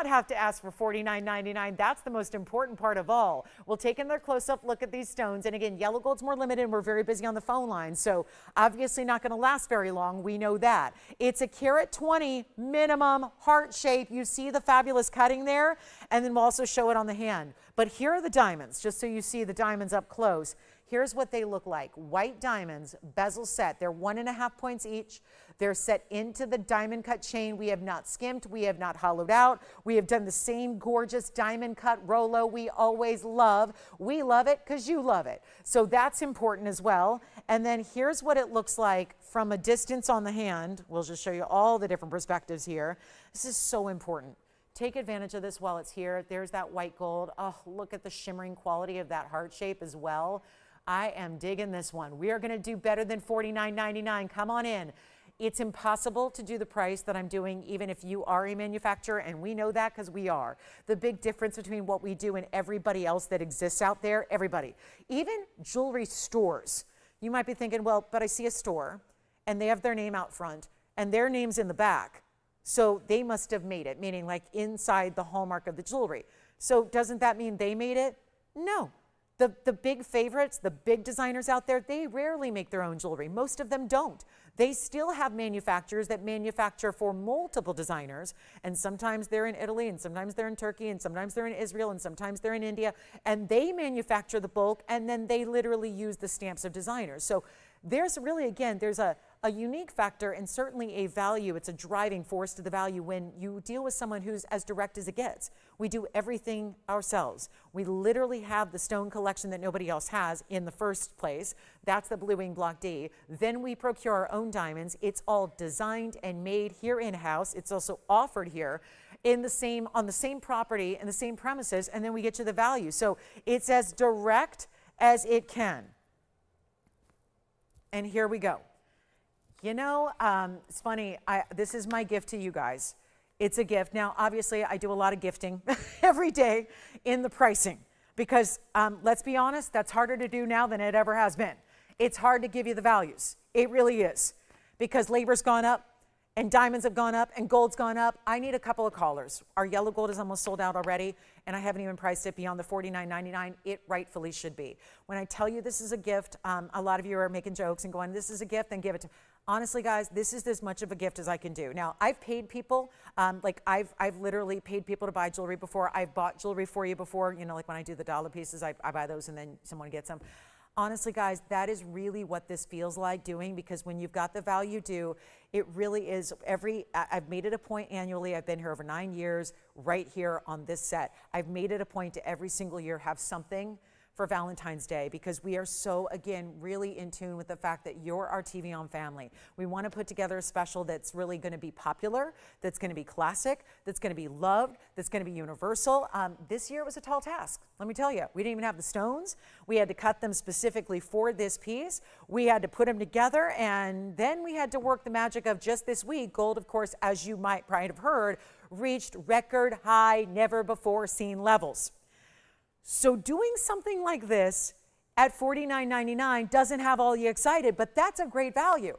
have to ask for $49.99. That's the most important part of all. We'll take another close-up look at these stones. And again, yellow gold's more limited, and we're very busy on the phone line, so obviously not going to last very long. We know that. It's a carat 20 minimum heart shape. You see the fabulous cutting there, and then we'll also show it on the hand. But here are the diamonds, just so you see the diamonds up close. Here's what they look like. White diamonds, bezel set. They're 1.5 points each. They're set into the diamond cut chain. We have not skimped. We have not hollowed out. We have done the same gorgeous diamond cut Rolo we always love. We love it because you love it. So that's important as well. And then here's what it looks like from a distance on the hand. We'll just show you all the different perspectives here. This is so important. take advantage of this while it's here. There's that white gold. Oh, look at the shimmering quality of that heart shape as well. I am digging this one. We are going to do better than $49.99. Come on in. It's impossible to do the price that I'm doing even if you are a manufacturer, and we know that because we are. The big difference between what we do and everybody else that exists out there, everybody, even jewelry stores. You might be thinking, well, but I see a store and they have their name out front and their name's in the back. So they must have made it, meaning like inside the hallmark of the jewelry. So doesn't that mean they made it? No. The big favorites, the big designers out there, they rarely make their own jewelry. Most of them don't. They still have manufacturers that manufacture for multiple designers, and sometimes they're in Italy, and sometimes they're in Turkey, and sometimes they're in Israel, and sometimes they're in India, and they manufacture the bulk, and then they literally use the stamps of designers. So there's really, again, there's a unique factor and certainly a value. It's a driving force to the value when you deal with someone who's as direct as it gets. We do everything ourselves. We literally have the stone collection that nobody else has in the first place. That's the Blue Wing Block D. Then we procure our own diamonds. It's all designed and made here in-house. It's also offered here on the same property and the same premises, and then we get you the value. So it's as direct as it can. And here we go. You know, it's funny, this is my gift to you guys. It's a gift. Now, obviously, I do a lot of gifting every day in the pricing because, let's be honest, that's harder to do now than it ever has been. It's hard to give you the values. It really is because labor's gone up and diamonds have gone up and gold's gone up. I need a couple of callers. Our yellow gold is almost sold out already, and I haven't even priced it beyond the $49.99. It rightfully should be. When I tell you this is a gift, a lot of you are making jokes and going, this is a gift, then give it to. Honestly, guys, this is as much of a gift as I can do. Now, I've paid people, like I've literally paid people to buy jewelry before. I've bought jewelry for you before, you know, like when I do the dollar pieces, I buy those and then someone gets them. Honestly, guys, that is really what this feels like doing, because when you've got the value due, it really is I've made it a point annually. I've been here over 9 years right here on this set. I've made it a point to every single year have something for Valentine's Day, because we are so, again, really in tune with the fact that you're our TVON family. We want to put together a special that's really going to be popular, that's going to be classic, that's going to be loved, that's going to be universal. This year was a tall task. Let me tell you, we didn't even have the stones. We had to cut them specifically for this piece. We had to put them together, and then we had to work the magic of just this week. Gold, of course, as you might probably have heard, reached record high, never before seen levels. So doing something like this at $49.99 doesn't have all you excited, but that's a great value.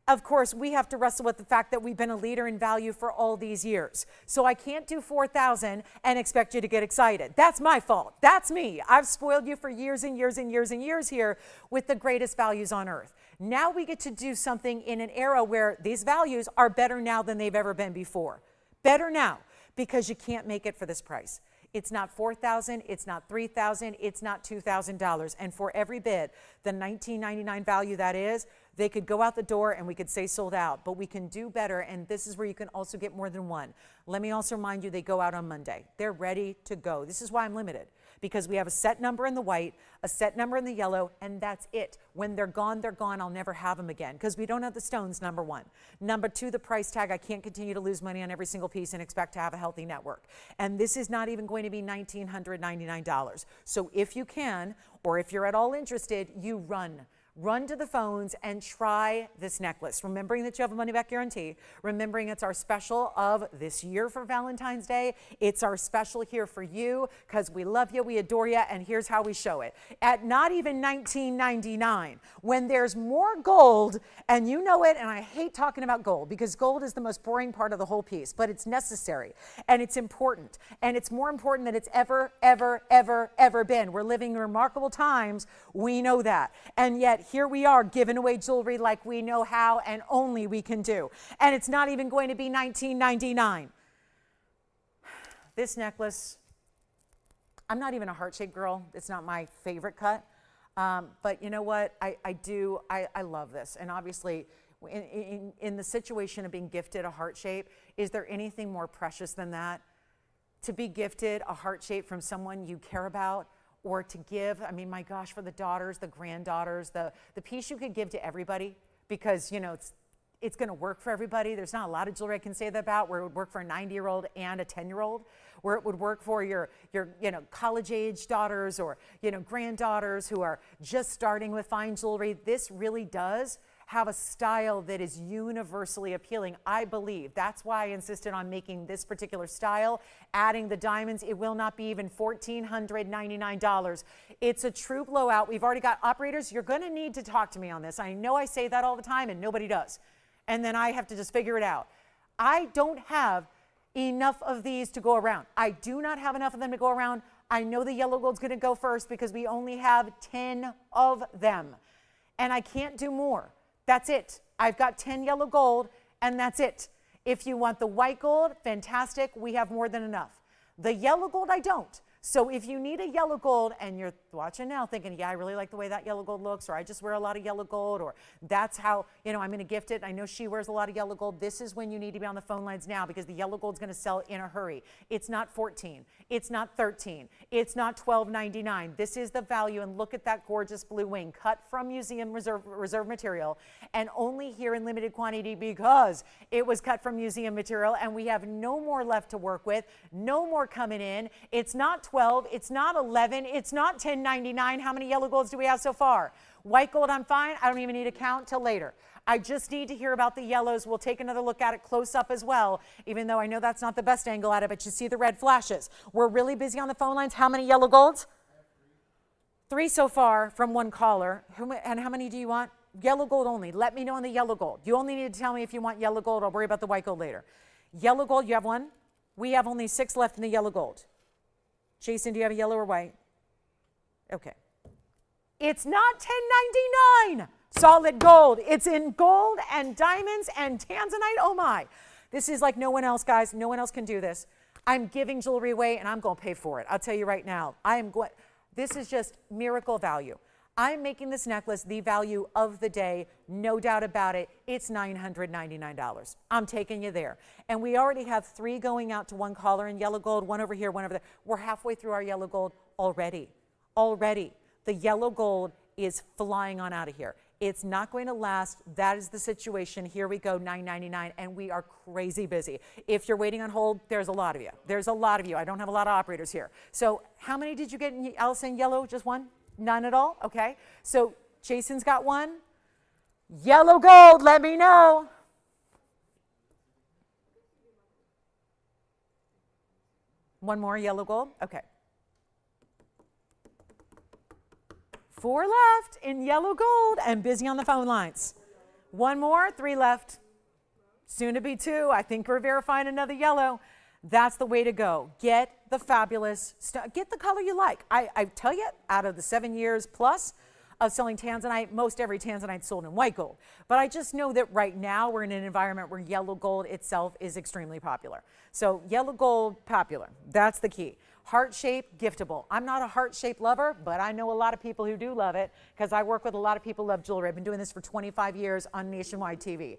Of course, we have to wrestle with the fact that we've been a leader in value for all these years. So I can't do $4,000 and expect you to get excited. That's my fault. That's me. I've spoiled you for years and years and years and years here with the greatest values on earth. Now we get to do something in an era where these values are better now than they've ever been before. Better now, because you can't make it for this price. It's not $4,000, it's not $3,000, it's not $2,000. And for every bid, the $19.99 value that is, they could go out the door and we could say sold out, but we can do better, and this is where you can also get more than one. Let me also remind you, they go out on Monday. They're ready to go. This is why I'm limited, because we have a set number in the white, a set number in the yellow, and that's it. When they're gone, they're gone. I'll never have them again, because we don't have the stones, number one. Number two, the price tag. I can't continue to lose money on every single piece and expect to have a healthy network. And this is not even going to be $1,999. So if you can, or if you're at all interested, you run. Run to the phones and try this necklace. Remembering that you have a money back guarantee. Remembering it's our special of this year for Valentine's Day. It's our special here for you because we love you, we adore you, and here's how we show it. At not even $19.99, when there's more gold, and you know it, and I hate talking about gold because gold is the most boring part of the whole piece, but it's necessary and it's important, and it's more important than it's ever, ever, ever, ever been. We're living in remarkable times. We know that. And yet, here we are giving away jewelry like we know how and only we can do. And it's not even going to be $19.99. This necklace, I'm not even a heart-shaped girl. It's not my favorite cut. But you know what? I love this. And obviously, in the situation of being gifted a heart shape, is there anything more precious than that? To be gifted a heart shape from someone you care about, or to give, I mean, my gosh, for the daughters, the granddaughters, the piece you could give to everybody, because, you know, it's going to work for everybody. There's not a lot of jewelry I can say that about where it would work for a 90-year-old and a 10-year-old, where it would work for your college-age daughters or granddaughters who are just starting with fine jewelry. This really does have a style that is universally appealing, I believe. That's why I insisted on making this particular style, adding the diamonds. It will not be even $1,499. It's a true blowout. We've already got operators. You're going to need to talk to me on this. I know I say that all the time and nobody does. And then I have to just figure it out. I don't have enough of these to go around. I do not have enough of them to go around. I know the yellow gold's going to go first because we only have 10 of them. And I can't do more. That's it. I've got 10 yellow gold, and that's it. If you want the white gold, fantastic. We have more than enough. The yellow gold, I don't. So if you need a yellow gold and you're watching now thinking, yeah, I really like the way that yellow gold looks, or I just wear a lot of yellow gold, or that's how, I'm going to gift it. I know she wears a lot of yellow gold. This is when you need to be on the phone lines now because the yellow gold's going to sell in a hurry. It's not 14. It's not 13. It's not $12.99. This is the value, and look at that gorgeous blue wing cut from museum reserve material and only here in limited quantity because it was cut from museum material, and we have no more left to work with, no more coming in. It's not 12, it's not 11, it's not $10.99. How many yellow golds do we have so far? White gold, I'm fine. I don't even need to count till later. I just need to hear about the yellows. We'll take another look at it close up as well, even though I know that's not the best angle at it, but you see the red flashes. We're really busy on the phone lines. How many yellow golds? 3 so far from one caller. And how many do you want? Yellow gold only. Let me know on the yellow gold. You only need to tell me if you want yellow gold. I'll worry about the white gold later. Yellow gold, you have one? We have only 6 left in the yellow gold. Jason, do you have a yellow or white? Okay. It's not $10.99. Solid gold. It's in gold and diamonds and Tanzanite. Oh my. This is like no one else, guys. No one else can do this. I'm giving jewelry away and I'm going to pay for it. I'll tell you right now. This is just miracle value. I'm making this necklace the value of the day, no doubt about it. It's $999. I'm taking you there. And we already have 3 going out to one caller in yellow gold, one over here, one over there. We're halfway through our yellow gold already. Already. The yellow gold is flying on out of here. It's not going to last. That is the situation. Here we go, $999, and we are crazy busy. If you're waiting on hold, there's a lot of you. There's a lot of you. I don't have a lot of operators here. So how many did you get in Allison yellow? Just one? None at all? Okay. So Jason's got one. Yellow gold, let me know. One more yellow gold? Okay. 4 left in yellow gold and busy on the phone lines. 1 more, 3 left. Soon to be 2. I think we're verifying another yellow. That's the way to go. Get the fabulous stuff. Get the color you like. I tell you, out of the 7 years plus of selling Tanzanite, most every Tanzanite sold in white gold. But I just know that right now we're in an environment where yellow gold itself is extremely popular. So yellow gold, popular. That's the key. Heart shape, giftable. I'm not a heart shape lover, but I know a lot of people who do love it because I work with a lot of people who love jewelry. I've been doing this for 25 years on nationwide TV.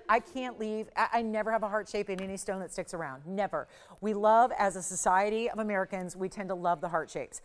I can't leave. I never have a heart shape in any stone that sticks around. Never. We love, as a society of Americans, we tend to love the heart shapes.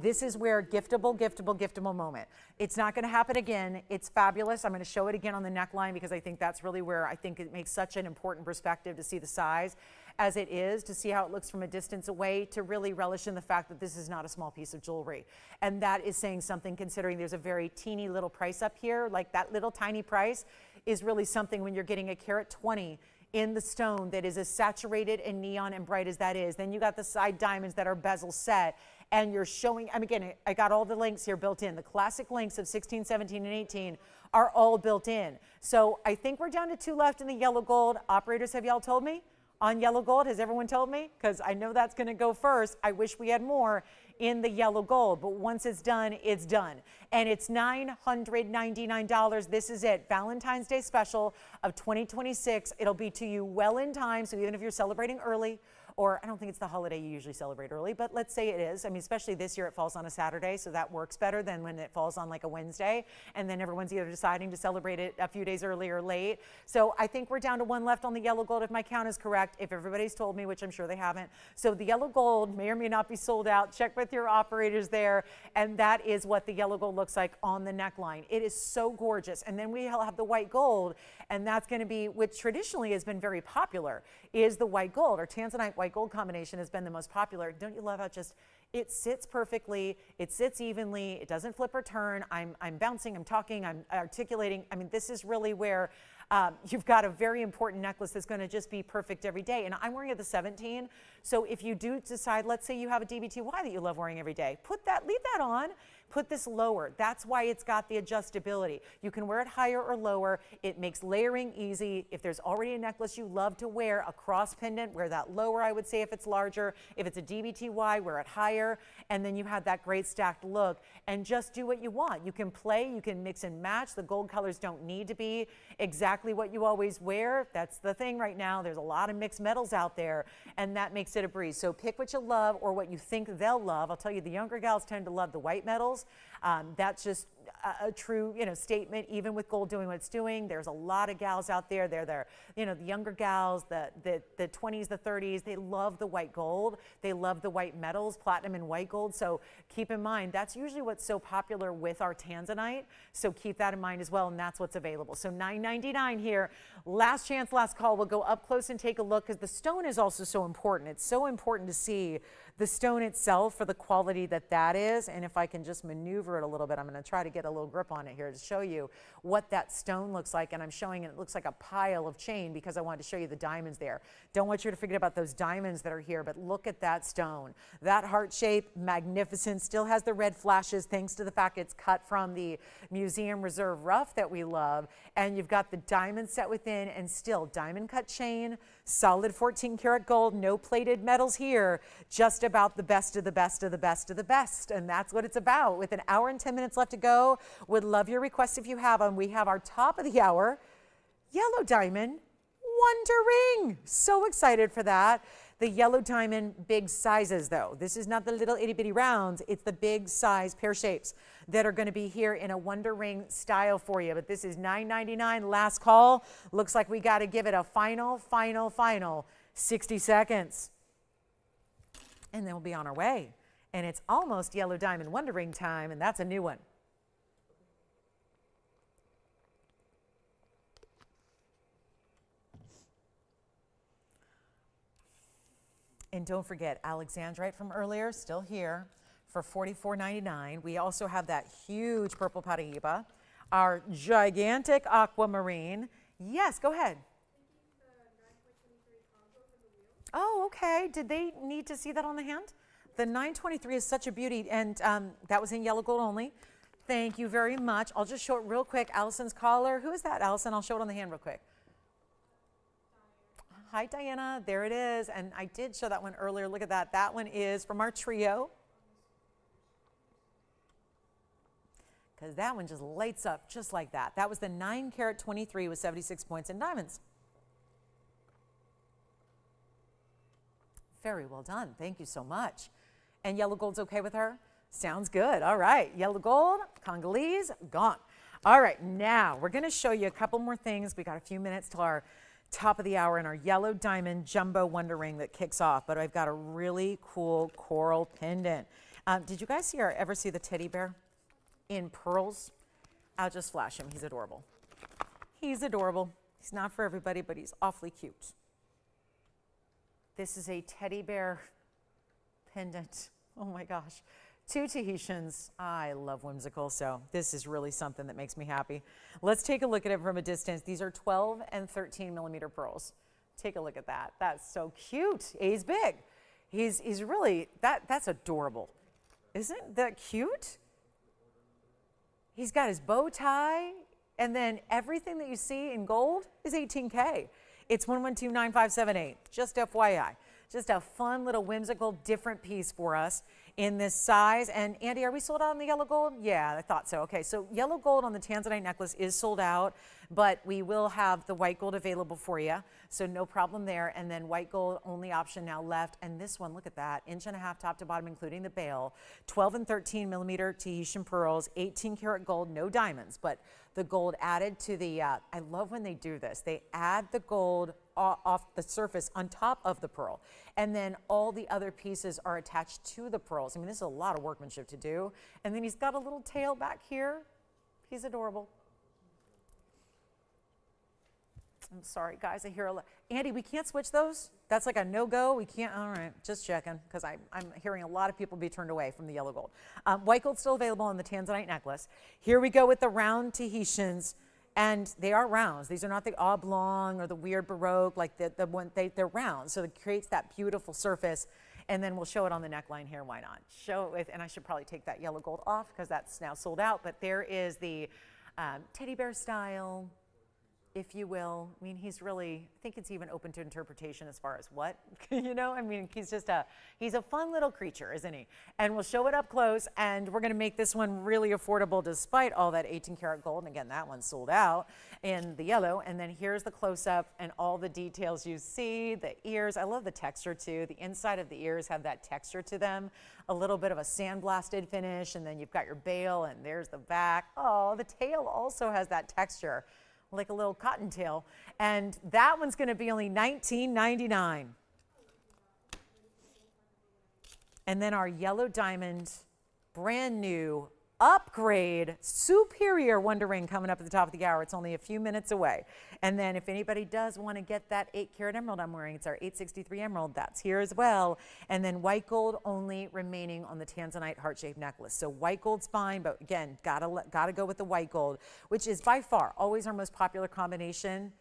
This is where giftable moment. It's not going to happen again. It's fabulous. I'm going to show it again on the neckline because I think that's really where I think it makes such an important perspective to see the size as it is, to see how it looks from a distance away, to really relish in the fact that this is not a small piece of jewelry. And that is saying something, considering there's a very teeny little price up here. Like that little tiny price is really something when you're getting a carat 20 in the stone that is as saturated and neon and bright as that is. Then you got the side diamonds that are bezel set, and you're showing, again, I got all the links here built in. The classic links of 16, 17, and 18 are all built in. So I think we're down to 2 left in the yellow gold. Operators, have y'all told me? On yellow gold, has everyone told me? Because I know that's going to go first. I wish we had more in the yellow gold, but once it's done, it's done. And it's $999. This is it. Valentine's Day special of 2026. It'll be to you well in time, so even if you're celebrating early, or I don't think it's the holiday you usually celebrate early, but let's say it is. I mean, especially this year it falls on a Saturday, so that works better than when it falls on like a Wednesday, and then everyone's either deciding to celebrate it a few days early or late. So I think we're down to 1 left on the yellow gold, if my count is correct, if everybody's told me, which I'm sure they haven't. So the yellow gold may or may not be sold out. Check with with your operators there. And that is what the yellow gold looks like on the neckline. It is so gorgeous. And then we have the white gold, and that's going to be, which traditionally has been very popular, is the white gold. Our Tanzanite white gold combination has been the most popular. Don't you love how just it sits perfectly, it sits evenly, it doesn't flip or turn. I'm bouncing, I'm talking, I'm articulating. I mean, this is really where you've got a very important necklace that's going to just be perfect every day. And I'm wearing it the 17. So if you do decide, let's say you have a DBTY that you love wearing every day, leave that on. Put this lower. That's why it's got the adjustability. You can wear it higher or lower. It makes layering easy. If there's already a necklace you love to wear, a cross pendant, wear that lower, I would say, if it's larger. If it's a DBTY, wear it higher. And then you have that great stacked look. And just do what you want. You can play. You can mix and match. The gold colors don't need to be exactly what you always wear. That's the thing right now. There's a lot of mixed metals out there, and that makes it a breeze. So pick what you love or what you think they'll love. I'll tell you, the younger gals tend to love the white metals. That's just a true, statement, even with gold doing what it's doing. There's a lot of gals out there. They're the younger gals, the 20s, the 30s, they love the white gold. They love the white metals, platinum and white gold. So keep in mind, that's usually what's so popular with our Tanzanite. So keep that in mind as well, and that's what's available. So $9.99 here. Last chance, last call. We'll go up close and take a look, because the stone is also so important. It's so important to see the stone itself for the quality that is. And if I can just maneuver it a little bit, I'm going to try to get a little grip on it here to show you what that stone looks like. And I'm showing it looks like a pile of chain because I wanted to show you the diamonds there. Don't want you to forget about those diamonds that are here, but look at that stone. That heart shape, magnificent, still has the red flashes thanks to the fact it's cut from the Museum Reserve rough that we love. And you've got the diamond set within, and still diamond cut chain, solid 14 karat gold, no plated metals here, just about the best of the best of the best of the best. And that's what it's about. With an hour and 10 minutes left to go, would love your requests if you have them. We have our top of the hour yellow diamond wonder ring. So excited for that. The yellow diamond big sizes though. This is not the little itty bitty rounds. It's the big size pear shapes that are going to be here in a wonder ring style for you. But this is $9.99. Last call. Looks like we got to give it a final 60 seconds. And then we'll be on our way. And it's almost yellow diamond wonder ring time, and that's a new one. And don't forget, Alexandrite from earlier, still here for $44.99. We also have that huge purple Paraíba, our gigantic aquamarine. Yes, go ahead. Oh, okay. Did they need to see that on the hand? The 923 is such a beauty, and that was in yellow gold only. Thank you very much. I'll just show it real quick. Allison's collar. Who is that, Allison? I'll show it on the hand real quick. Hi, Diana. There it is. And I did show that one earlier. Look at that. That one is from our trio. Because that one just lights up just like that. That was the 9 karat 23 with 76 points in diamonds. Very well done. Thank you so much. And yellow gold's okay with her? Sounds good. All right. Yellow gold, Congolese, gone. All right. Now we're going to show you a couple more things. We got a few minutes till our top of the hour in our yellow diamond jumbo wonder ring that kicks off. But I've got a really cool coral pendant. Did you guys ever see the teddy bear in pearls? I'll just flash him. He's adorable. He's adorable. He's not for everybody, but he's awfully cute. This is a teddy bear pendant. Oh my gosh. 2 Tahitians. I love Whimsical, so this is really something that makes me happy. Let's take a look at it from a distance. These are 12 and 13 millimeter pearls. Take a look at that. That's so cute. He's big. He's really, that's adorable. Isn't that cute? He's got his bow tie, and then everything that you see in gold is 18K. It's 1129578, just FYI. Just a fun little whimsical different piece for us in this size. And Andy, are we sold out on the yellow gold? Yeah, I thought so. Okay, so yellow gold on the Tanzanite necklace is sold out, but we will have the white gold available for you. So no problem there. And then white gold, only option now left. And this one, look at that, 1.5 inches top to bottom, including the bail, 12 and 13 millimeter Tahitian pearls, 18 karat gold, no diamonds, but the gold added to the, I love when they do this. They add the gold off the surface on top of the pearl. And then all the other pieces are attached to the pearls. I mean, this is a lot of workmanship to do. And then he's got a little tail back here. He's adorable. I'm sorry, guys. I hear a lot. Andy, we can't switch those? That's like a no-go? We can't? All right, just checking, because I'm hearing a lot of people be turned away from the yellow gold. White gold's still available on the Tanzanite necklace. Here we go with the round Tahitians, and they are rounds. These are not the oblong or the weird Baroque, like the one, they're round, so it creates that beautiful surface. And then we'll show it on the neckline here. Why not? Show it with, and I should probably take that yellow gold off, because that's now sold out. But there is the teddy bear style, if you will. I mean, he's really, I think it's even open to interpretation as far as what, you know, I mean, he's a fun little creature, isn't he? And we'll show it up close, and we're gonna make this one really affordable despite all that 18 karat gold. And again, that one's sold out in the yellow. And then here's the close up and all the details you see, the ears. I love the texture too. The inside of the ears have that texture to them, a little bit of a sandblasted finish, and then you've got your bail, and there's the back. Oh, the tail also has that texture, like a little cottontail, and that one's going to be only $19.99. And then our yellow diamond, brand new, upgrade, superior Wonder Ring coming up at the top of the hour. It's only a few minutes away. And then if anybody does want to get that 8 karat emerald I'm wearing, it's our 863 emerald. That's here as well. And then white gold only remaining on the Tanzanite heart-shaped necklace. So white gold's fine, but again, gotta go with the white gold, which is by far always our most popular combination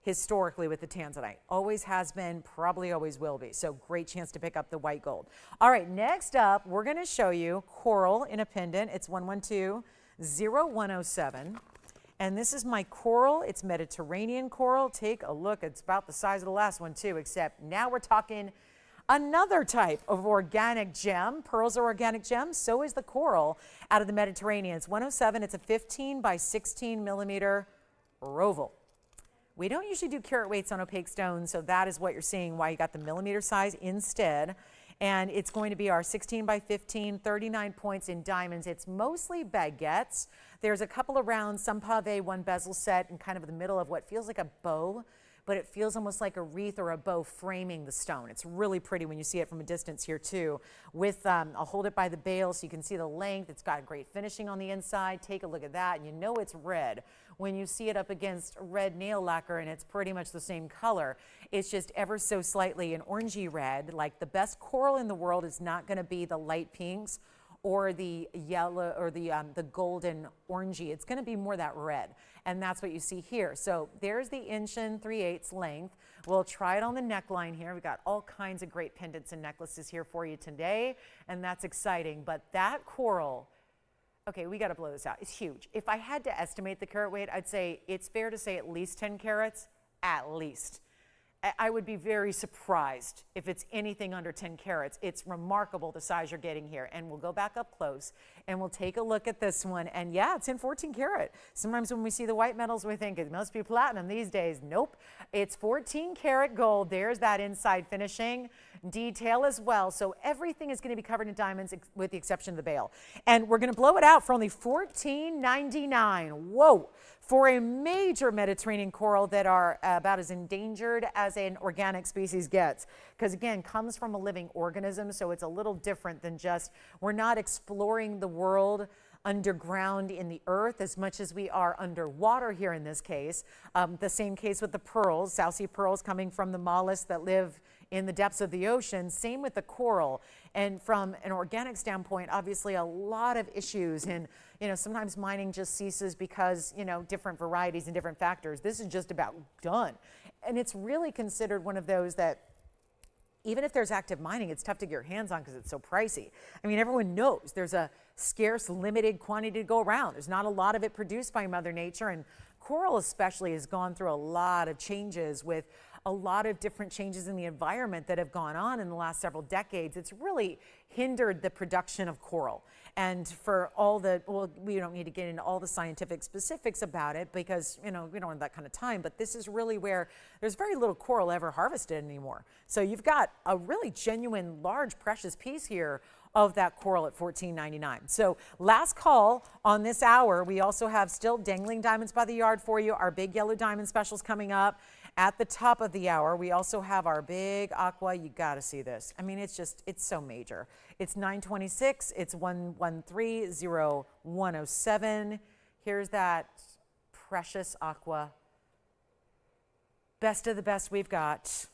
historically with the Tanzanite. Always has been, probably always will be. So great chance to pick up the white gold. All right, next up, we're gonna show you coral in a pendant. It's 1120-0107. And this is my coral. It's Mediterranean coral. Take a look. It's about the size of the last one too, except now we're talking another type of organic gem. Pearls are organic gems. So is the coral out of the Mediterranean. It's 107. It's a 15 by 16 millimeter roval. We don't usually do carat weights on opaque stones, so that is what you're seeing, why you got the millimeter size instead. And it's going to be our 16 by 15, 39 points in diamonds. It's mostly baguettes. There's a couple of rounds, some pave, one bezel set, and kind of the middle of what feels like a bow, but it feels almost like a wreath or a bow framing the stone. It's really pretty when you see it from a distance here too. With, I'll hold it by the bail so you can see the length. It's got great finishing on the inside. Take a look at that, and you know it's red when you see it up against red nail lacquer, and it's pretty much the same color. It's just ever so slightly an orangey red. Like the best coral in the world is not gonna be the light pinks or the yellow or the golden orangey. It's gonna be more that red. And that's what you see here. So there's the 1 3/8 length. We'll try it on the neckline here. We've got all kinds of great pendants and necklaces here for you today, and that's exciting. But that coral, okay, we gotta blow this out. It's huge. If I had to estimate the carat weight, I'd say it's fair to say at least 10 carats, at least. I would be very surprised if it's anything under 10 carats. It's remarkable the size you're getting here. And we'll go back up close and we'll take a look at this one. And yeah, it's in 14 karat. Sometimes when we see the white metals, we think it must be platinum these days. Nope, it's 14 karat gold. There's that inside finishing detail as well. So everything is gonna be covered in diamonds with the exception of the bail. And we're gonna blow it out for only $14.99. Whoa. For a major Mediterranean coral that are about as endangered as an organic species gets. Because again, comes from a living organism, so it's a little different than just, we're not exploring the world underground in the earth as much as we are underwater here in this case. The same case with the pearls, South Sea pearls coming from the mollusks that live in the depths of the ocean. Same with the coral. And from an organic standpoint, obviously a lot of issues. And sometimes mining just ceases because different varieties and different factors. This is just about done. And it's really considered one of those that even if there's active mining, it's tough to get your hands on because it's so pricey. I mean, everyone knows there's a scarce, limited quantity to go around. There's not a lot of it produced by Mother Nature, and coral especially has gone through a lot of changes with a lot of different changes in the environment that have gone on in the last several decades. It's really hindered the production of coral. And for all the, well, we don't need to get into all the scientific specifics about it because, we don't have that kind of time, but this is really where there's very little coral ever harvested anymore. So you've got a really genuine, large, precious piece here of that coral at $14.99. So last call on this hour. We also have still dangling diamonds by the yard for you. Our big yellow diamond specials coming up. At the top of the hour, we also have our big aqua. You got to see this. I mean, it's so major. It's 926. It's 1130107. Here's that precious aqua. Best of the best we've got.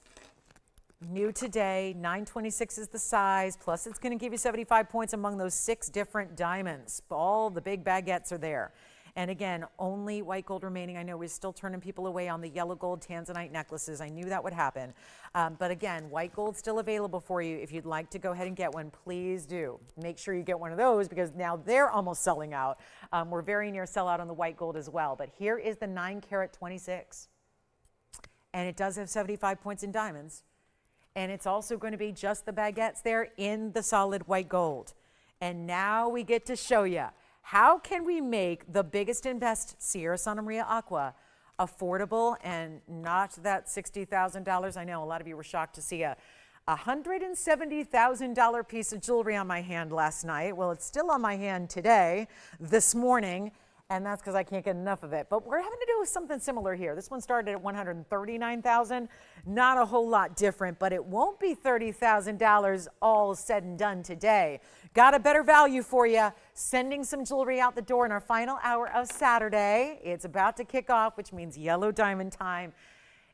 New today, 926 is the size, plus it's going to give you 75 points among those 6 different diamonds. All the big baguettes are there. And again, only white gold remaining. I know we're still turning people away on the yellow gold Tanzanite necklaces. I knew that would happen. But again, white gold still available for you. If you'd like to go ahead and get one, please do. Make sure you get one of those because now they're almost selling out. We're very near sellout on the white gold as well. But here is the 9 carat 26. And it does have 75 points in diamonds. And it's also going to be just the baguettes there in the solid white gold. And now we get to show you, how can we make the biggest and best Sierra Santa Maria Aqua affordable and not that $60,000? I know a lot of you were shocked to see a $170,000 piece of jewelry on my hand last night. Well, it's still on my hand today, this morning. And that's because I can't get enough of it. But we're having to do something similar here. This one started at $139,000. Not a whole lot different, but it won't be $30,000 all said and done today. Got a better value for you. Sending some jewelry out the door in our final hour of Saturday. It's about to kick off, which means yellow diamond time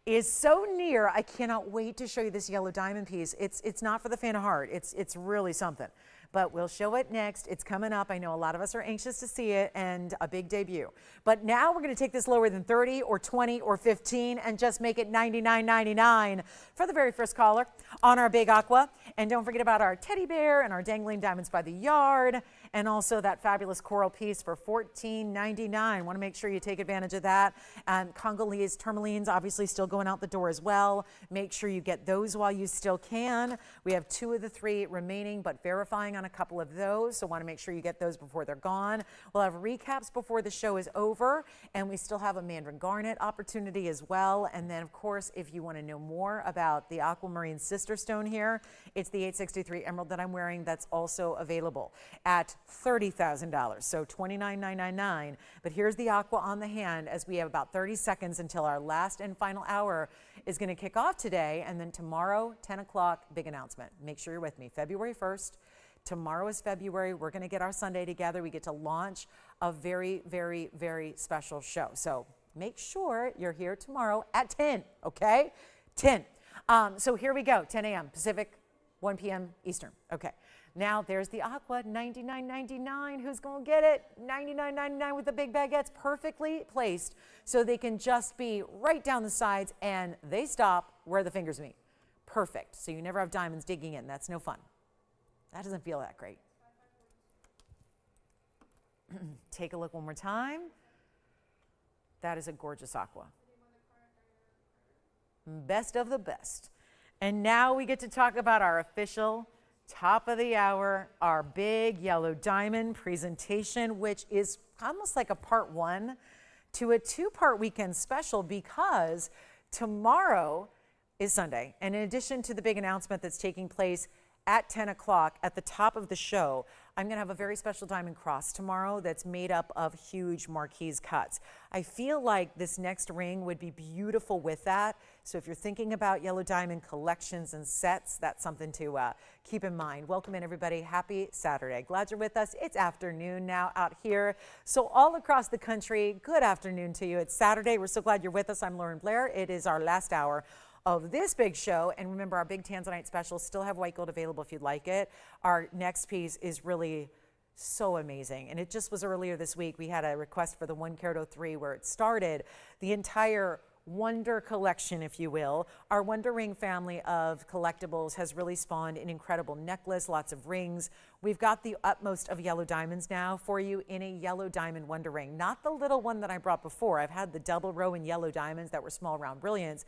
is so near. I cannot wait to show you this yellow diamond piece. It's not for the faint of heart. It's really something. But we'll show it next. It's coming up. I know a lot of us are anxious to see it, and a big debut. But now we're going to take this lower than 30 or 20 or 15 and just make it $99.99 for the very first caller on our big aqua. And don't forget about our teddy bear and our dangling diamonds by the yard, and also that fabulous coral piece for $14.99. Want to make sure you take advantage of that. Congolese tourmalines obviously still going out the door as well. Make sure you get those while you still can. We have 2 of the 3 remaining, but verifying on a couple of those, so want to make sure you get those before they're gone. We'll have recaps before the show is over, and we still have a mandarin garnet opportunity as well. And then, of course, if you want to know more about the aquamarine sister stone here, it's the 863 emerald that I'm wearing that's also available at $30,000, so $29,999. But here's the aqua on the hand as we have about 30 seconds until our last and final hour is going to kick off today, and then tomorrow, 10 o'clock, big announcement. Make sure you're with me. February 1st. Tomorrow is February. We're going to get our Sunday together. We get to launch a very, very, very special show. So make sure you're here tomorrow at 10, okay? 10. So here we go, 10 a.m. Pacific, 1 p.m. Eastern. Okay. Now there's the aqua, $99.99. Who's going to get it? $99.99 with the big baguettes, perfectly placed so they can just be right down the sides and they stop where the fingers meet. Perfect. So you never have diamonds digging in. That's no fun. That doesn't feel that great. Take a look one more time. That is a gorgeous aqua. Best of the best. And now we get to talk about our official top of the hour, our big yellow diamond presentation, which is almost like a part 1 to a 2-part weekend special, because tomorrow is Sunday. And in addition to the big announcement that's taking place at 10 o'clock at the top of the show, I'm going to have a very special diamond cross tomorrow that's made up of huge marquise cuts. I feel like this next ring would be beautiful with that. So if you're thinking about yellow diamond collections and sets, that's something to keep in mind. Welcome in, everybody. Happy Saturday. Glad you're with us. It's afternoon now out here. So all across the country, good afternoon to you. It's Saturday. We're so glad you're with us. I'm Lauren Blair. It is our last hour of this big show. And remember, our big Tanzanite specials still have white gold available if you'd like it. Our next piece is really so amazing. And it just was earlier this week. We had a request for the 1 carat 03 where it started the entire Wonder collection, if you will. Our Wonder Ring family of collectibles has really spawned an incredible necklace, lots of rings. We've got the utmost of yellow diamonds now for you in a yellow diamond Wonder Ring. Not the little one that I brought before. I've had the double row in yellow diamonds that were small round brilliants.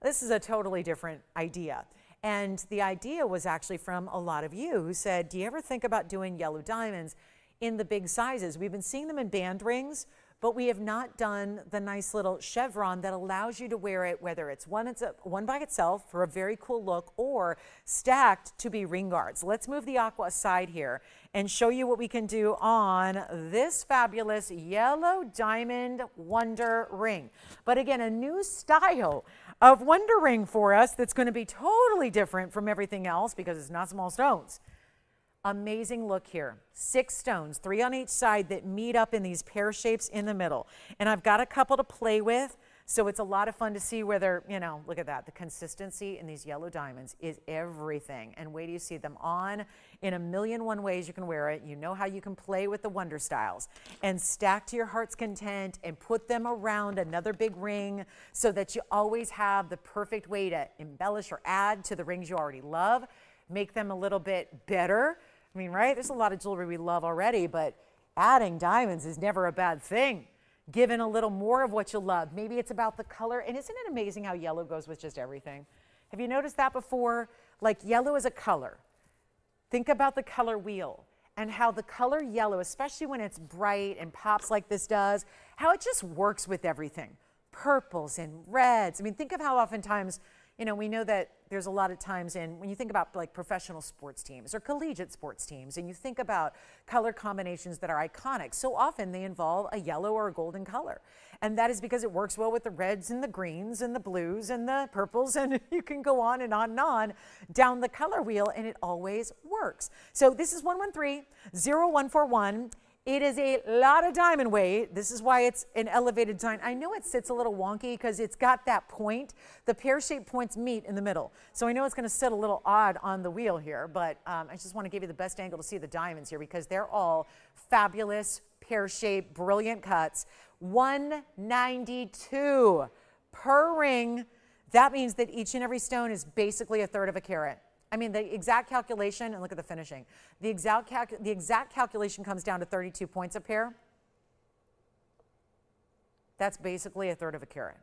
This is a totally different idea. And the idea was actually from a lot of you who said, do you ever think about doing yellow diamonds in the big sizes? We've been seeing them in band rings, but we have not done the nice little chevron that allows you to wear it, whether it's one by itself for a very cool look or stacked to be ring guards. Let's move the aqua aside here and show you what we can do on this fabulous yellow diamond Wonder Ring. But again, a new style of Wonder Ring for us that's going to be totally different from everything else because it's not small stones. Amazing look here. 6 stones, 3 on each side that meet up in these pear shapes in the middle. And I've got a couple to play with, so it's a lot of fun to see whether, you know, look at that. The consistency in these yellow diamonds is everything. And wait till you see them on in a million one ways you can wear it. You know how you can play with the Wonder Styles and stack to your heart's content and put them around another big ring so that you always have the perfect way to embellish or add to the rings you already love. Make them a little bit better. I mean, right? There's a lot of jewelry we love already, but adding diamonds is never a bad thing. Given a little more of what you love. Maybe it's about the color. And isn't it amazing how yellow goes with just everything? Have you noticed that before? Like yellow is a color. Think about the color wheel and how the color yellow, especially when it's bright and pops like this does, how it just works with everything. Purples and reds. I mean, think of how oftentimes, you know, we know that there's a lot of times when you think about like professional sports teams or collegiate sports teams, and you think about color combinations that are iconic, so often they involve a yellow or a golden color. And that is because it works well with the reds and the greens and the blues and the purples, and you can go on and on and on down the color wheel, and it always works. So this is 113-0141. It is a lot of diamond weight. This is why it's an elevated diamond. I know it sits a little wonky because it's got that point. The pear-shaped points meet in the middle. So I know it's going to sit a little odd on the wheel here, but I just want to give you the best angle to see the diamonds here because they're all fabulous, pear-shaped, brilliant cuts. $192 per ring. That means that each and every stone is basically 1/3 of a carat. I mean, the exact calculation, and look at the finishing. The exact calculation comes down to 32 points a pair. That's basically 1/3 of a carat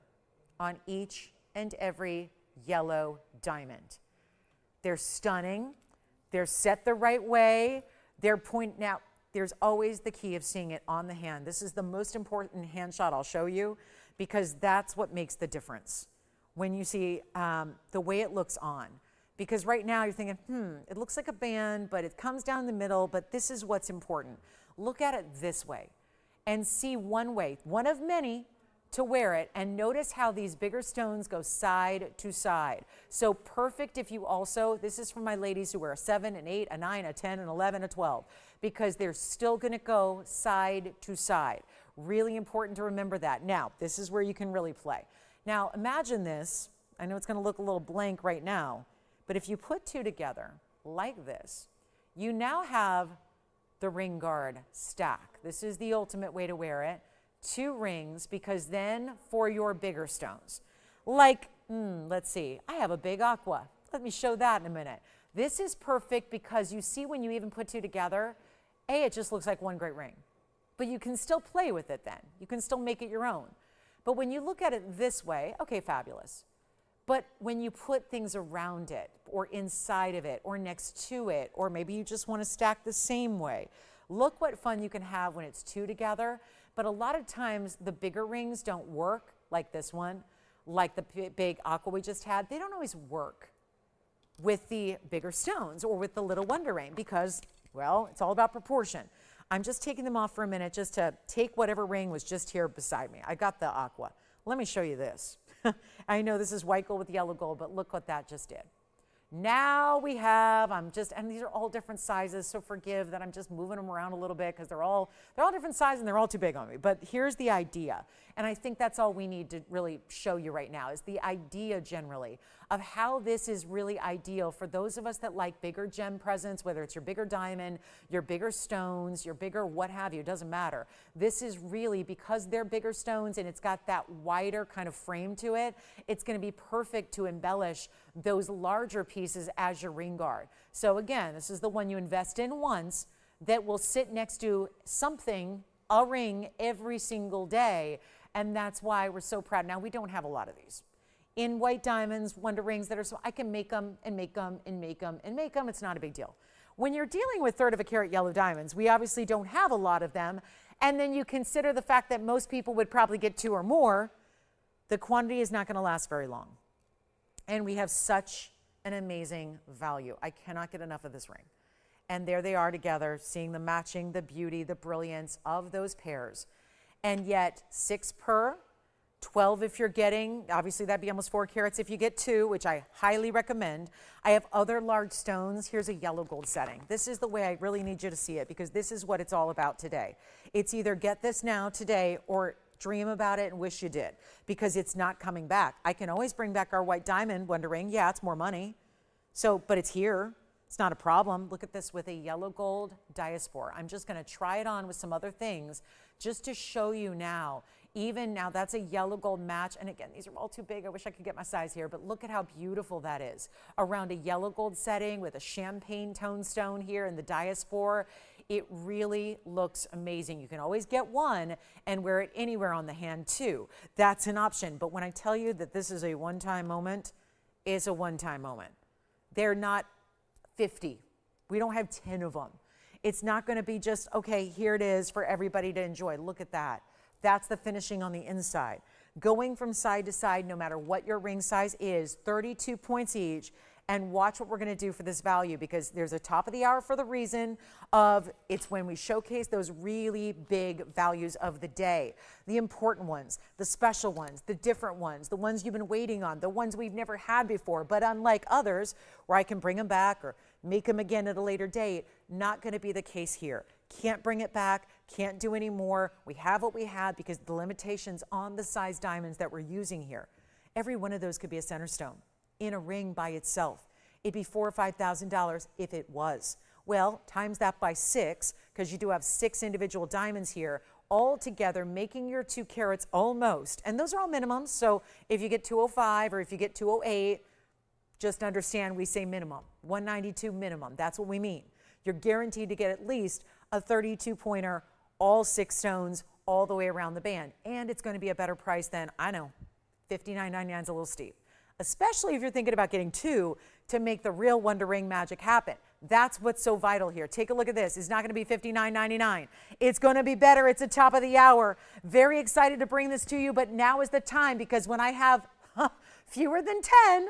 on each and every yellow diamond. They're stunning. They're set the right way. They're point. Now, there's always the key of seeing it on the hand. This is the most important hand shot I'll show you because that's what makes the difference when you see the way it looks on. Because right now you're thinking, it looks like a band, but it comes down the middle, but this is what's important. Look at it this way and see one way, one of many, to wear it, and notice how these bigger stones go side to side. So perfect if you also, this is for my ladies who wear a 7, an 8, a 9, a 10, an 11, a 12, because they're still gonna go side to side. Really important to remember that. Now, this is where you can really play. Now, imagine this. I know it's gonna look a little blank right now, but if you put 2 together like this, you now have the ring guard stack. This is the ultimate way to wear it. 2 rings, because then for your bigger stones, like, let's see, I have a big aqua. Let me show that in a minute. This is perfect because you see when you even put 2 together, it just looks like one great ring. But you can still play with it then. You can still make it your own. But when you look at it this way, okay, fabulous. But when you put things around it or inside of it or next to it, or maybe you just want to stack the same way, look what fun you can have when it's 2 together. But a lot of times the bigger rings don't work like this one, like the big aqua we just had. They don't always work with the bigger stones or with the little Wonder Ring because, well, it's all about proportion. I'm just taking them off for a minute just to take whatever ring was just here beside me. I got the aqua. Let me show you this. I know this is white gold with yellow gold, but look what that just did. Now we have, and these are all different sizes, so forgive that I'm just moving them around a little bit because they're all different sizes and they're all too big on me. But here's the idea, and I think that's all we need to really show you right now is the idea generally of how this is really ideal for those of us that like bigger gem presents, whether it's your bigger diamond, your bigger stones, your bigger what have you, it doesn't matter. This is really, because they're bigger stones and it's got that wider kind of frame to it, it's going to be perfect to embellish those larger pieces as your ring guard. So again, this is the one you invest in once that will sit next to something, a ring, every single day, and that's why we're so proud. Now, we don't have a lot of these. In white diamonds, Wonder Rings that are so I can make them and make them and make them and make them. It's not a big deal. When you're dealing with 1/3 of a carat yellow diamonds, we obviously don't have a lot of them. And then you consider the fact that most people would probably get 2 or more. The quantity is not going to last very long. And we have such an amazing value. I cannot get enough of this ring. And there they are together, seeing the matching, the beauty, the brilliance of those pairs. And yet 6 per, 12 if you're getting, obviously that'd be almost 4 carats if you get 2, which I highly recommend. I have other large stones. Here's a yellow gold setting. This is the way I really need you to see it, because this is what it's all about today. It's either get this now today or dream about it and wish you did, because it's not coming back. I can always bring back our white diamond wonder ring. Yeah, it's more money. So, but it's here. It's not a problem. Look at this with a yellow gold diaspora. I'm just going to try it on with some other things just to show you now. Even now, that's a yellow gold match. And again, these are all too big. I wish I could get my size here, but look at how beautiful that is. Around a yellow gold setting with a champagne tone stone here in the diaspora. It really looks amazing. You can always get one and wear it anywhere on the hand too. That's an option. But when I tell you that this is a one-time moment, it's a one-time moment. They're not 50. We don't have 10 of them. It's not going to be just, okay, here it is for everybody to enjoy. Look at that. That's the finishing on the inside. Going from side to side, no matter what your ring size is, 32 points each. And watch what we're going to do for this value, because there's a top of the hour for the reason of it's when we showcase those really big values of the day. The important ones, the special ones, the different ones, the ones you've been waiting on, the ones we've never had before. But unlike others where I can bring them back or make them again at a later date, not going to be the case here. Can't bring it back, can't do any more. We have what we have because of the limitations on the size diamonds that we're using here. Every one of those could be a center stone in a ring by itself. It'd be $4,000 or $5,000 if it was. Well, times that by 6, because you do have 6 individual diamonds here, all together making your 2 carats almost. And those are all minimums, so if you get 205 or if you get 208, just understand we say minimum, 192 minimum. That's what we mean. You're guaranteed to get at least a 32-pointer, all 6 stones, all the way around the band. And it's going to be a better price than, I know, $59.99 is a little steep. Especially if you're thinking about getting 2 to make the real Wonder Ring magic happen. That's what's so vital here. Take a look at this. It's not going to be $59.99. It's going to be better. It's the top of the hour. Very excited to bring this to you, but now is the time, because when I have fewer than 10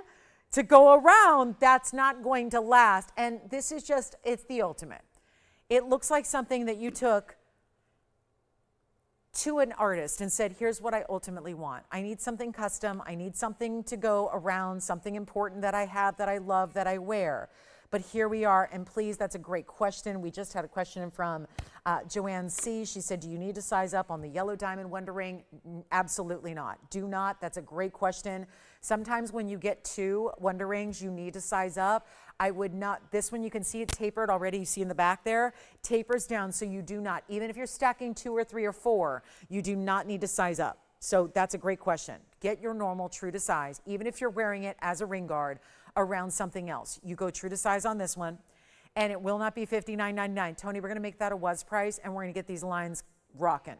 to go around, that's not going to last. And this is just, it's the ultimate. It looks like something that you took to an artist and said, here's what I ultimately want. I need something custom. I need something to go around, something important that I have, that I love, that I wear. But here we are, and please, that's a great question. We just had a question from Joanne C. She said, do you need to size up on the yellow diamond Wonder Ring? Absolutely not. Do not. That's a great question. Sometimes when you get 2 Wonder Rings, you need to size up. I would not. This one, you can see it tapered already. You see in the back there, tapers down, so you do not. Even if you're stacking 2 or 3 or 4, you do not need to size up. So that's a great question. Get your normal true to size, even if you're wearing it as a ring guard around something else. You go true to size on this one, and it will not be $59.99. Tony, we're going to make that a was price, and we're going to get these lines rocking,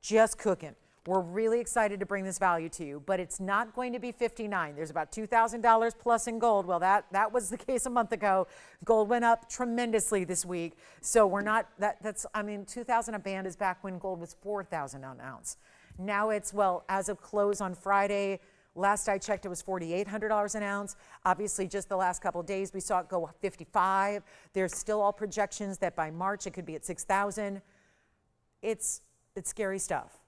just cooking. We're really excited to bring this value to you, but it's not going to be $59. There's about $2,000 plus in gold. Well, that was the case a month ago. Gold went up tremendously this week, so we're not, that's, I mean, $2,000 a band is back when gold was $4,000 an ounce. Now it's, well, as of close on Friday, last I checked, it was $4,800 an ounce. Obviously, just the last couple of days, we saw it go 55. There's still all projections that by March, it could be at 6,000. It's scary stuff.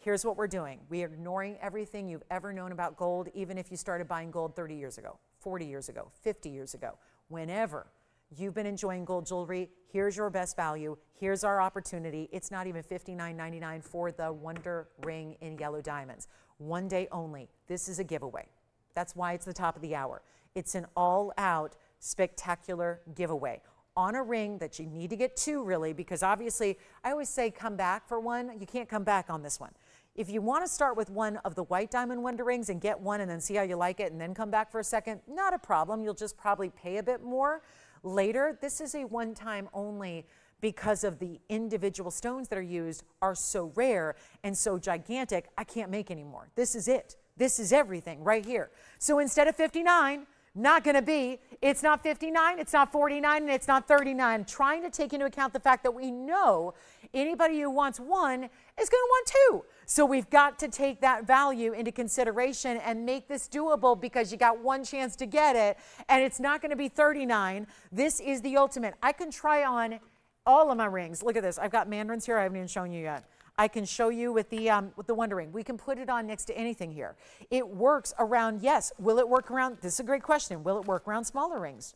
Here's what we're doing. We are ignoring everything you've ever known about gold, even if you started buying gold 30 years ago, 40 years ago, 50 years ago. Whenever you've been enjoying gold jewelry, here's your best value. Here's our opportunity. It's not even $59.99 for the Wonder Ring in yellow diamonds. One day only. This is a giveaway. That's why it's the top of the hour. It's an all-out spectacular giveaway on a ring that you need to get 2, really, because obviously I always say come back for one. You can't come back on this one. If you want to start with one of the white diamond Wonder Rings and get one and then see how you like it and then come back for a second, not a problem. You'll just probably pay a bit more later. This is a one-time only because of the individual stones that are used are so rare and so gigantic, I can't make anymore. This is it. This is everything right here. So instead of $59, not going to be, it's not $59, it's not $49, and it's not $39. Trying to take into account the fact that we know anybody who wants one is going to want 2. So we've got to take that value into consideration and make this doable, because you got one chance to get it, and it's not going to be $39. This is the ultimate. I can try on all of my rings. Look at this. I've got mandarins here I haven't even shown you yet. I can show you with the Wonder Ring. We can put it on next to anything here. It works around, yes. Will it work around, this is a great question. Will it work around smaller rings?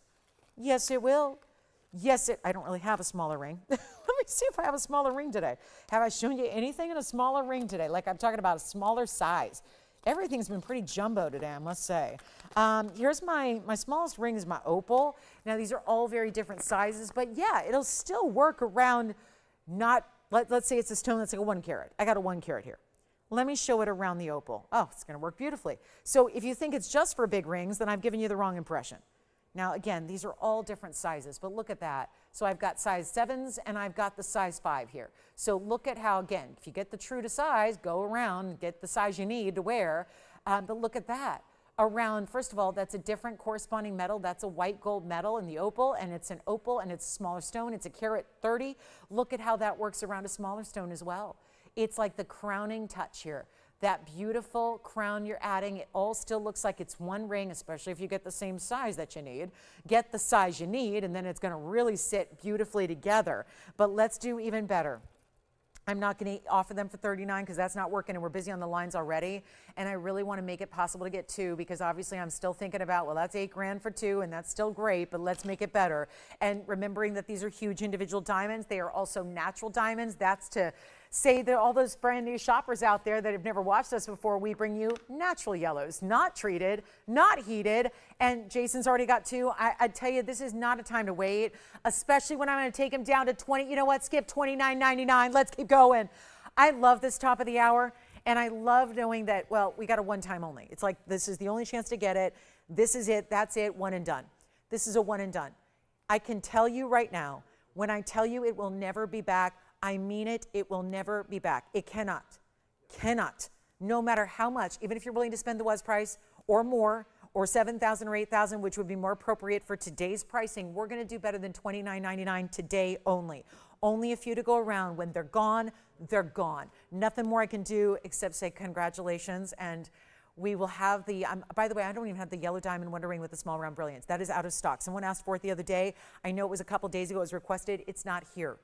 Yes, it will. Yes, I don't really have a smaller ring. Let me see if I have a smaller ring today. Have I shown you anything in a smaller ring today? Like I'm talking about a smaller size. Everything's been pretty jumbo today, I must say. Here's my smallest ring is my opal. Now these are all very different sizes, but yeah, it'll still work around not, let's say it's a stone that's like a 1 carat. I got a 1 carat here. Let me show it around the opal. Oh, it's gonna work beautifully. So if you think it's just for big rings, then I've given you the wrong impression. Now again, these are all different sizes, but look at that. So I've got size 7s and I've got the size 5 here. So look at how, again, if you get the true to size, go around and get the size you need to wear. But look at that. Around, first of all, that's a different corresponding metal. That's a white gold metal in the opal, and it's an opal and it's a smaller stone. It's a carat 30. Look at how that works around a smaller stone as well. It's like the crowning touch here. That beautiful crown you're adding, it all still looks like it's one ring, especially if you get the same size that you need. Get the size you need, and then it's gonna really sit beautifully together. But let's do even better. I'm not going to offer them for $39 because that's not working and we're busy on the lines already. And I really want to make it possible to get 2 because obviously I'm still thinking about, well, that's $8 grand for 2 and that's still great, but let's make it better. And remembering that these are huge individual diamonds, they are also natural diamonds. That's to say that all those brand new shoppers out there that have never watched us before, we bring you natural yellows, not treated, not heated. And Jason's already got 2. I tell you, this is not a time to wait, especially when I'm going to take him down to 20. You know what? Skip $29.99. Let's keep going. I love this top of the hour. And I love knowing that, well, we got a one time only. It's like, this is the only chance to get it. This is it. That's it. One and done. This is a one and done. I can tell you right now, when I tell you it will never be back, I mean it. It will never be back. It cannot. No matter how much, even if you're willing to spend the was price or more, or $7,000 or $8,000, which would be more appropriate for today's pricing, we're going to do better than $29.99 today only. Only a few to go around. When they're gone, they're gone. Nothing more I can do except say congratulations. And we will have the, by the way, I don't even have the yellow diamond Wonder Ring with the small round brilliance. That is out of stock. Someone asked for it the other day. I know it was a couple days ago. It was requested. It's not here.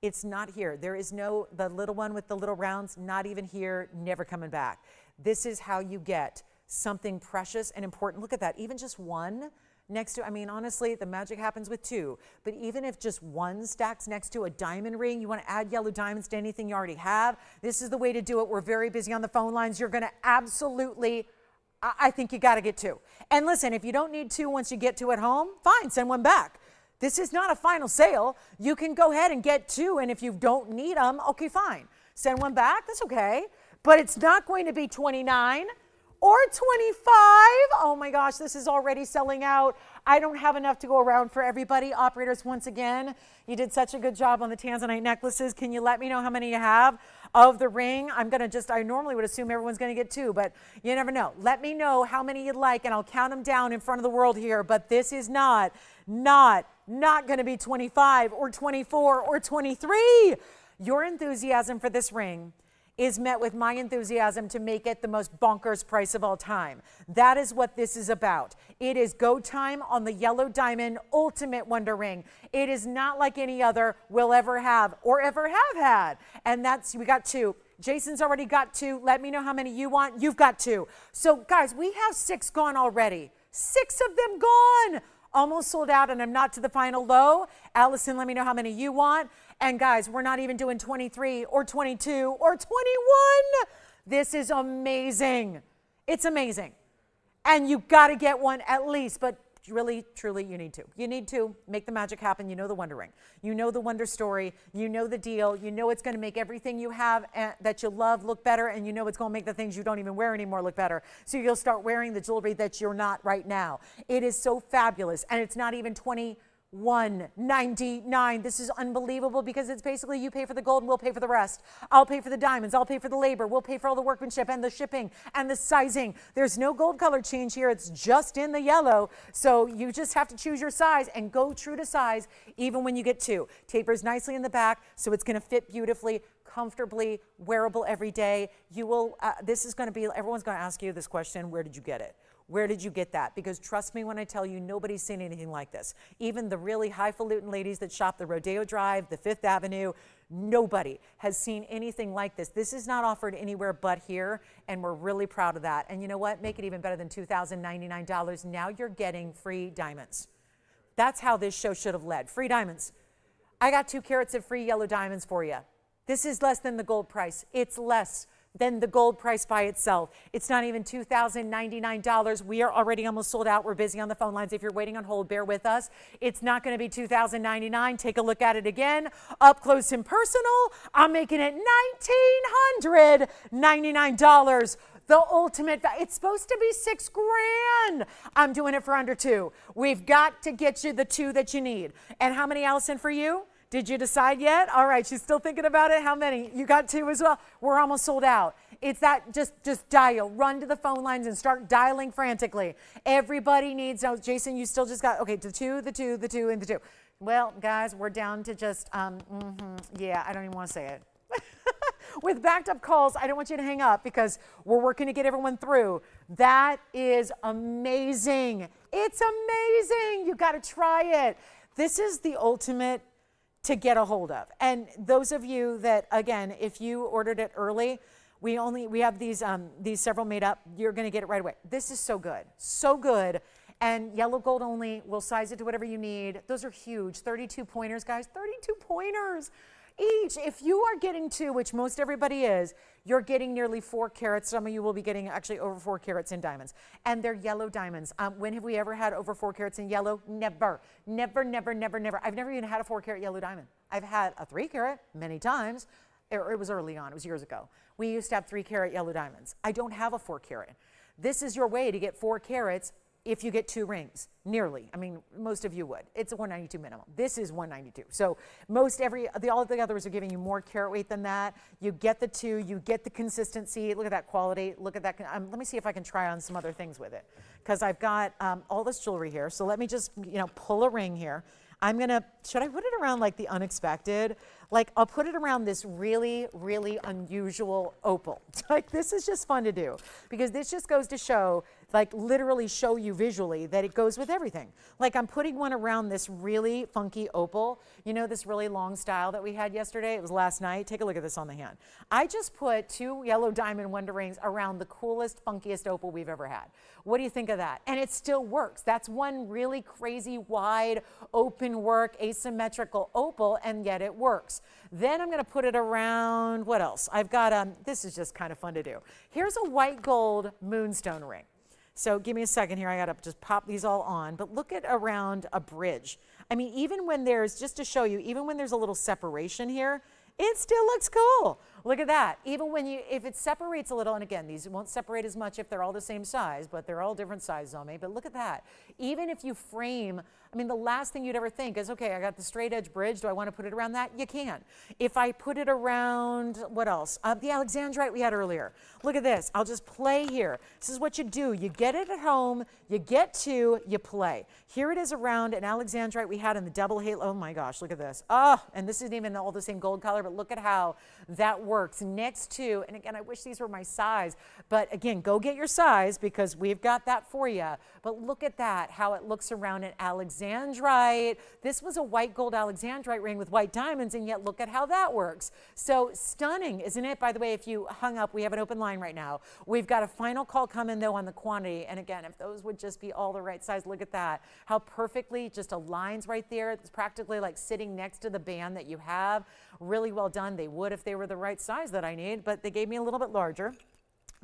It's not here. There is no, the little one with the little rounds, not even here, never coming back. This is how you get something precious and important. Look at that, even just one next to, I mean, honestly, the magic happens with 2, but even if just one stacks next to a diamond ring, you want to add yellow diamonds to anything you already have, this is the way to do it. We're very busy on the phone lines. You're going to absolutely, I think you got to get 2. And listen, if you don't need 2 once you get 2 at home, fine, send one back. This is not a final sale. You can go ahead and get 2, and if you don't need them, okay, fine. Send one back, that's okay. But it's not going to be 29 or 25. Oh my gosh, this is already selling out. I don't have enough to go around for everybody. Operators, once again, you did such a good job on the Tanzanite necklaces. Can you let me know how many you have of the ring? I'm gonna just, I normally would assume everyone's gonna get 2, but you never know. Let me know how many you'd like and I'll count them down in front of the world here, but this is not gonna be 25 or 24 or 23. Your enthusiasm for this ring is met with my enthusiasm to make it the most bonkers price of all time. That is what this is about. It is go time on the yellow diamond ultimate Wonder Ring. It is not like any other we'll ever have or ever have had. And that's, we got 2. Jason's already got 2. Let me know how many you want. You've got 2. So guys, we have 6 gone already. 6 of them gone. Almost sold out, and I'm not to the final low. Allison, let me know how many you want. And guys, we're not even doing 23 or 22 or 21. This is amazing. It's amazing. And you got to get one at least, but really, truly, you need to. You need to make the magic happen. You know the Wonder Ring. You know the Wonder story. You know the deal. You know it's going to make everything you have that you love look better, and you know it's going to make the things you don't even wear anymore look better. So you'll start wearing the jewelry that you're not right now. It is so fabulous, and it's not even $21.99. This is unbelievable because it's basically you pay for the gold and we'll pay for the rest. I'll pay for the diamonds. I'll pay for the labor. We'll pay for all the workmanship and the shipping and the sizing. There's no gold color change here. It's just in the yellow. So you just have to choose your size and go true to size even when you get 2. Tapers nicely in the back so it's going to fit beautifully, comfortably, wearable every day. You will, this is going to be, everyone's going to ask you this question, where did you get it? Where did you get that? Because trust me when I tell you, nobody's seen anything like this. Even the really highfalutin ladies that shop the Rodeo Drive, the Fifth Avenue, nobody has seen anything like this. This is not offered anywhere but here, and we're really proud of that. And you know what? Make it even better than $2,099. Now you're getting free diamonds. That's how this show should have led. Free diamonds. I got 2 carats of free yellow diamonds for you. This is less than the gold price. It's less than the gold price by itself. It's not even $2,099. We are already almost sold out. We're busy on the phone lines. If you're waiting on hold, bear with us. It's not going to be $2,099. Take a look at it again. Up close and personal, I'm making it $1,999. The ultimate, it's supposed to be $6,000. I'm doing it for under 2. We've got to get you the 2 that you need. And how many, Allison, for you? Did you decide yet? All right, she's still thinking about it. How many? You got 2 as well? We're almost sold out. It's that, just dial. Run to the phone lines and start dialing frantically. Everybody needs, oh, Jason, you still just got, okay, the 2, the 2, the 2, and the 2. Well, guys, we're down to just, yeah, I don't even want to say it. With backed up calls, I don't want you to hang up because we're working to get everyone through. That is amazing. It's amazing. You got to try it. This is the ultimate to get a hold of. And those of you that, again, if you ordered it early, we have these several made up. You're going to get it right away. This is so good. So good. And yellow gold only. We'll size it to whatever you need. Those are huge. 32 pointers, guys. 32 pointers. Each, if you are getting 2, which most everybody is, you're getting nearly 4 carats. Some of you will be getting actually over 4 carats in diamonds. And they're yellow diamonds. When have we ever had over 4 carats in yellow? Never. Never, never, never, never. I've never even had a 4 carat yellow diamond. I've had a 3 carat many times. It was early on. It was years ago. We used to have 3 carat yellow diamonds. I don't have a 4 carat. This is your way to get 4 carats if you get 2 rings, nearly. I mean, most of you would. It's a 192 minimum. This is 192. So all of the others are giving you more carat weight than that. You get the 2, you get the consistency. Look at that quality. Look at that. Let me see if I can try on some other things with it. Because I've got all this jewelry here. So let me just, pull a ring here. Should I put it around like the unexpected? Like I'll put it around this really, really unusual opal. Like this is just fun to do because this just goes to show, like literally show you visually that it goes with everything. Like I'm putting one around this really funky opal. You know this really long style that we had yesterday? It was last night. Take a look at this on the hand. I just put 2 yellow diamond wonder rings around the coolest, funkiest opal we've ever had. What do you think of that? And it still works. That's one really crazy, wide, open work, asymmetrical opal, and yet it works. Then I'm going to put it around, what else? I've got, this is just kind of fun to do. Here's a white gold moonstone ring. So give me a second here. I got to just pop these all on. But look at around a bridge. I mean, even when there's, just to show you, even when there's a little separation here, it still looks cool. Look at that. Even when if it separates a little, and again, these won't separate as much if they're all the same size, but they're all different sizes on me. But look at that. Even if you frame, I mean, the last thing you'd ever think is, okay, I got the straight edge bridge. Do I want to put it around that? You can. If I put it around, what else? The Alexandrite we had earlier. Look at this. I'll just play here. This is what you do. You get it at home. You get 2. You play. Here it is around an Alexandrite we had in the double halo. Oh my gosh, look at this. Oh, and this isn't even all the same gold color, but look at how that works next to, and again, I wish these were my size, but again, go get your size because we've got that for you. But look at that, how it looks around an Alexandrite. This was a white gold Alexandrite ring with white diamonds, and yet look at how that works. So stunning, isn't it? By the way, if you hung up, we have an open line right now. We've got a final call coming though on the quantity, and again, if those would just be all the right size, look at that. How perfectly just aligns right there. It's practically like sitting next to the band that you have. Really well done. They would if they were the right size that I need, but they gave me a little bit larger.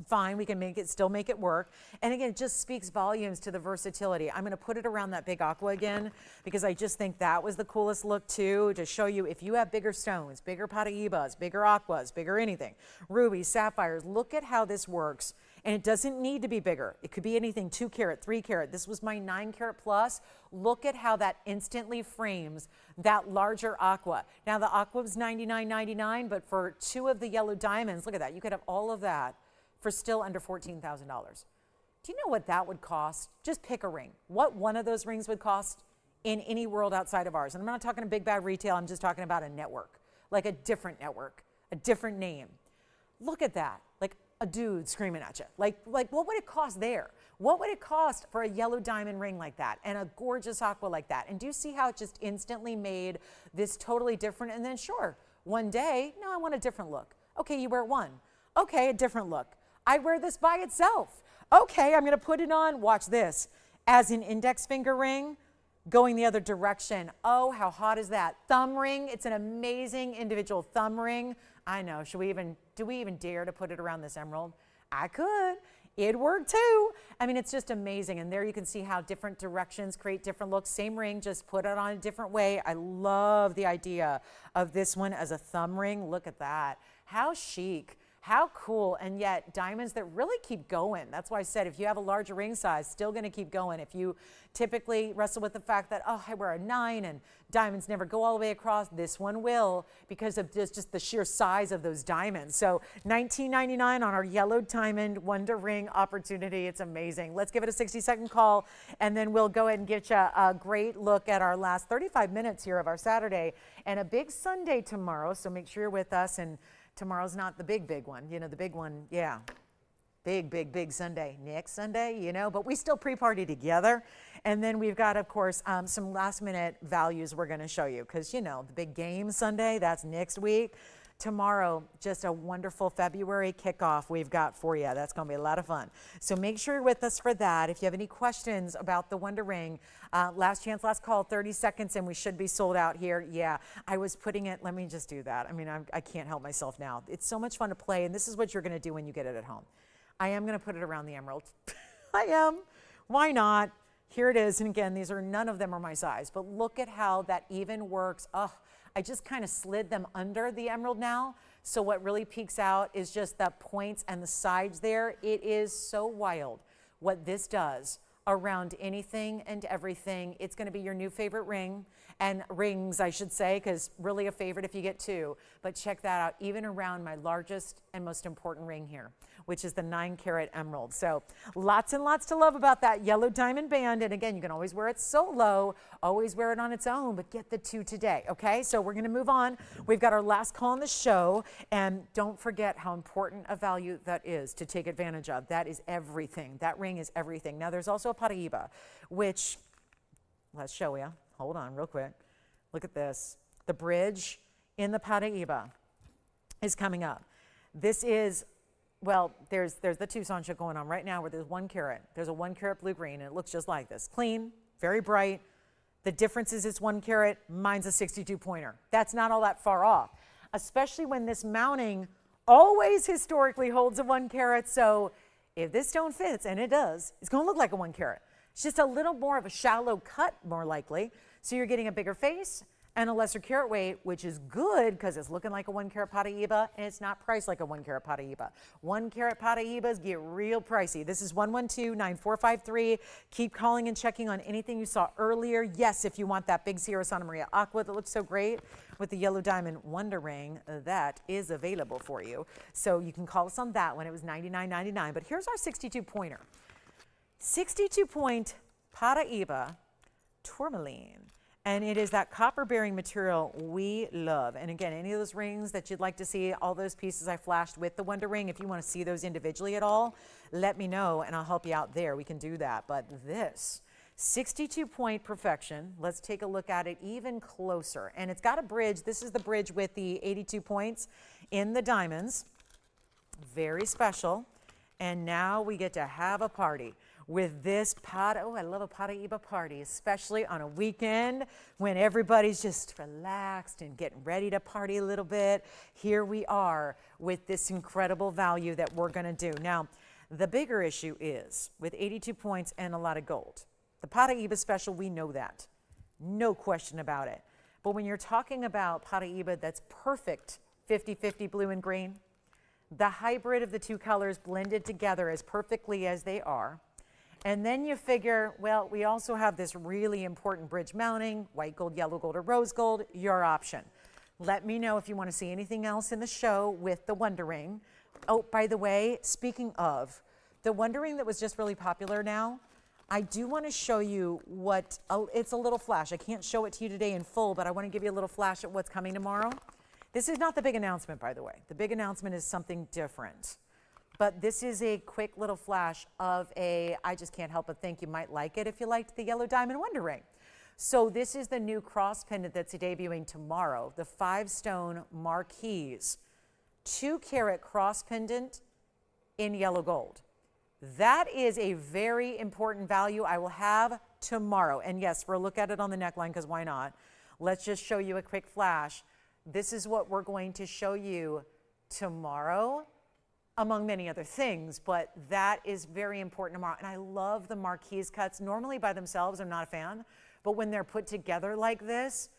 Fine, we can still make it work. And again, it just speaks volumes to the versatility. I'm gonna put it around that big aqua again because I just think that was the coolest look too, to show you if you have bigger stones, bigger Paraibas, bigger aquas, bigger anything, rubies, sapphires, look at how this works. And it doesn't need to be bigger. It could be anything, 2 carat, 3 carat. This was my 9 carat plus. Look at how that instantly frames that larger aqua. Now the aqua was $99.99, but for 2 of the yellow diamonds, look at that. You could have all of that for still under $14,000. Do you know what that would cost? Just pick a ring. What one of those rings would cost in any world outside of ours? And I'm not talking a big bad retail. I'm just talking about a network, like a different network, a different name. Look at that. Like a dude screaming at you. Like what would it cost there? What would it cost for a yellow diamond ring like that and a gorgeous aqua like that? And do you see how it just instantly made this totally different? And then sure, one day, no, I want a different look. Okay, you wear one. Okay, a different look. I wear this by itself. Okay, I'm gonna put it on, watch this, as an index finger ring, going the other direction. Oh, how hot is that? Thumb ring, it's an amazing individual thumb ring. I know, do we even dare to put it around this emerald? I could. It'd work too. I mean, it's just amazing. And there you can see how different directions create different looks. Same ring, just put it on a different way. I love the idea of this one as a thumb ring. Look at that. How chic. How cool, and yet diamonds that really keep going. That's why I said if you have a larger ring size, still gonna keep going. If you typically wrestle with the fact that, oh, I wear a 9 and diamonds never go all the way across, this one will because of just the sheer size of those diamonds. So $19.99 on our yellow diamond Wonder Ring opportunity. It's amazing. Let's give it a 60-second call, and then we'll go ahead and get you a great look at our last 35 minutes here of our Saturday and a big Sunday tomorrow, so make sure you're with us. And tomorrow's not the big one, you know, the big one, yeah. Big Sunday, next Sunday, you know, but we still pre-party together. And then we've got, of course, some last minute values we're gonna show you because, you know, the big game Sunday, that's next week. Tomorrow, just a wonderful February kickoff we've got for you. That's going to be a lot of fun. So make sure you're with us for that. If you have any questions about the Wonder Ring, last chance, last call, 30 seconds, and we should be sold out here. Yeah, I was putting it, let me just do that. I mean, I can't help myself now. It's so much fun to play, and this is what you're going to do when you get it at home. I am going to put it around the emerald. I am. Why not? Here it is. And again, none of them are my size, but look at how that even works. Oh, I just kind of slid them under the emerald now. So what really peeks out is just the points and the sides there. It is so wild what this does around anything and everything. It's going to be your new favorite ring, and rings, I should say, because really a favorite if you get two. But check that out, even around my largest and most important ring here, which is the 9-carat emerald. So lots and lots to love about that yellow diamond band. And again, you can always wear it solo, always wear it on its own, but get the two today, okay? So we're gonna move on. We've got our last call on the show, and don't forget how important a value that is to take advantage of. That is everything. That ring is everything. Now there's also a Paraíba, which, let's show you. Hold on real quick. Look at this. The bridge in the Paraíba is coming up. This is, well, there's the Tucson show going on right now where there's 1 carat. There's a 1 carat blue-green, and it looks just like this. Clean, very bright. The difference is it's 1 carat, mine's a 62-pointer. That's not all that far off, especially when this mounting always historically holds a 1 carat. So if this stone fits, and it does, it's going to look like a 1 carat. It's just a little more of a shallow cut, more likely. So you're getting a bigger face and a lesser carat weight, which is good because it's looking like a 1 carat Paraíba, and it's not priced like a 1 carat Paraíba. 1 carat Paraíbas get real pricey. This is 112-9453. Keep calling and checking on anything you saw earlier. Yes, if you want that big Sierra Santa Maria Aqua that looks so great with the yellow diamond Wonder Ring, that is available for you. So you can call us on that one. It was $99.99. But here's our 62-pointer. 62-point Paraíba Tourmaline. And it is that copper-bearing material we love. And again, any of those rings that you'd like to see, all those pieces I flashed with the Wonder Ring, if you want to see those individually at all, let me know and I'll help you out there. We can do that. But this 62-point perfection, let's take a look at it even closer. And it's got a bridge. This is the bridge with the 82 points in the diamonds. Very special. And now we get to have a party with this oh, I love a Paraíba party, especially on a weekend when everybody's just relaxed and getting ready to party a little bit. Here we are with this incredible value that we're gonna do. Now, the bigger issue is with 82 points and a lot of gold. The Paraíba special, we know that. No question about it. But when you're talking about Paraíba that's perfect 50-50 blue and green, the hybrid of the two colors blended together as perfectly as they are, and then you figure, well, we also have this really important bridge mounting, white gold, yellow gold, or rose gold, your option. Let me know if you want to see anything else in the show with the Wonder Ring. Oh, by the way, speaking of, the Wonder Ring that was just really popular now, I do want to show you what, it's a little flash. I can't show it to you today in full, but I want to give you a little flash at what's coming tomorrow. This is not the big announcement, by the way. The big announcement is something different. But this is a quick little flash of I just can't help but think you might like it if you liked the yellow diamond wonder ring. So this is the new cross pendant that's debuting tomorrow, the 5-stone marquise, 2-carat cross pendant in yellow gold. That is a very important value I will have tomorrow. And yes, for a look at it on the neckline, because why not? Let's just show you a quick flash. This is what we're going to show you tomorrow, among many other things, but that is very important tomorrow. And I love the marquise cuts. Normally by themselves, I'm not a fan, but when they're put together like this,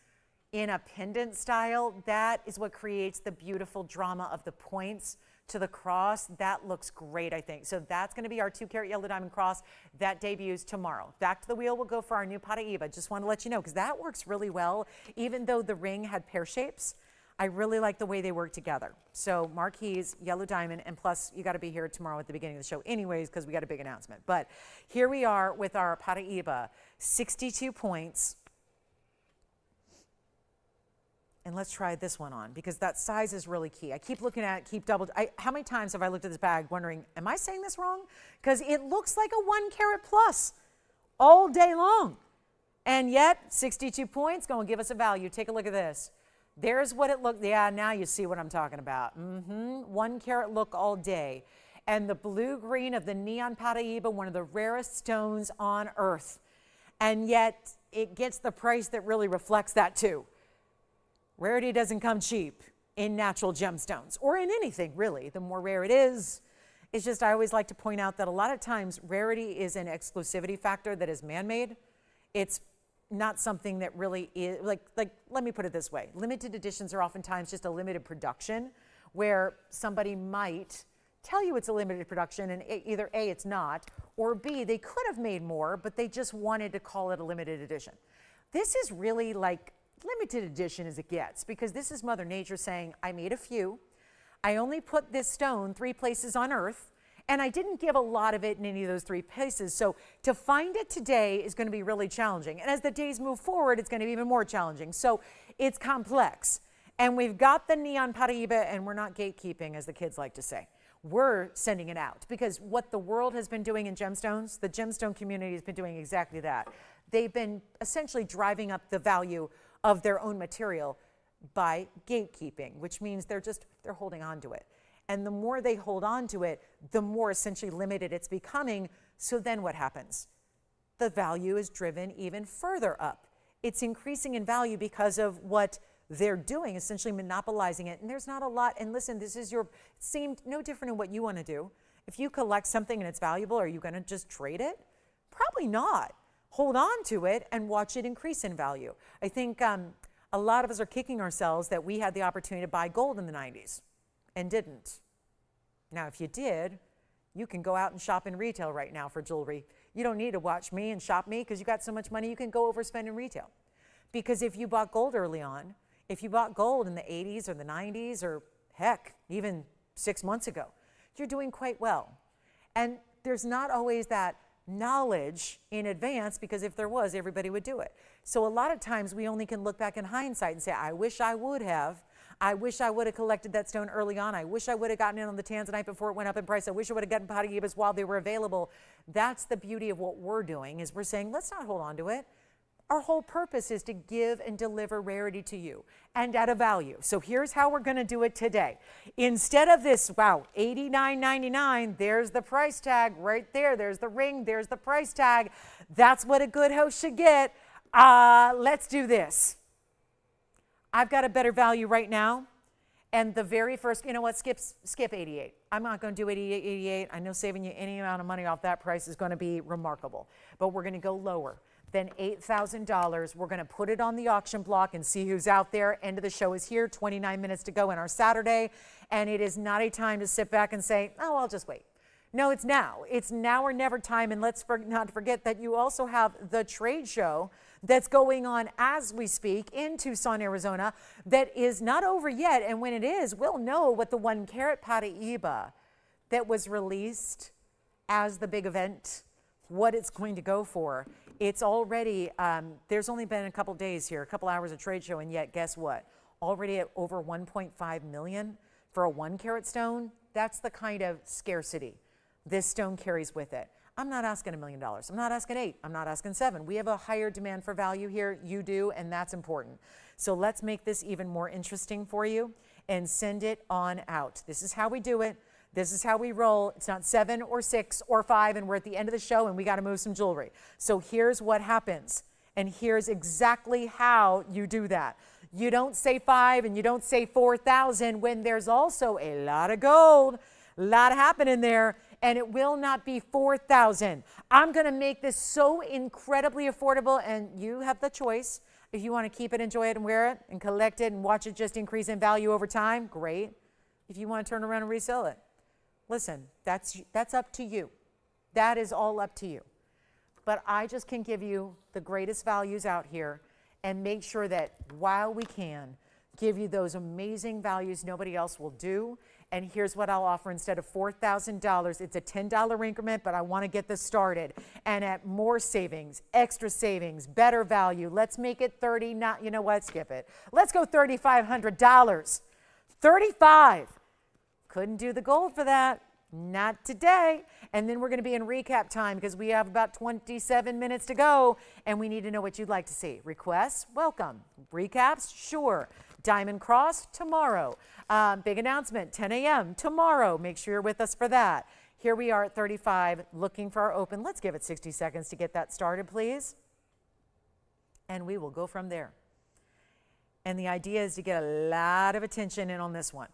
in a pendant style, that is what creates the beautiful drama of the points to the cross. That looks great, I think. So that's going to be our 2-carat yellow diamond cross that debuts tomorrow. Back to the wheel, we'll go for our new Paraíba. Just want to let you know, because that works really well. Even though the ring had pear shapes, I really like the way they work together. So marquise, yellow diamond, and plus you got to be here tomorrow at the beginning of the show anyways, because we got a big announcement. But here we are with our Paraíba, 62 points. And let's try this one on, because that size is really key. I keep looking at it, how many times have I looked at this bag wondering, am I saying this wrong? Because it looks like a 1-carat plus all day long. And yet, 62 points, going to give us a value. Take a look at this. There's what it looked, yeah, now you see what I'm talking about. 1-carat look all day. And the blue-green of the neon Paraíba, one of the rarest stones on earth. And yet, it gets the price that really reflects that too. Rarity doesn't come cheap in natural gemstones, or in anything really. The more rare it is, it's just I always like to point out that a lot of times rarity is an exclusivity factor that is man-made. It's not something that really is, like let me put it this way. Limited editions are oftentimes just a limited production where somebody might tell you it's a limited production and either A, it's not, or B, they could have made more, but they just wanted to call it a limited edition. This is really like limited edition as it gets, because this is Mother Nature saying, I made a few. I only put this stone 3 places on Earth, and I didn't give a lot of it in any of those 3 places. So to find it today is going to be really challenging. And as the days move forward, it's going to be even more challenging. So it's complex. And we've got the neon Paraíba, and we're not gatekeeping, as the kids like to say. We're sending it out, because what the world has been doing in gemstones, the gemstone community has been doing exactly that. They've been essentially driving up the value of their own material by gatekeeping, which means they're holding on to it. And the more they hold on to it, the more essentially limited it's becoming. So then what happens? The value is driven even further up. It's increasing in value because of what they're doing, essentially monopolizing it. And there's not a lot. And listen, this is seemed no different in what you want to do. If you collect something and it's valuable, are you going to just trade it? Probably not. Hold on to it and watch it increase in value. I think a lot of us are kicking ourselves that we had the opportunity to buy gold in the 90s and didn't. Now, if you did, you can go out and shop in retail right now for jewelry. You don't need to watch me and shop me, because you got so much money you can go overspend in retail. Because if you bought gold early on, if you bought gold in the 80s or the 90s, or heck, even 6 months ago, you're doing quite well. And there's not always that knowledge in advance, because if there was, everybody would do it. So a lot of times we only can look back in hindsight and say, I wish I would have. I wish I would have collected that stone early on. I wish I would have gotten in on the Tanzanite before it went up in price. I wish I would have gotten Paraíbas while they were available. That's the beauty of what we're doing, is we're saying, let's not hold on to it. Our whole purpose is to give and deliver rarity to you and at a value. So here's how we're going to do it today. Instead of this, wow, $89.99, there's the price tag right there. There's the ring. There's the price tag. That's what a good host should get. Let's do this. I've got a better value right now. And the very first, you know what, skip 88. I'm not going to do 88. I know saving you any amount of money off that price is going to be remarkable. But we're going to go lower than $8,000. We're going to put it on the auction block and see who's out there. End of the show is here, 29 minutes to go in our Saturday. And it is not a time to sit back and say, oh, I'll just wait. No, it's now. It's now or never time. And let's not forget that you also have the trade show that's going on as we speak in Tucson, Arizona, that is not over yet. And when it is, we'll know what the 1 carat Paraíba that was released as the big event, what it's going to go for. It's already, there's only been a couple days here, a couple hours of trade show, and yet guess what? Already at over 1.5 million for a 1 carat stone. That's the kind of scarcity this stone carries with it. I'm not asking $1 million. I'm not asking 8. I'm not asking 7. We have a higher demand for value here. You do, and that's important. So let's make this even more interesting for you and send it on out. This is how we do it. This is how we roll. It's not 7 or 6 or 5, and we're at the end of the show, and we got to move some jewelry. So here's what happens, and here's exactly how you do that. You don't say 5 and you don't say 4,000 when there's also a lot of gold, a lot happening there, and it will not be 4,000. I'm going to make this so incredibly affordable, and you have the choice. If you want to keep it, enjoy it, and wear it, and collect it, and watch it just increase in value over time, great. If you want to turn around and resell it, listen, that's up to you. That is all up to you. But I just can give you the greatest values out here and make sure that while we can, give you those amazing values nobody else will do. And here's what I'll offer instead of $4,000. It's a $10 increment, but I want to get this started. And at more savings, extra savings, better value, let's make it 30, not, you know what, skip it. Let's go $3,500. 35. Couldn't do the gold for that. Not today. And then we're going to be in recap time because we have about 27 minutes to go and we need to know what you'd like to see. Requests, welcome. Recaps, sure. Diamond Cross, tomorrow. Big announcement, 10 a.m. tomorrow. Make sure you're with us for that. Here we are at 35, looking for our open. Let's give it 60 seconds to get that started, please. And we will go from there. And the idea is to get a lot of attention in on this one.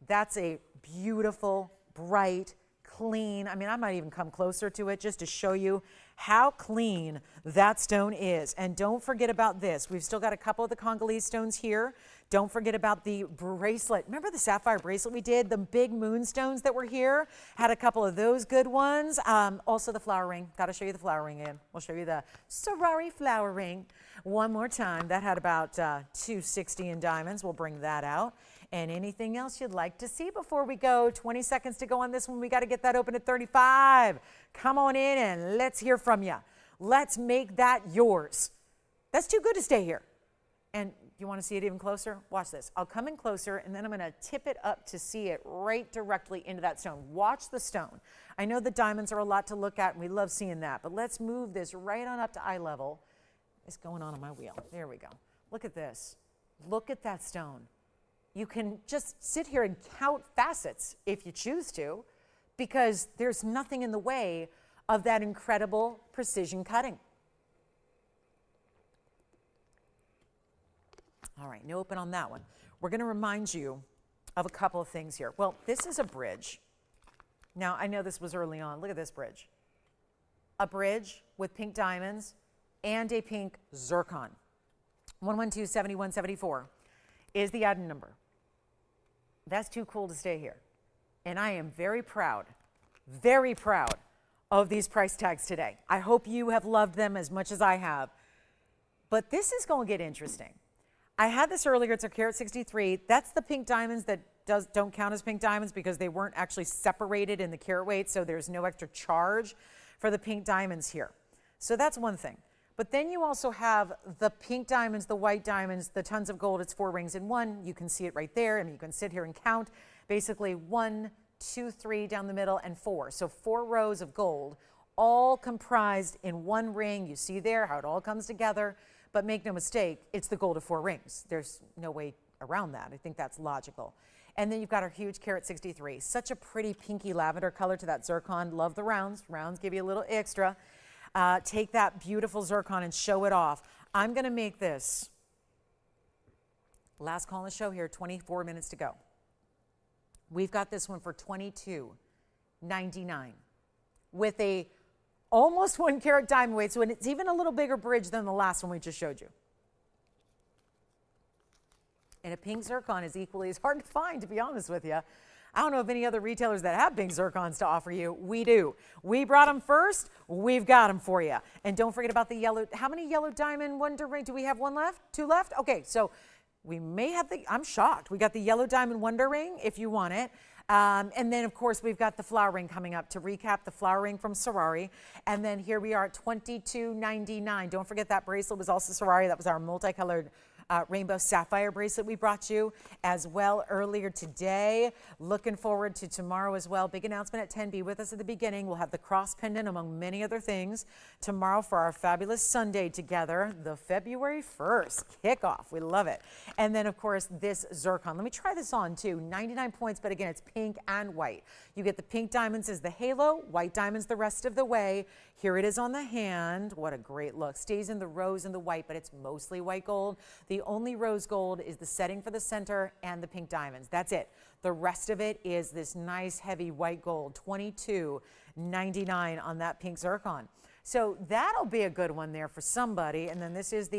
That's a beautiful, bright, clean. I mean, I might even come closer to it just to show you how clean that stone is. And don't forget about this. We've still got a couple of the Congolese stones here. Don't forget about the bracelet. Remember the sapphire bracelet we did? The big moonstones that were here? Had a couple of those good ones. Also the flower ring. Got to show you the flower ring in. We'll show you the Sari flower ring one more time. That had about 260 in diamonds. We'll bring that out. And anything else you'd like to see before we go? 20 seconds to go on this one. We got to get that open at 35. Come on in and let's hear from you. Let's make that yours. That's too good to stay here. And you want to see it even closer? Watch this. I'll come in closer and then I'm going to tip it up to see it right directly into that stone. Watch the stone. I know the diamonds are a lot to look at and we love seeing that, but let's move this right on up to eye level. It's going on my wheel. There we go. Look at this. Look at that stone. You can just sit here and count facets if you choose to, because there's nothing in the way of that incredible precision cutting. All right, no open on that one. We're going to remind you of a couple of things here. Well, this is a bridge. Now, I know this was early on. Look at this bridge. A bridge with pink diamonds and a pink zircon. 112-7174 is the item number. That's too cool to stay here. And I am very proud of these price tags today. I hope you have loved them as much as I have. But this is going to get interesting. I had this earlier. It's a carat 63. That's the pink diamonds that don't count as pink diamonds because they weren't actually separated in the carat weight, so there's no extra charge for the pink diamonds here. So that's one thing. But then you also have the pink diamonds, the white diamonds, the tons of gold. It's 4 rings in one. You can see it right there. I mean, you can sit here and count. Basically 1, 2, 3 down the middle and 4. So 4 rows of gold, all comprised in one ring. You see there how it all comes together. But make no mistake, it's the gold of 4 rings. There's no way around that. I think that's logical. And then you've got our huge carat 63. Such a pretty pinky lavender color to that zircon. Love the rounds. Rounds give you a little extra. Take that beautiful zircon and show it off. I'm going to make this last call on the show here, 24 minutes to go. We've got this one for $22.99 with a almost 1 carat diamond weight, so it's even a little bigger bridge than the last one we just showed you. And a pink zircon is equally as hard to find, to be honest with you. I don't know of any other retailers that have pink zircons to offer you. We do. We brought them first. We've got them for you. And don't forget about the yellow. How many yellow diamond wonder ring? Do we have 1 left? 2 left? Okay, so we may have the, I'm shocked. We got the yellow diamond wonder ring if you want it. And then, of course, we've got the flower ring coming up. To recap, the flower ring from Sari. And then here we are at $22.99. Don't forget that bracelet was also Sari. That was our multicolored rainbow sapphire bracelet we brought you as well earlier today. Looking forward to tomorrow as well. Big announcement at 10. Be with us at the beginning. We'll have the cross pendant among many other things tomorrow for our fabulous Sunday together, the February 1st kickoff. We love it. And then, of course, this zircon. Let me try this on too. 99 points, but again, it's pink and white. You get the pink diamonds as the halo, white diamonds the rest of the way. Here it is on the hand. What a great look. Stays in the rose and the white, but it's mostly white gold. The only rose gold is the setting for the center and the pink diamonds. That's it. The rest of it is this nice heavy white gold, $22.99 on that pink zircon. So that'll be a good one there for somebody. And then this is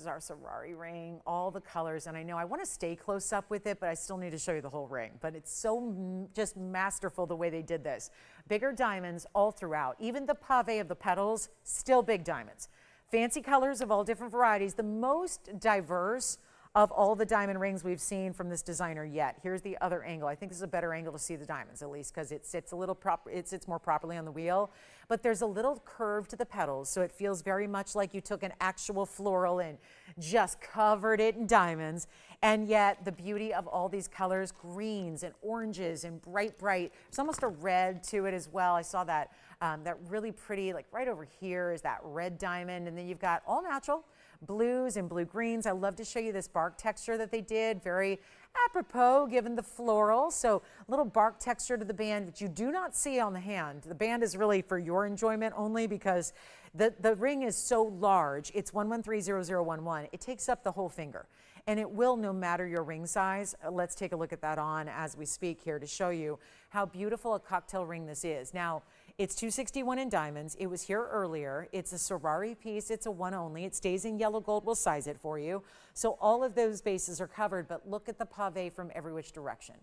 our Sari ring, all the colors. And I know I want to stay close up with it, but I still need to show you the whole ring. But it's so just masterful the way they did this. Bigger diamonds all throughout. Even the pave of the petals, still big diamonds. Fancy colors of all different varieties. The most diverse of all the diamond rings we've seen from this designer yet. Here's the other angle. I think this is a better angle to see the diamonds, at least because it sits a little it sits more properly on the wheel. But there's a little curve to the petals, so it feels very much like you took an actual floral and just covered it in diamonds. And yet the beauty of all these colors, greens and oranges and bright. There's almost a red to it as well. I saw that that really pretty, like right over here is that red diamond, and then you've got all natural blues and blue greens. I love to show you this bark texture that they did, very apropos given the floral. So little bark texture to the band, which you do not see on the hand. The band is really for your enjoyment only because the ring is so large. It's 1130011. It takes up the whole finger, and it will no matter your ring size. Let's take a look at that on as we speak here to show you how beautiful a cocktail ring this is. Now, it's $261 in diamonds. It was here earlier. It's a Sari piece. It's a one only. It stays in yellow gold. We'll size it for you. So all of those bases are covered, but look at the pave from every which direction.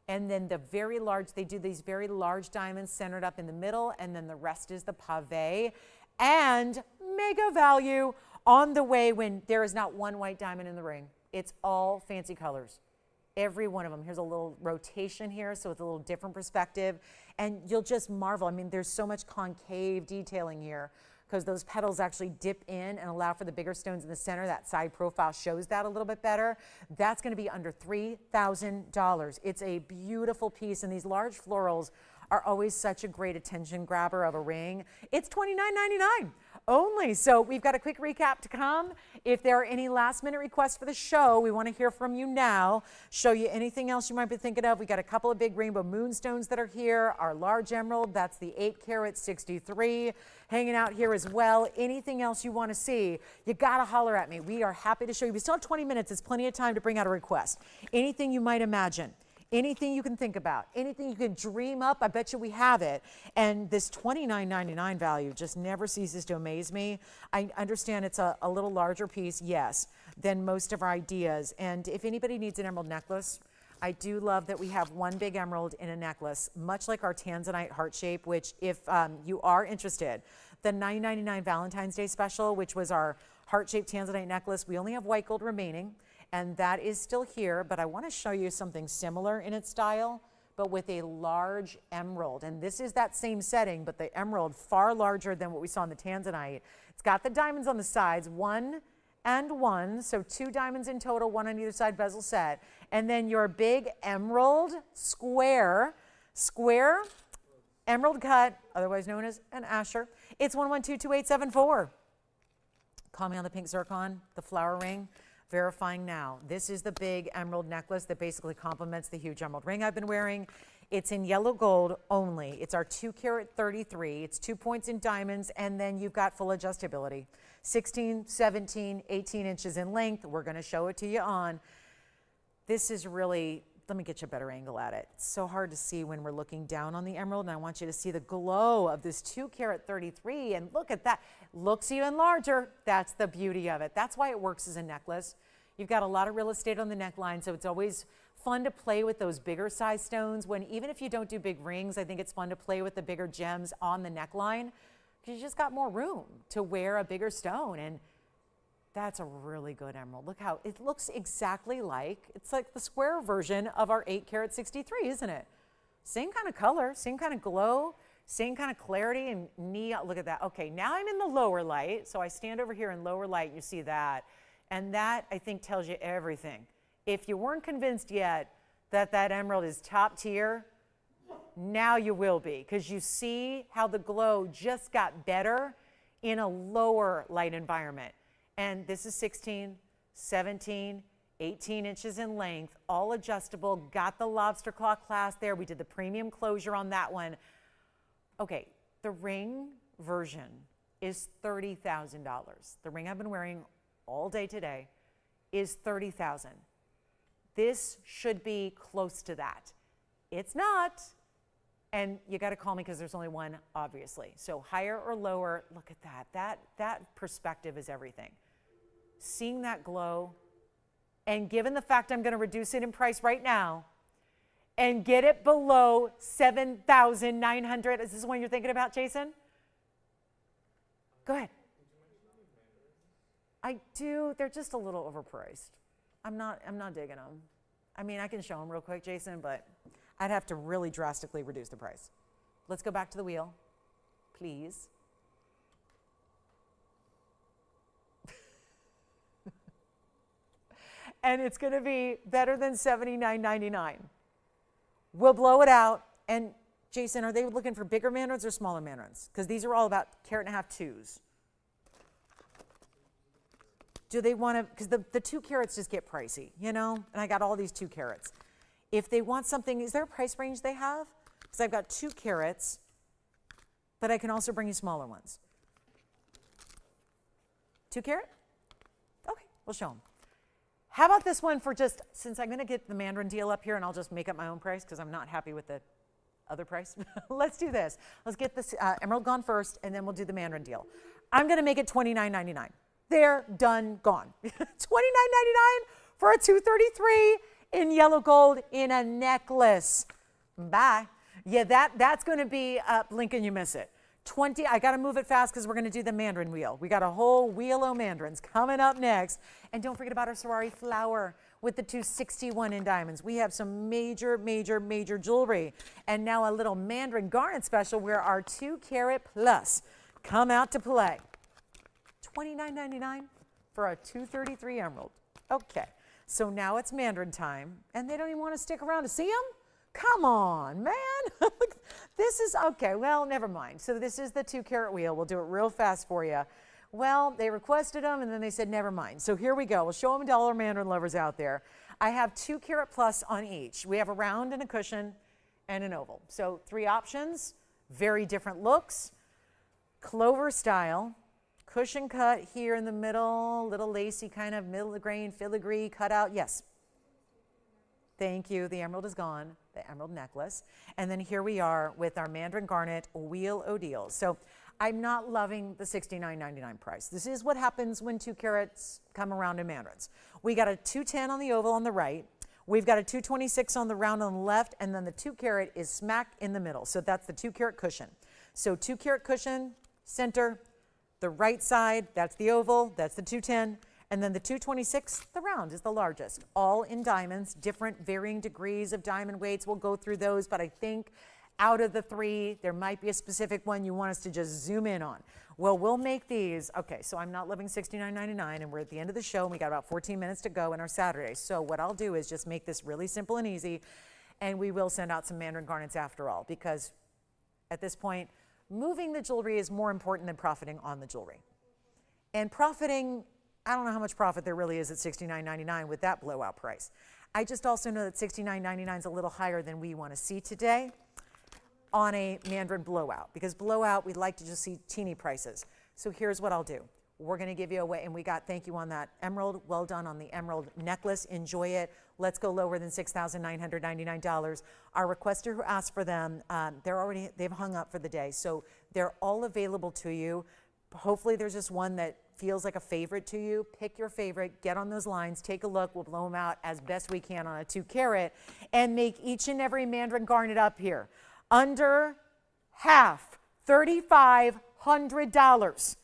And then the very large, they do these very large diamonds centered up in the middle, and then the rest is the pave. And mega value on the way when there is not one white diamond in the ring. It's all fancy colors. Every one of them. Here's a little rotation here, so it's a little different perspective. And you'll just marvel. I mean, there's so much concave detailing here because those petals actually dip in and allow for the bigger stones in the center. That side profile shows that a little bit better. That's going to be under $3,000. It's a beautiful piece, and these large florals are always such a great attention grabber of a ring. It's $29.99 only. So we've got a quick recap to come. If there are any last minute requests for the show, we want to hear from you now. Show you anything else you might be thinking of. We got a couple of big rainbow moonstones that are here. Our large emerald, that's the 8 carat 63, hanging out here as well. Anything else you want to see, you got to holler at me. We are happy to show you. We still have 20 minutes. It's plenty of time to bring out a request. Anything you might imagine. Anything you can think about, anything you can dream up, I bet you we have it. And this $29.99 value just never ceases to amaze me. I understand it's a little larger piece, yes, than most of our ideas. And if anybody needs an emerald necklace, I do love that we have one big emerald in a necklace, much like our Tanzanite heart shape, which if you are interested, the $9.99 Valentine's Day special, which was our heart-shaped Tanzanite necklace, we only have white gold remaining. And that is still here, but I want to show you something similar in its style, but with a large emerald. And this is that same setting, but the emerald far larger than what we saw in the Tanzanite. It's got the diamonds on the sides, 1 and 1, so 2 diamonds in total, 1 on either side bezel set. And then your big emerald square emerald cut, otherwise known as an Asher. It's 1122874. Call me on the pink zircon, the flower ring. Verifying now. This is the big emerald necklace that basically complements the huge emerald ring I've been wearing. It's in yellow gold only. It's our 2 carat 33. It's 2 points in diamonds, and then you've got full adjustability. 16, 17, 18 inches in length. We're going to show it to you on. This is really, let me get you a better angle at it. It's so hard to see when we're looking down on the emerald, and I want you to see the glow of this 2 carat 33, and look at that. Looks even larger. That's the beauty of it. That's why it works as a necklace. You've got a lot of real estate on the neckline, so it's always fun to play with those bigger size stones. When even if you don't do big rings, I think it's fun to play with the bigger gems on the neckline because you just got more room to wear a bigger stone. And that's a really good emerald. Look how it looks exactly like, it's like the square version of our 8 carat 63, isn't it? Same kind of color, same kind of glow, same kind of clarity and neon. Look at that. Okay, now I'm in the lower light. So I stand over here in lower light, you see that. And that, I think, tells you everything. If you weren't convinced yet that that emerald is top tier, now you will be, because you see how the glow just got better in a lower light environment. And this is 16, 17, 18 inches in length, all adjustable, got the lobster claw clasp there. We did the premium closure on that one. Okay, the ring version is $30,000. The ring I've been wearing all day today is $30,000. This should be close to that. It's not, and you got to call me because there's only one, obviously. So higher or lower, look at that. That perspective is everything. Seeing that glow, and given the fact I'm going to reduce it in price right now and get it below $7,900. Is this the one you're thinking about, Jason? Go ahead. I do. They're just a little overpriced. I'm not digging them. I mean, I can show them real quick, Jason, but I'd have to really drastically reduce the price. Let's go back to the wheel, please. And it's going to be better than $79.99. We'll blow it out. And Jason, are they looking for bigger mandarins or smaller mandarins? Because these are all about 1.5 carat twos. Do they want to, because the 2 carats just get pricey, you know? And I got all these 2 carats. If they want something, is there a price range they have? Because I've got 2 carats, but I can also bring you smaller ones. 2 carat? Okay, we'll show them. How about this one for just, since I'm going to get the mandarin deal up here and I'll just make up my own price because I'm not happy with the other price. Let's do this. Let's get this emerald gone first and then we'll do the mandarin deal. I'm going to make it $29.99. They're done, gone. $29.99 for a 233 in yellow gold in a necklace. Bye. Yeah, that's going to be blink and you miss it. 20, I got to move it fast because we're going to do the mandarin wheel. We got a whole wheel of mandarins coming up next. And don't forget about our Sari flower with the 261 in diamonds. We have some major, major, major jewelry. And now a little mandarin garnet special where our 2 carat plus come out to play. $29.99 for a 233 emerald. Okay, so now it's mandarin time. And they don't even want to stick around to see them? Come on, man. This is, okay, well, never mind. So this is the 2 carat wheel. We'll do it real fast for you. Well, they requested them, and then they said, never mind. So here we go. We'll show them to all our mandarin lovers out there. I have 2 carat plus on each. We have a round and a cushion and an oval. So 3 options, very different looks. Clover style, cushion cut here in the middle, little lacy kind of middle grain filigree cutout. Yes. Thank you. The emerald is gone, the emerald necklace. And then here we are with our mandarin garnet wheel O'Deal. So I'm not loving the $69.99 price. This is what happens when 2 carats come around in mandarins. We got a 210 on the oval on the right. We've got a 226 on the round on the left, and then the 2 carat is smack in the middle. So that's the 2 carat cushion. So 2 carat cushion, center, the right side, that's the oval, that's the 210. And then the 226, the round, is the largest. All in diamonds, different varying degrees of diamond weights. We'll go through those, but I think out of the 3, there might be a specific one you want us to just zoom in on. Well, we'll make these. Okay, so I'm not loving $69.99, and we're at the end of the show, and we got about 14 minutes to go in our Saturday. So what I'll do is just make this really simple and easy, and we will send out some mandarin garnets after all, because at this point, moving the jewelry is more important than profiting on the jewelry. And profiting, I don't know how much profit there really is at $69.99 with that blowout price. I just also know that $69.99 is a little higher than we want to see today on a mandarin blowout, because blowout, we'd like to just see teeny prices. So here's what I'll do. We're going to give you away, and we got thank you on that emerald. Well done on the emerald necklace. Enjoy it. Let's go lower than $6,999. Our requester who asked for them, they've hung up for the day. So they're all available to you. Hopefully there's just one that feels like a favorite to you. Pick your favorite, get on those lines, take a look. We'll blow them out as best we can on a 2 carat and make each and every mandarin garnet up here under half, $3,500.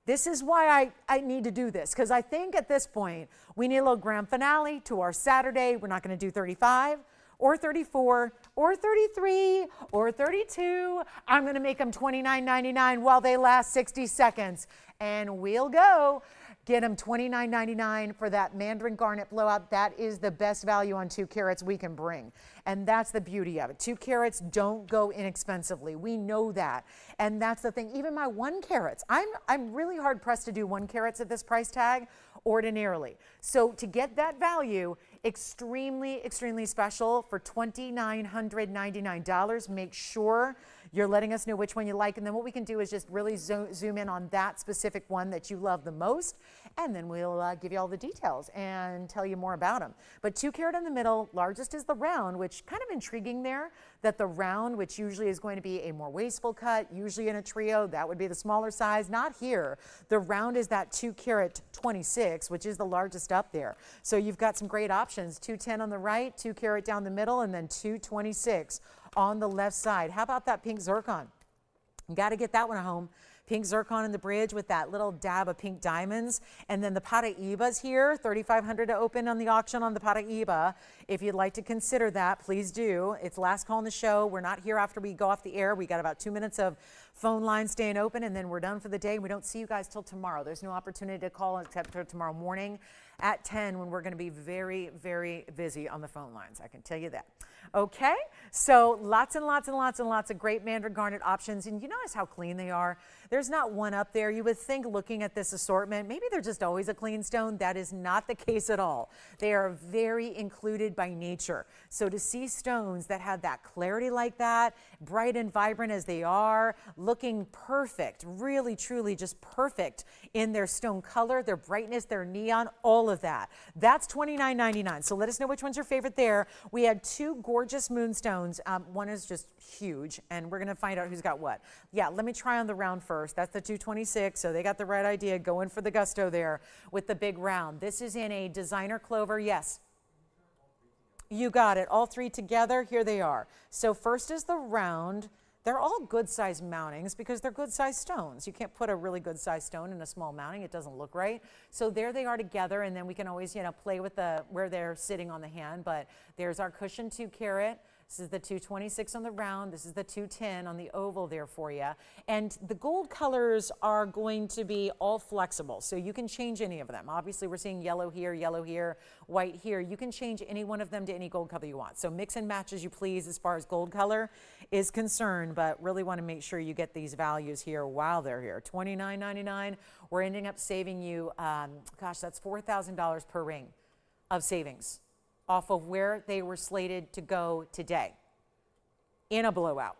This is why I need to do this, because I think at this point we need a little grand finale to our Saturday. We're not going to do 35 or 34 or 33 or 32. I'm going to make them $29.99 while they last 60 seconds. And we'll go Get them $29.99 for that mandarin garnet blowout. That is the best value on 2 carats we can bring. And that's the beauty of it. 2 carats don't go inexpensively. We know that. And that's the thing. Even my 1 carats, I'm really hard pressed to do 1 carats at this price tag ordinarily. So to get that value, extremely, extremely special for $2,999. Make sure you're letting us know which one you like. And then what we can do is just really zoom in on that specific one that you love the most. And then we'll give you all the details and tell you more about them. But 2 carat in the middle, largest is the round, which kind of intriguing there, that the round, which usually is going to be a more wasteful cut, usually in a trio, that would be the smaller size. Not here. The round is that 2 carat 26, which is the largest up there. So you've got some great options. 210 on the right, 2 carat down the middle, and then 226 on the left side. How about that pink zircon? You got to get that one at home. Pink zircon in the bridge with that little dab of pink diamonds. And then the Paraíba's here, $3,500 to open on the auction on the Paraíba. If you'd like to consider that, please do. It's last call on the show. We're not here after we go off the air. We got about 2 minutes of phone line staying open, and then we're done for the day. We don't see you guys till tomorrow. There's no opportunity to call except for tomorrow morning at 10 when we're going to be very, very busy on the phone lines. I can tell you that. Okay, so lots and lots and lots and lots of great mandarin garnet options. And you notice how clean they are. There's not one up there. You would think looking at this assortment, maybe they're just always a clean stone. That is not the case at all. They are very included by nature. So to see stones that have that clarity like that, bright and vibrant as they are, looking perfect, really, truly just perfect in their stone color, their brightness, their neon, all of that. That's $29.99. So let us know which one's your favorite there. We had 2 gorgeous moonstones. One is just huge, and we're going to find out who's got what. Yeah, let me try on the round first. That's the 226, so they got the right idea, going for the gusto there with the big round. This is in a designer clover. Yes. You got it. All 3 together. Here they are. So first is the round. They're all good size mountings because they're good size stones. You can't put a really good size stone in a small mounting. It doesn't look right. So there they are together, and then we can always, play with where they're sitting on the hand. But there's our cushion 2 carat. This is the 226 on the round. This is the 210 on the oval there for you. And the gold colors are going to be all flexible, so you can change any of them. Obviously, we're seeing yellow here, white here. You can change any one of them to any gold color you want. So mix and match as you please as far as gold color is concerned, but really want to make sure you get these values here while they're here. $29.99. We're ending up saving you, gosh, that's $4,000 per ring of savings off of where they were slated to go today in a blowout.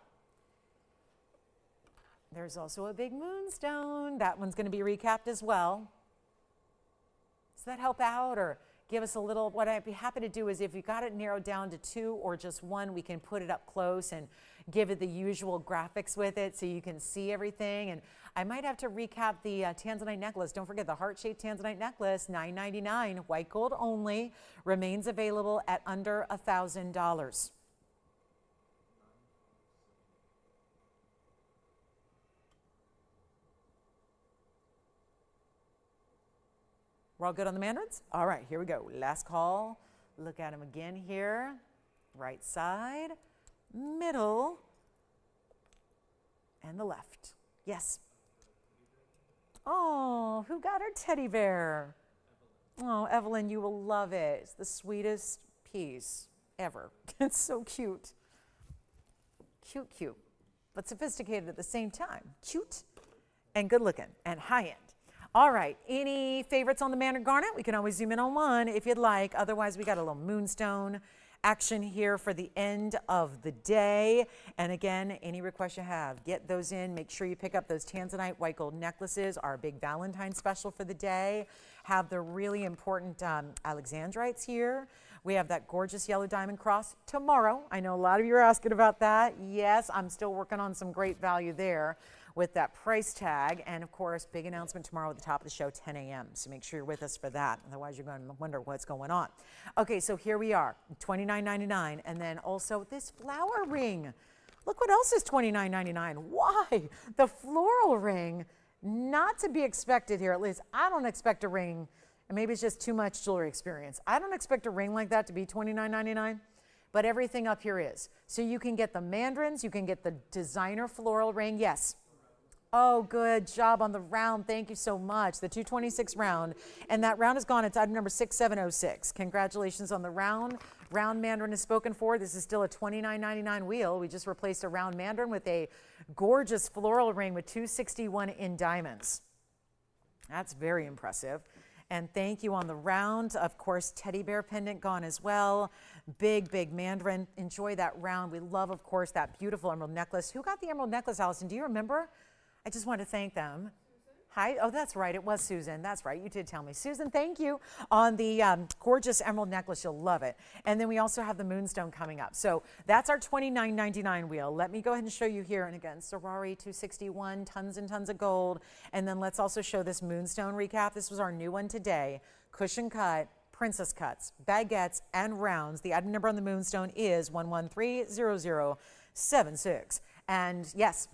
There's also a big moonstone. That one's going to be recapped as well. Does that help out or give us a little? What I'd be happy to do is if you got it narrowed down to 2 or just 1, we can put it up close and give it the usual graphics with it so you can see everything. And I might have to recap the Tanzanite necklace. Don't forget the heart-shaped Tanzanite necklace, $9.99, white gold only, remains available at under $1,000. We're all good on the mandarins? All right, here we go. Last call. Look at them again here. Right side, middle, and the left. Yes. Oh, who got her teddy bear? Oh, Evelyn, you will love it. It's the sweetest piece ever. It's so cute. Cute, cute, but sophisticated at the same time. Cute and good looking and high end. All right, any favorites on the mandarin garnet? We can always zoom in on one if you'd like. Otherwise, we got a little moonstone action here for the end of the day. And again, any requests you have, get those in. Make sure you pick up those Tanzanite white gold necklaces, our big Valentine special for the day. Have the really important Alexandrites here. We have that gorgeous yellow diamond cross tomorrow. I know a lot of you are asking about that. Yes, I'm still working on some great value there with that price tag. And of course, big announcement tomorrow at the top of the show, 10 a.m. So make sure you're with us for that. Otherwise, you're going to wonder what's going on. Okay, so here we are, $29.99. And then also this flower ring. Look what else is $29.99. Why? The floral ring, not to be expected here. At least I don't expect a ring, and maybe it's just too much jewelry experience. I don't expect a ring like that to be $29.99. But everything up here is. So you can get the mandarins, you can get the designer floral ring. Yes. Oh, good job on the round. Thank you so much. The 226 round. And that round is gone. It's item number 6706. Congratulations on the round. Round mandarin is spoken for. This is still a $29.99 wheel. We just replaced a round mandarin with a gorgeous floral ring with 261 in diamonds. That's very impressive. And thank you on the round. Of course, teddy bear pendant gone as well. Big, big mandarin. Enjoy that round. We love, of course, that beautiful emerald necklace. Who got the emerald necklace, Allison? Do you remember? I just want to thank them. Hi. Oh, that's right. It was Susan. That's right. You did tell me. Susan, thank you on the gorgeous emerald necklace. You'll love it. And then we also have the Moonstone coming up. So that's our $29.99 wheel. Let me go ahead and show you here. And again, Sari 261, tons and tons of gold. And then let's also show this Moonstone recap. This was our new one today. Cushion cut, princess cuts, baguettes, and rounds. The item number on the Moonstone is 1130076. And yes,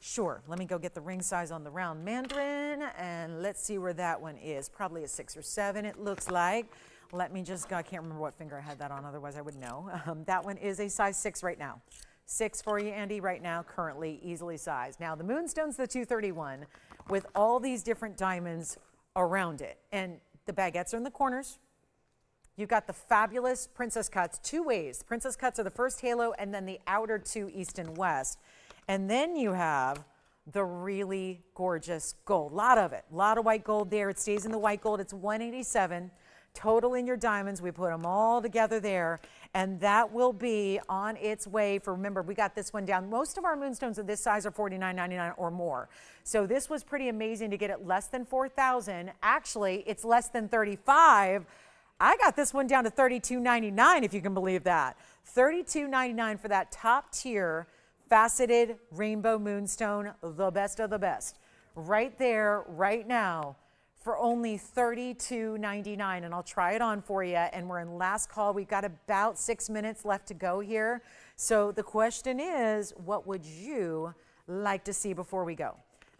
sure, let me go get the ring size on the round mandarin, and let's see where that one is. Probably a 6 or 7, it looks like. Let me just go, I can't remember what finger I had that on, otherwise I would know. That one is a size 6 right now. 6 for you, Andy, right now, currently easily sized. Now, the Moonstone's the 231 with all these different diamonds around it. And the baguettes are in the corners. You've got the fabulous princess cuts, 2 ways. Princess cuts are the first halo, and then the outer 2 east and west. And then you have the really gorgeous gold. A lot of it. A lot of white gold there. It stays in the white gold. It's 187 total in your diamonds. We put them all together there. And that will be on its way for, remember, we got this one down. Most of our Moonstones of this size are $49.99 or more. So this was pretty amazing to get it less than $4,000. Actually, it's less than $35,000. I got this one down to $32.99, if you can believe that. $32.99 for that top tier faceted rainbow Moonstone, the best of the best. Right there, right now, for only $32.99. And I'll try it on for you. And we're in last call. We've got about 6 minutes left to go here. So the question is, what would you like to see before we go?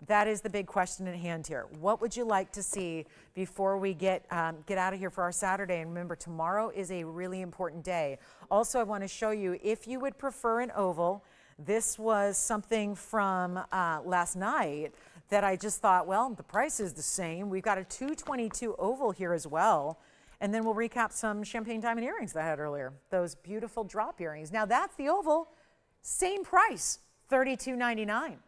That is the big question at hand here. What would you like to see before we get out of here for our Saturday? And remember, tomorrow is a really important day. Also, I want to show you, if you would prefer an oval, this was something from last night that I just thought, well, the price is the same. We've got a 222 oval here as well. And then we'll recap some champagne diamond earrings that I had earlier. Those beautiful drop earrings. Now that's the oval, same price, $32.99.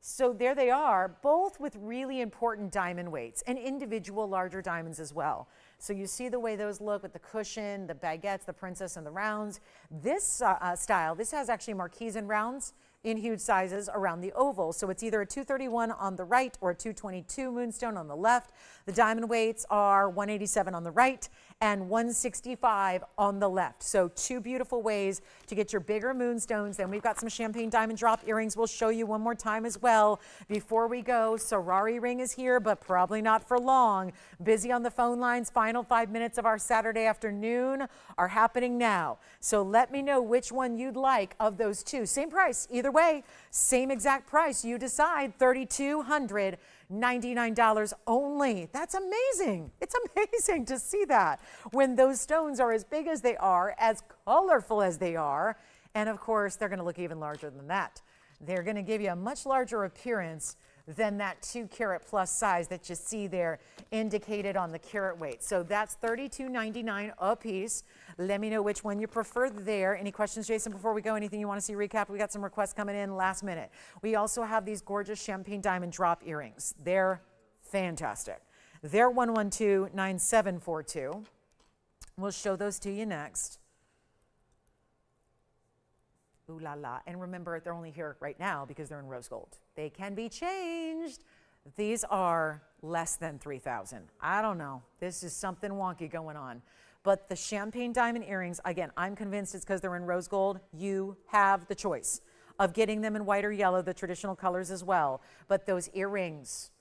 So there they are, both with really important diamond weights and individual larger diamonds as well. So you see the way those look with the cushion, the baguettes, the princess, and the rounds. This style, this has actually marquise and rounds in huge sizes around the oval. So it's either a 231 on the right or a 222 Moonstone on the left. The diamond weights are 187 on the right and 165 on the left. So 2 beautiful ways to get your bigger Moonstones. Then we've got some champagne diamond drop earrings we'll show you one more time as well. Before we go, Sari ring is here, but probably not for long. Busy on the phone lines. Final 5 minutes of our Saturday afternoon are happening now. So let me know which one you'd like of those 2. Same price, either way, same exact price. You decide, $3,299 only. That's amazing. It's amazing to see that when those stones are as big as they are, as colorful as they are, and of course, they're going to look even larger than that. They're going to give you a much larger appearance than that 2 carat plus size that you see there indicated on the carat weight. So that's $32.99 a piece. Let me know which one you prefer there. Any questions, Jason, before we go? Anything you want to see recapped? We got some requests coming in last minute. We also have these gorgeous champagne diamond drop earrings. They're fantastic. They're 1129742. We'll show those to you next. Ooh la la. And remember, they're only here right now because they're in rose gold. They can be changed. These are less than $3,000. I don't know. This is something wonky going on. But the champagne diamond earrings, again, I'm convinced it's because they're in rose gold. You have the choice of getting them in white or yellow, the traditional colors as well. But those earrings,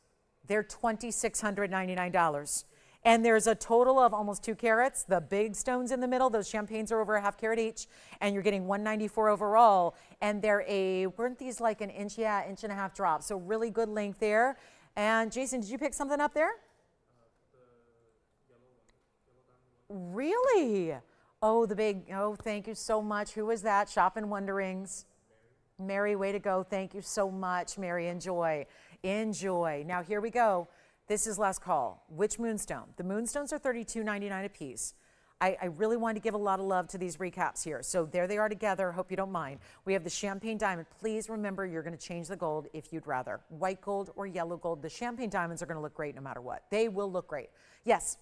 they're $2,699. And there's a total of almost 2 carats. The big stones in the middle, those champagnes are over a ½ carat each, and you're getting 194 overall. And they're weren't these like an inch, yeah, inch and a half drop. So really good length there. And Jason, did you pick something up there? Really? Oh, the big, oh, thank you so much. Who was that? Shop and Wonderings. Mary, way to go. Thank you so much, Mary. Enjoy. Enjoy. Now, here we go. This is last call. Which moonstone? The moonstones are $32.99 a piece. I really wanted to give a lot of love to these recaps here. So there they are together. Hope you don't mind. We have the champagne diamond. Please remember, you're going to change the gold if you'd rather. White gold or yellow gold. The champagne diamonds are going to look great no matter what. They will look great. Yes.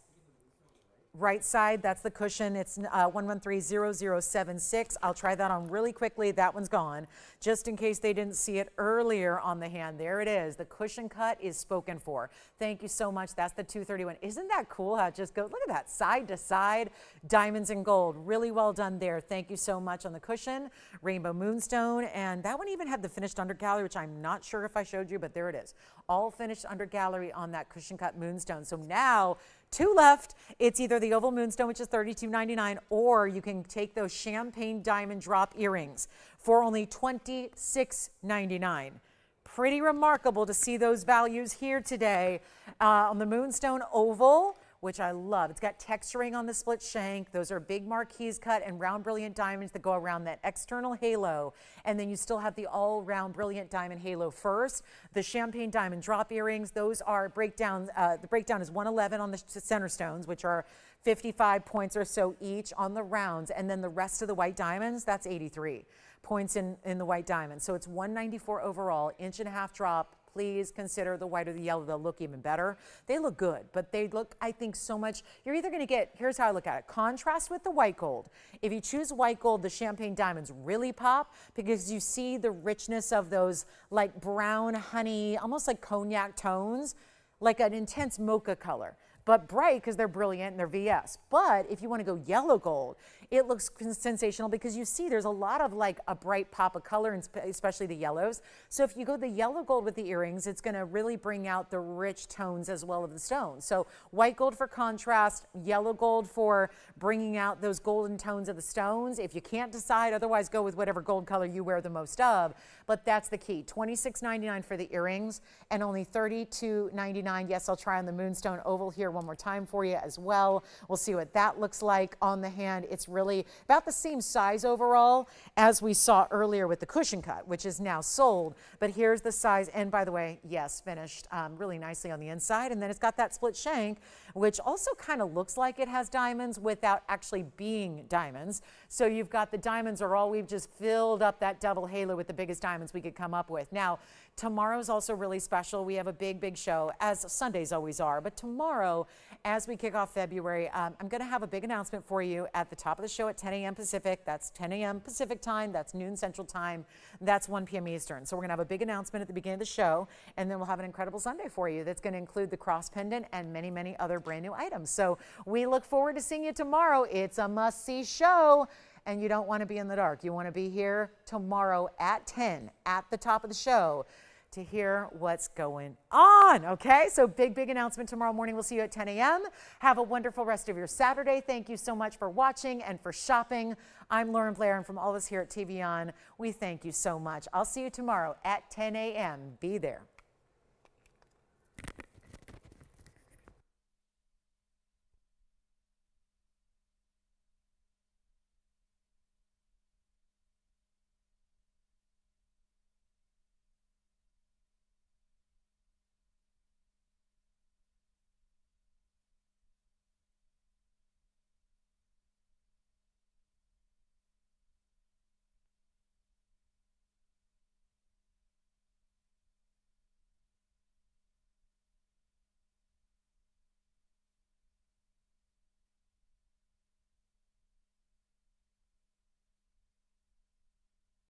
Right side, that's the cushion. It's 1130076. I'll try that on really quickly. That one's gone. Just in case they didn't see it earlier on the hand. There it is. The cushion cut is spoken for. Thank you so much. That's the 231. Isn't that cool how it just goes? Look at that, side to side, diamonds and gold. Really well done there. Thank you so much on the cushion. Rainbow Moonstone. And that one even had the finished under gallery, which I'm not sure if I showed you, but there it is. All finished under gallery on that cushion cut moonstone. So now, 2 left. It's either the oval moonstone, which is $32.99, or you can take those champagne diamond drop earrings for only $26.99. Pretty remarkable to see those values here today on the moonstone oval, which I love. It's got texturing on the split shank. Those are big marquise cut and round brilliant diamonds that go around that external halo. And then you still have the all round brilliant diamond halo first. The champagne diamond drop earrings, those are breakdowns. The breakdown is 111 on the center stones, which are 55 points or so each on the rounds. And then the rest of the white diamonds, that's 83 points in the white diamonds. So it's 194 overall, 1.5-inch drop. Please consider the white or the yellow. They'll look even better. They look good, but they look, I think, so much. You're either going to get, here's how I look at it, contrast with the white gold. If you choose white gold, the champagne diamonds really pop because you see the richness of those like brown honey, almost like cognac tones, like an intense mocha color, but bright because they're brilliant and they're VS. But if you want to go yellow gold, it looks sensational because you see there's a lot of like a bright pop of color, and especially the yellows. So if you go the yellow gold with the earrings, it's going to really bring out the rich tones as well of the stones. So white gold for contrast, yellow gold for bringing out those golden tones of the stones. If you can't decide, otherwise go with whatever gold color you wear the most of. But that's the key. $26.99 for the earrings and only $32.99. Yes, I'll try on the moonstone oval here one more time for you as well. We'll see what that looks like on the hand. It's really about the same size overall as we saw earlier with the cushion cut, which is now sold. But here's the size. And by the way, yes, finished really nicely on the inside. And then it's got that split shank, which also kind of looks like it has diamonds without actually being diamonds. So you've got the diamonds are all, we've just filled up that double halo with the biggest diamonds we could come up with. Now, tomorrow's also really special. We have a big, big show, as Sundays always are. But tomorrow, as we kick off February, I'm going to have a big announcement for you at the top of the show at 10 a.m. Pacific. That's 10 a.m. Pacific time. That's noon Central time. That's 1 p.m. Eastern. So we're going to have a big announcement at the beginning of the show, and then we'll have an incredible Sunday for you that's going to include the cross pendant and many, many other brand new items. So we look forward to seeing you tomorrow. It's a must-see show. And you don't want to be in the dark. You want to be here tomorrow at 10 at the top of the show to hear what's going on, okay? So big, big announcement tomorrow morning. We'll see you at 10 a.m. Have a wonderful rest of your Saturday. Thank you so much for watching and for shopping. I'm Lauren Blair, and from all of us here at TVON, we thank you so much. I'll see you tomorrow at 10 a.m. Be there.